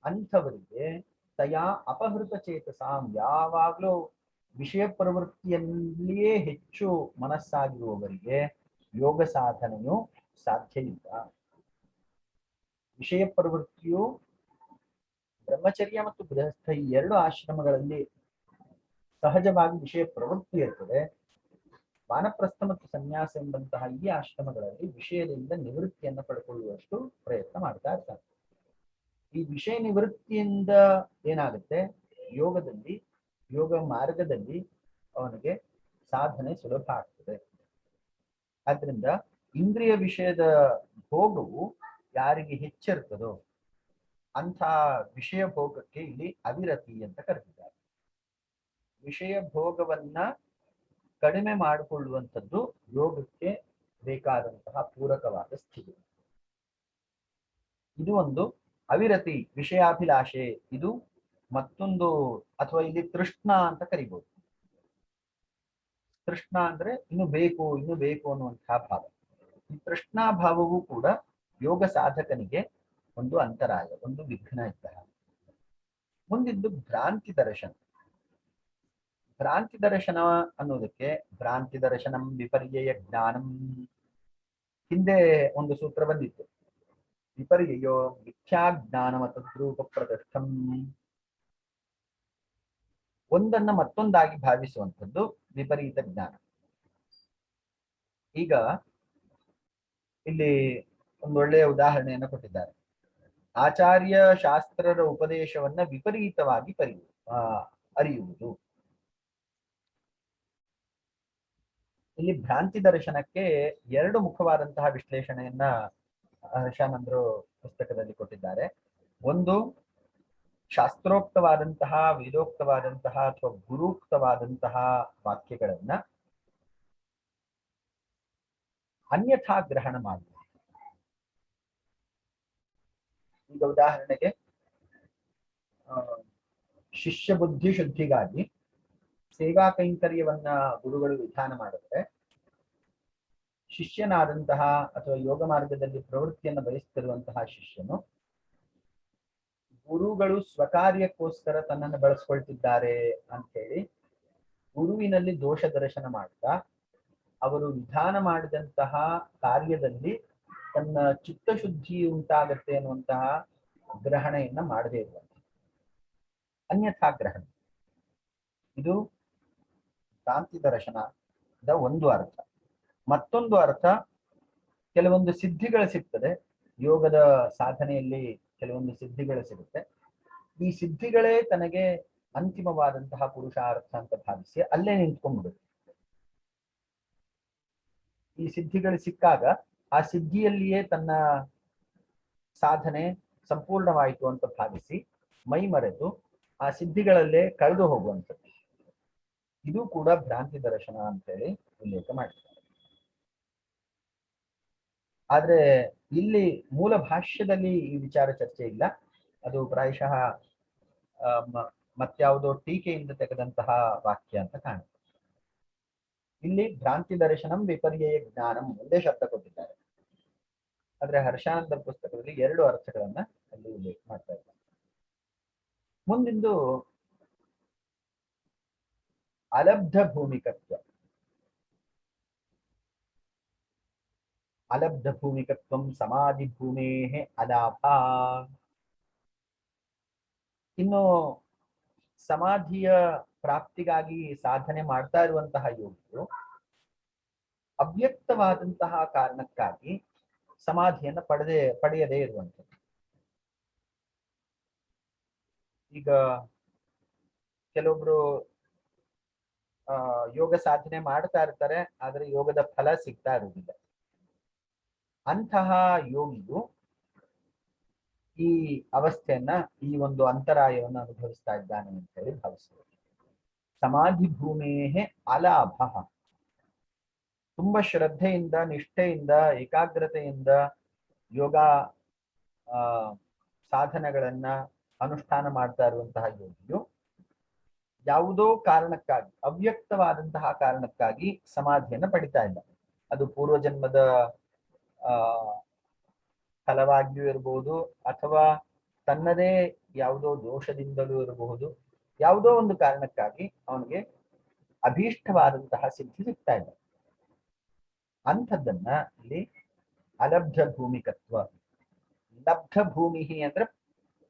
ಅಂಥವರಿಗೆ ತಯಾ ಅಪಹೃತ ಚೇತಸಾಂ, ಯಾವಾಗಲೂ ವಿಷಯ ಪ್ರವೃತ್ತಿಯಲ್ಲಿಯೇ ಹೆಚ್ಚು ಮನಸ್ಸಾಗಿರುವವರಿಗೆ ಯೋಗ ಸಾಧನೆಯು ಸಾಧ್ಯ ಇಲ್ಲ. ವಿಷಯ ಪ್ರವೃತ್ತಿಯು ಬ್ರಹ್ಮಚರ್ಯ ಮತ್ತು ಗೃಹಸ್ಥ ಈ 2 ಆಶ್ರಮಗಳಲ್ಲಿ ಸಹಜವಾಗಿ ವಿಷಯ ಪ್ರವೃತ್ತಿ ಇರ್ತದೆ. ವಾನಪ್ರಸ್ಥ ಮತ್ತು ಸನ್ಯಾಸ ಎಂಬಂತಹ ಈ ಆಶ್ರಮಗಳಲ್ಲಿ ವಿಷಯದಿಂದ ನಿವೃತ್ತಿಯನ್ನು ಪಡ್ಕೊಳ್ಳುವಷ್ಟು ಪ್ರಯತ್ನ ಮಾಡ್ತಾ ಇರ್ತಾರೆ. ಈ ವಿಷಯ ನಿವೃತ್ತಿಯಿಂದ ಏನಾಗುತ್ತೆ, ಯೋಗ ಮಾರ್ಗದಲ್ಲಿ ಅವನಿಗೆ ಸಾಧನೆ ಸುಲಭ ಆಗ್ತದೆ. ಆದ್ರಿಂದ ಇಂದ್ರಿಯ ವಿಷಯದ ಭೋಗವು ಯಾರಿಗೆ ಹೆಚ್ಚಿರ್ತದೋ ಅಂಥ ವಿಷಯ ಭೋಗಕ್ಕೆ ಇಲ್ಲಿ ಅವಿರತಿ ಅಂತ ಕರೆದಿದ್ದಾರೆ. ವಿಷಯ ಭೋಗವನ್ನ ಕಡಿಮೆ ಮಾಡಿಕೊಳ್ಳುವಂಥದ್ದು ಯೋಗಕ್ಕೆ ಬೇಕಾದಂತಹ ಪೂರಕವಾದ ಸ್ಥಿತಿ. ಇದು ಒಂದು ಅವಿರತಿ, ವಿಷಯಾಭಿಲಾಷೆ. ಇದು ಮತ್ತೊಂದು, ಅಥವಾ ಇಲ್ಲಿ ತೃಷ್ಣ ಅಂತ ಕರಿಬಹುದು. ತೃಷ್ಣ ಅಂದ್ರೆ ಇನ್ನು ಬೇಕು ಅನ್ನುವಂತಹ ಭಾವ. ಈ ತೃಷ್ಣಾ ಭಾವವು ಕೂಡ ಯೋಗ ಸಾಧಕನಿಗೆ ಒಂದು ಅಂತರಾಯ, ಒಂದು ವಿಘ್ನ ಇದ್ದ. ಮುಂದಿದ್ದು ಭ್ರಾಂತಿ ದರ್ಶನ. ಭ್ರಾಂತಿ ದರ್ಶನ ಅನ್ನೋದಕ್ಕೆ ಭ್ರಾಂತಿ ದರ್ಶನಂ ವಿಪರ್ಯಯ ಜ್ಞಾನಂ, ಹಿಂದೆ ಒಂದು ಸೂತ್ರ ಬಂದಿತ್ತು. ವಿಪರ್ಯಯೋ ಮಿಥ್ಯಾಜ್ಞಾನಮ ತದ್ರೂಪ ಪ್ರತಿಷ್ಠಂ, ಒಂದನ್ನ ಮತ್ತೊಂದಾಗಿ ಭಾವಿಸುವಂಥದ್ದು ವಿಪರೀತ ಜ್ಞಾನ. ಈಗ ಇಲ್ಲಿ ಒಂದು ಒಳ್ಳೆಯ ಉದಾಹರಣೆಯನ್ನು ಕೊಟ್ಟಿದ್ದಾರೆ. ಆಚಾರ್ಯ ಶಾಸ್ತ್ರರ ಉಪದೇಶವನ್ನ ವಿಪರೀತವಾಗಿ ಅರಿಯುವುದು. ಇಲ್ಲಿ ಭ್ರಾಂತಿ ದರ್ಶನಕ್ಕೆ 2 ಮುಖವಾದಂತಹ ವಿಶ್ಲೇಷಣೆಯನ್ನ ಹರ್ಷಾನಂದರು ಪುಸ್ತಕದಲ್ಲಿ ಕೊಟ್ಟಿದ್ದಾರೆ. ಒಂದು ಶಾಸ್ತ್ರೋಕ್ತವಾದಂತಹ, ವೇದೋಕ್ತವಾದಂತಹ ಅಥವಾ ಗುರುಕ್ತವಾದಂತಹ ವಾಕ್ಯಗಳನ್ನ ಅನ್ಯಥಾ ಗ್ರಹಣ ಮಾಡುವುದು. ಈಗ ಉದಾಹರಣೆಗೆ ಶಿಷ್ಯ ಬುದ್ಧಿ ಶುದ್ಧಿಗಾಗಿ ಸೇವಾ ಕೈಂಕರ್ಯವನ್ನ ಗುರುಗಳು ವಿಧಾನ ಮಾಡಿದ್ರೆ ಶಿಷ್ಯನಾದಂತಹ ಅಥವಾ ಯೋಗ ಮಾರ್ಗದಲ್ಲಿ ಪ್ರವೃತ್ತಿಯನ್ನು ಬಯಸುತ್ತಿರುವಂತಹ ಶಿಷ್ಯನು ಗುರುಗಳು ಸ್ವಕಾರ್ಯಕ್ಕೋಸ್ಕರ ತನ್ನನ್ನು ಬಳಸ್ಕೊಳ್ತಿದ್ದಾರೆ ಅಂತ ಹೇಳಿ ಗುರುವಿನಲ್ಲಿ ದೋಷ ದರ್ಶನ ಮಾಡ್ತಾ ಅವರು ವಿಧಾನ ಮಾಡಿದಂತಹ ಕಾರ್ಯದಲ್ಲಿ ತನ್ನ ಚಿತ್ತಶುದ್ಧಿ ಉಂಟಾಗತ್ತೆ ಅನ್ನುವಂತಹ ಗ್ರಹಣೆಯನ್ನ ಮಾಡದೇ ಇರುವಂತ ಅನ್ಯಥಾ ಗ್ರಹಣ. ಇದು ಭ್ರಾಂತಿ ದರ್ಶನದ ಒಂದು ಅರ್ಥ. ಮತ್ತೊಂದು ಅರ್ಥ, ಕೆಲವೊಂದು ಸಿದ್ಧಿಗಳು ಸಿಗ್ತದೆ, ಯೋಗದ ಸಾಧನೆಯಲ್ಲಿ ಕೆಲವೊಂದು ಸಿದ್ಧಿಗಳು ಸಿಗುತ್ತೆ. ಈ ಸಿದ್ಧಿಗಳೇ ತನಗೆ ಅಂತಿಮವಾದಂತಹ ಪುರುಷಾರ್ಥ ಅಂತ ಭಾವಿಸಿ ಅಲ್ಲೇ ನಿಂತ್ಕೊಂಡ್ಬಿಡುತ್ತೆ. ಈ ಸಿದ್ಧಿಗಳು ಸಿಕ್ಕಾಗ ಆ ಸಿದ್ಧಿಯಲ್ಲಿಯೇ ತನ್ನ ಸಾಧನೆ ಸಂಪೂರ್ಣವಾಯಿತು ಅಂತ ಭಾವಿಸಿ ಮೈ ಮರೆತು ಆ ಸಿದ್ಧಿಗಳಲ್ಲೇ ಕಳೆದು ಹೋಗುವಂಥದ್ದು. ಇದು ಕೂಡ ಭ್ರಾಂತಿ ದರ್ಶನ ಅಂತ ಹೇಳಿ ಉಲ್ಲೇಖ ಮಾಡಿದ್ದಾರೆ. ಆದ್ರೆ ಇಲ್ಲಿ ಮೂಲ ಭಾಷ್ಯದಲ್ಲಿ ಈ ವಿಚಾರ ಚರ್ಚೆ ಇಲ್ಲ. ಅದು ಪ್ರಾಯಶಃ ಮತ್ಯಾವುದೋ ಟೀಕೆಯಿಂದ ತೆಗೆದಂತಹ ವಾಕ್ಯ ಅಂತ ಕಾಣುತ್ತೆ. ಇಲ್ಲಿ ಭ್ರಾಂತಿ ದರ್ಶನಂ ವಿಪರ್ಯಯ ಜ್ಞಾನಂ ಒಂದೇ ಶಬ್ದ ಕೊಟ್ಟಿದ್ದಾರೆ. ಆದ್ರೆ ಹರ್ಷಾನಂದರ ಪುಸ್ತಕದಲ್ಲಿ ಎರಡು ಅರ್ಥಗಳನ್ನ ಅಲ್ಲಿ ಉಲ್ಲೇಖ ಮಾಡ್ತಾ ಇದ್ದಾರೆ. ಮುಂದಿಂದು ಅಲಬ್ಧ ಭೂಮಿಕತ್ವ. ಅಲಬ್ಧ ಭೂಮಿಕತ್ವಂ ಸಮಾಧಿ ಭೂಮೇ ಅಲಾಭ. ಇನ್ನು ಸಮಾಧಿಯ ಪ್ರಾಪ್ತಿಗಾಗಿ ಸಾಧನೆ ಮಾಡ್ತಾ ಇರುವಂತಹ ಯೋಗಿಗಳು ಅವ್ಯಕ್ತವಾದಂತಹ ಕಾರಣಕ್ಕಾಗಿ ಸಮಾಧಿಯನ್ನ ಪಡೆಯದೇ ಇರುವಂಥದ್ದು. ಈಗ ಕೆಲವೊಬ್ರು ಯೋಗ ಸಾಧನೆ ಮಾಡ್ತಾ ಇರ್ತಾರೆ, ಆದ್ರೆ ಯೋಗದ ಫಲ ಸಿಗ್ತಾ ಇರುವುದಿಲ್ಲ. ಅಂತಹ ಯೋಗಿಯು ಈ ಅವಸ್ಥೆಯನ್ನ, ಈ ಒಂದು ಅಂತರಾಯವನ್ನು ಅನುಭವಿಸ್ತಾ ಇದ್ದಾನೆ ಅಂತ ಹೇಳಿ ಭಾವಿಸಬಹುದು. ಸಮಾಧಿ ಭೂಮೇಹೆ ಅಲಾಭ. ತುಂಬಾ ಶ್ರದ್ಧೆಯಿಂದ, ನಿಷ್ಠೆಯಿಂದ, ಏಕಾಗ್ರತೆಯಿಂದ ಯೋಗ ಸಾಧನೆಗಳನ್ನ ಅನುಷ್ಠಾನ ಮಾಡ್ತಾ ಇರುವಂತಹ ಯೋಗಿಯು ಯಾವುದೋ ಕಾರಣಕ್ಕಾಗಿ, ಅವ್ಯಕ್ತವಾದಂತಹ ಕಾರಣಕ್ಕಾಗಿ ಸಮಾಧಿಯನ್ನ ಪಡಿತಾ ಇಲ್ಲ. ಅದು ಪೂರ್ವಜನ್ಮದ ಫಲವಾಗಿಯೂ ಇರಬಹುದು, ಅಥವಾ ತನ್ನದೇ ಯಾವುದೋ ದೋಷದಿಂದಲೂ ಇರಬಹುದು. ಯಾವುದೋ ಒಂದು ಕಾರಣಕ್ಕಾಗಿ ಅವನಿಗೆ ಅಭೀಷ್ಟವಾದಂತಹ ಸಿದ್ಧಿ ಸಿಗ್ತಾ ಇಲ್ಲ. ಅಂಥದ್ದನ್ನ ಇಲ್ಲಿ ಅಲಬ್ಧ ಭೂಮಿಕತ್ವ. ಲಬ್ಧ ಭೂಮಿ ಅಂದ್ರೆ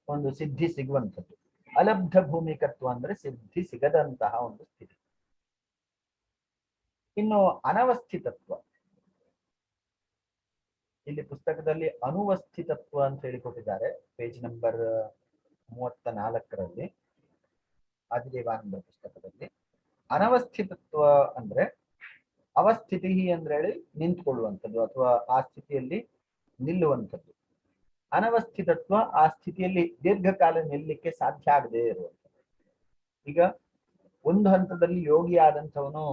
ಒಂದು ಸಿದ್ಧಿ ಸಿಗುವಂಥದ್ದು, ಅಲಬ್ಧ ಭೂಮಿಕತ್ವ ಅಂದ್ರೆ ಸಿದ್ಧಿ ಸಿಗದಂತಹ ಒಂದು ಸ್ಥಿತಿ. ಇನ್ನು ಅನವಸ್ಥಿತತ್ವ, ಇಲ್ಲಿ ಪುಸ್ತಕದಲ್ಲಿ ಅನುವಸ್ಥಿತತ್ವ ಅಂತ ಹೇಳಿ ಕೊಟ್ಟಿದ್ದಾರೆ, ಪೇಜ್ ನಂಬರ್ 34ರಲ್ಲಿ ಆದಿದೇವಾನಂದ ಪುಸ್ತಕದಲ್ಲಿ. ಅನವಸ್ಥಿತತ್ವ ಅಂದ್ರೆ ಅವಸ್ಥಿತಿ ಅಂದ್ರೆ ಹೇಳಿ ನಿಂತ್ಕೊಳ್ಳುವಂಥದ್ದು ಅಥವಾ ಆ ಸ್ಥಿತಿಯಲ್ಲಿ ನಿಲ್ಲುವಂಥದ್ದು. ಅನವಸ್ಥಿತತ್ವ ಆ ಸ್ಥಿತಿಯಲ್ಲಿ ದೀರ್ಘಕಾಲ ನಿಲ್ಲಲಿಕ್ಕೆ ಸಾಧ್ಯ ಆಗದೆ ಇರುವಂಥದ್ದು. ಈಗ ಒಂದು ಹಂತದಲ್ಲಿ ಯೋಗಿ ಆದಂಥವನು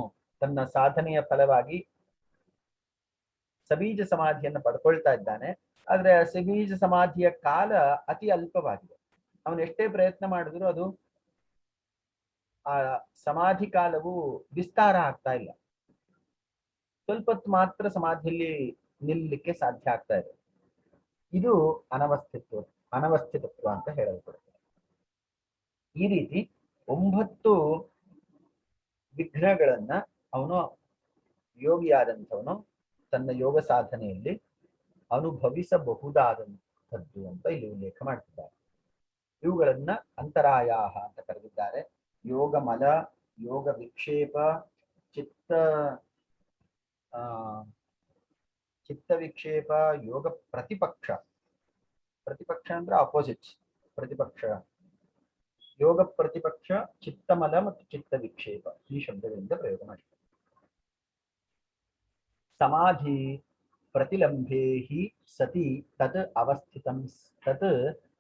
ತನ್ನ ಸಾಧನೆಯ ಫಲವಾಗಿ ಸಬೀಜ ಸಮಾಧಿಯನ್ನು ಪಡ್ಕೊಳ್ತಾ ಇದ್ದಾನೆ. ಆದ್ರೆ ಸಬೀಜ ಸಮಾಧಿಯ ಕಾಲ ಅತಿ ಅಲ್ಪವಾಗಿದೆ. ಅವನು ಎಷ್ಟೇ ಪ್ರಯತ್ನ ಮಾಡಿದ್ರು ಅದು ಆ ಸಮಾಧಿ ಕಾಲವು ವಿಸ್ತಾರ ಆಗ್ತಾ ಇಲ್ಲ. ಸ್ವಲ್ಪ ಹೊತ್ತು ಮಾತ್ರ ಸಮಾಧಿಯಲ್ಲಿ ನಿಲ್ಲಲಿಕ್ಕೆ ಸಾಧ್ಯ ಆಗ್ತಾ ಇದೆ. ಇದು ಅನವಸ್ಥಿತತ್ವ ಅಂತ ಹೇಳಲ್ಪಡುತ್ತದೆ. ಈ ರೀತಿ 9 ವಿಘ್ನಗಳನ್ನ ಅವನು ಯೋಗಿಯಾದಂಥವನು ತನ್ನ ಯೋಗ ಸಾಧನೆಯಲ್ಲಿ ಅನುಭವಿಸಬಹುದಾದಂಥದ್ದು ಅಂತ ಇಲ್ಲಿ ಉಲ್ಲೇಖ ಮಾಡ್ತಿದ್ದಾರೆ. ಇವುಗಳನ್ನ ಅಂತರಾಯಾಹ ಅಂತ ಕರೆದಿದ್ದಾರೆ. ಯೋಗ ಮಲ, ಯೋಗ ವಿಕ್ಷೇಪ, ಚಿತ್ತ ವಿಕ್ಷೇಪ, ಯೋಗ ಪ್ರತಿಪಕ್ಷ. ಪ್ರತಿಪಕ್ಷ ಅಂದ್ರೆ ಅಪೋಸಿಟ್ಸ್, ಪ್ರತಿಪಕ್ಷ. ಯೋಗ ಪ್ರತಿಪಕ್ಷ, ಚಿತ್ತಮಲ ಮತ್ತು ಚಿತ್ತ ವಿಕ್ಷೇಪ ಈ ಶಬ್ದಗಳಿಂದ ಪ್ರಯೋಗ ಮಾಡಿದ್ದಾರೆ. ಸಮಾಧಿ ಪ್ರತಿಲಂಬೆ ಹಿ ಸತಿ ತತ್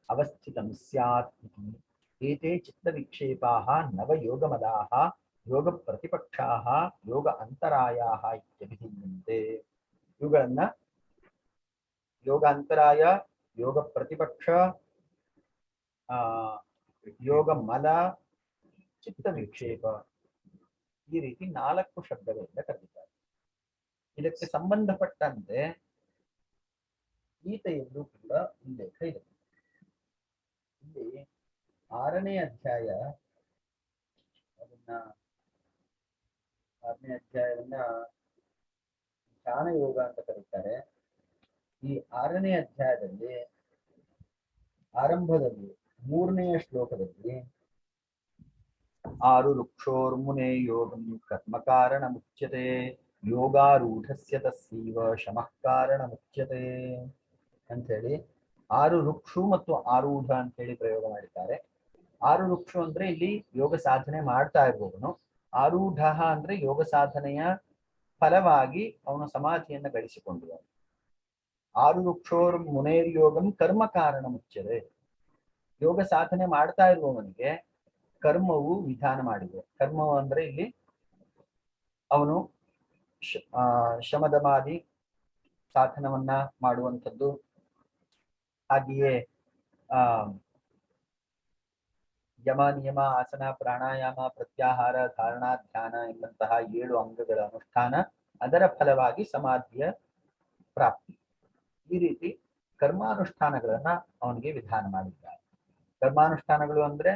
ಅವಸ್ಥಿತಂ ಸ್ಯಾತ್ ಇತಿ ಏತೆ ಚಿತ್ತ ವಿಕ್ಷೇಪಾಃ ನವ ಯೋಗ ಪ್ರತಿಪಕ್ಷಾಃ ಯೋಗ ಅಂತರಾಯಾಃ ಇತ್ಯಭಿಧೀಯಂತೆ. ಇವುಗಳನ್ನ ಯೋಗ ಅಂತರಾಯ, ಯೋಗ ಪ್ರತಿಪಕ್ಷ, ಆ ಯೋಗ ಮಲ, ಚಿತ್ತ ವಿಕ್ಷೇಪ, ಈ ರೀತಿ 4 ಶಬ್ದಗಳಿಂದ ಕರೆದಿದ್ದಾರೆ. ಇದಕ್ಕೆ ಸಂಬಂಧಪಟ್ಟಂತೆ ಗೀತೆಯಲ್ಲೂ ಕೂಡ ಉಲ್ಲೇಖ ಇದೆ. ಇಲ್ಲಿ 6ನೇ ಅಧ್ಯಾಯ, ಆರನೇ ಅಧ್ಯಾಯವನ್ನ ಧ್ಯಾನ ಯೋಗ ಅಂತ ಕರೀತಾರೆ. ಈ 6ನೇ ಅಧ್ಯಾಯದಲ್ಲಿ ಆರಂಭದಲ್ಲಿ 3ನೇ ಶ್ಲೋಕದಲ್ಲಿ ಆರು ರುಕ್ಷೋರ್ಮುನೆ ಯೋಗಂ ಕರ್ಮ ಕಾರಣ ಮುಚ್ಯತೆ ಯೋಗಾರೂಢಸ್ಯ ತಸ್ಸೈವ ಶಮಃ ಕಾರಣ ಮುಚ್ಯತೆ ಅಂತ ಹೇಳಿ 6 ರುಕ್ಷು ಮತ್ತು ಆರೂಢ ಅಂತ ಹೇಳಿ ಪ್ರಯೋಗ ಮಾಡಿದ್ದಾರೆ. 6 ರುಕ್ಷು ಅಂದ್ರೆ ಇಲ್ಲಿ ಯೋಗ ಸಾಧನೆ ಮಾಡ್ತಾ ಇರುವವನು, ಆರೂಢ ಅಂದ್ರೆ ಯೋಗ ಸಾಧನೆಯ ಫಲವಾಗಿ ಅವನು ಸಮಾಧಿಯನ್ನು ಗಳಿಸಿಕೊಂಡವನು. 6 ರುಕ್ಷೋರ್ ಮುನೇರ್ಯೋಗಂ ಕರ್ಮ ಕಾರಣ ಮುಚ್ಯತೆ, ಯೋಗ ಸಾಧನೆ ಮಾಡ್ತಾ ಇರುವವನಿಗೆ ಕರ್ಮವು ವಿಧಾನ ಮಾಡಿದೆ. ಕರ್ಮವು ಅಂದ್ರೆ ಇಲ್ಲಿ ಅವನು ಶಮದಮಾದಿ ಸಾಧನವನ್ನ ಮಾಡುವಂಥದ್ದು, ಹಾಗೆಯೇ ಯಮ ನಿಯಮ ಆಸನ ಪ್ರಾಣಾಯಾಮ ಪ್ರತ್ಯಾಹಾರ ಧಾರಣಾ ಧ್ಯಾನ ಎಂಬಂತಹ 7 ಅಂಗಗಳ ಅನುಷ್ಠಾನ, ಅದರ ಫಲವಾಗಿ ಸಮಾಧಿಯ ಪ್ರಾಪ್ತಿ. ಈ ರೀತಿ ಕರ್ಮಾನುಷ್ಠಾನಗಳನ್ನ ಅವನಿಗೆ ವಿಧಾನ ಮಾಡಿದ್ದಾರೆ. ಕರ್ಮಾನುಷ್ಠಾನಗಳು ಅಂದ್ರೆ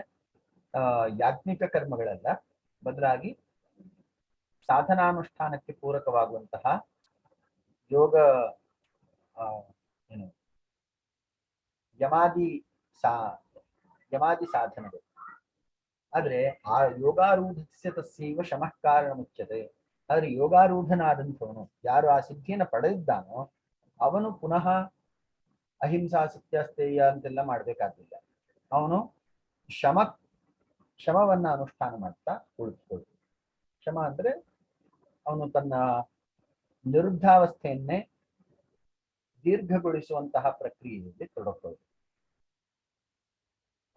ಯಾಜ್ಞಿಕ ಕರ್ಮಗಳಲ್ಲ, ಬದಲಾಗಿ ಸಾಧನಾನುಷ್ಠಾನಕ್ಕೆ ಪೂರಕವಾಗುವಂತಹ ಯೋಗ ಏನು ಯಮಾದಿ ಸಾಧನಗಳು. ಆದ್ರೆ ಆ ಯೋಗಾರೂಢಸ್ಯ ತಸ್ಸೈವ ಶಮಃ ಕಾರಣ ಮುಚ್ಯತೆ, ಆದ್ರೆ ಯೋಗಾರೂಢನಾದಂಥವನು, ಯಾರು ಆ ಸಿದ್ಧಿಯನ್ನು ಪಡೆದಿದ್ದಾನೋ ಅವನು ಪುನಃ ಅಹಿಂಸಾ ಸತ್ಯಾಸ್ತೇಯ ಅಂತೆಲ್ಲ ಮಾಡ್ಬೇಕಾಗಿಲ್ಲ. ಅವನು ಶಮವನ್ನ ಅನುಷ್ಠಾನ ಮಾಡ್ತಾ ಉಳಿದುಕೊಳ್ಳು. ಶಮ ಅಂದ್ರೆ ಅವನು ತನ್ನ ನಿರುದ್ಧಾವಸ್ಥೆಯನ್ನೇ ದೀರ್ಘಗೊಳಿಸುವಂತಹ ಪ್ರಕ್ರಿಯೆಯಲ್ಲಿ ತೊಡಕೊಳ್ಳು.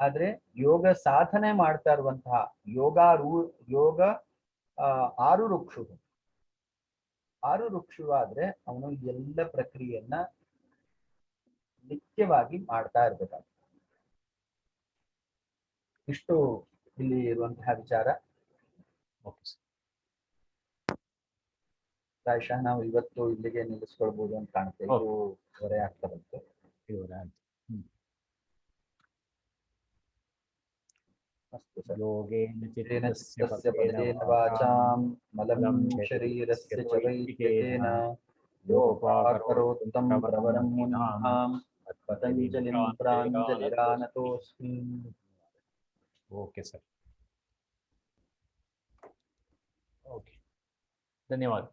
ಆದ್ರೆ ಯೋಗ ಸಾಧನೆ ಮಾಡ್ತಾ ಇರುವಂತಹ ಯೋಗ 6 ರುಕ್ಷು ಆದ್ರೆ ಅವನು ಎಲ್ಲ ಪ್ರಕ್ರಿಯೆಯನ್ನ ನಿತ್ಯವಾಗಿ ಮಾಡ್ತಾ ಇರ್ಬೇಕಾಗ್ತದೆ. ಇಷ್ಟು ಇಲ್ಲಿ ಇರುವಂತಹ ವಿಚಾರ. ಪ್ರಾಯಶಃ ನಾವು ಇವತ್ತು ಇಲ್ಲಿಗೆ ನಿಲ್ಲಿಸ್ಕೊಳ್ಬಹುದು ಅಂತ ಕಾಣುತ್ತೆ. ಇದುವರೆ ಆಗ್ತಾ ಬಂತು. ಅಸ್ತು ಸರ್. ಯೋಗೇನ ಚಿತ್ತಸ್ಯ ಪದೇನ ವಾಚಾಂ ಮಲಂ ಶರೀರಸ್ಯ ಚ ವೈದ್ಯಕೇನ ಯೋಪಾಕರೋತ್ತಂ ಪ್ರವರಂ ಮುನಿನಾಂ ಪತಂಜಲಿಂ ಪ್ರಾಂಜಲಿರಾನತೋಸ್ಮಿ. ಓಕೆ ಸರ್, ಓಕೆ, ಧನ್ಯವಾದ.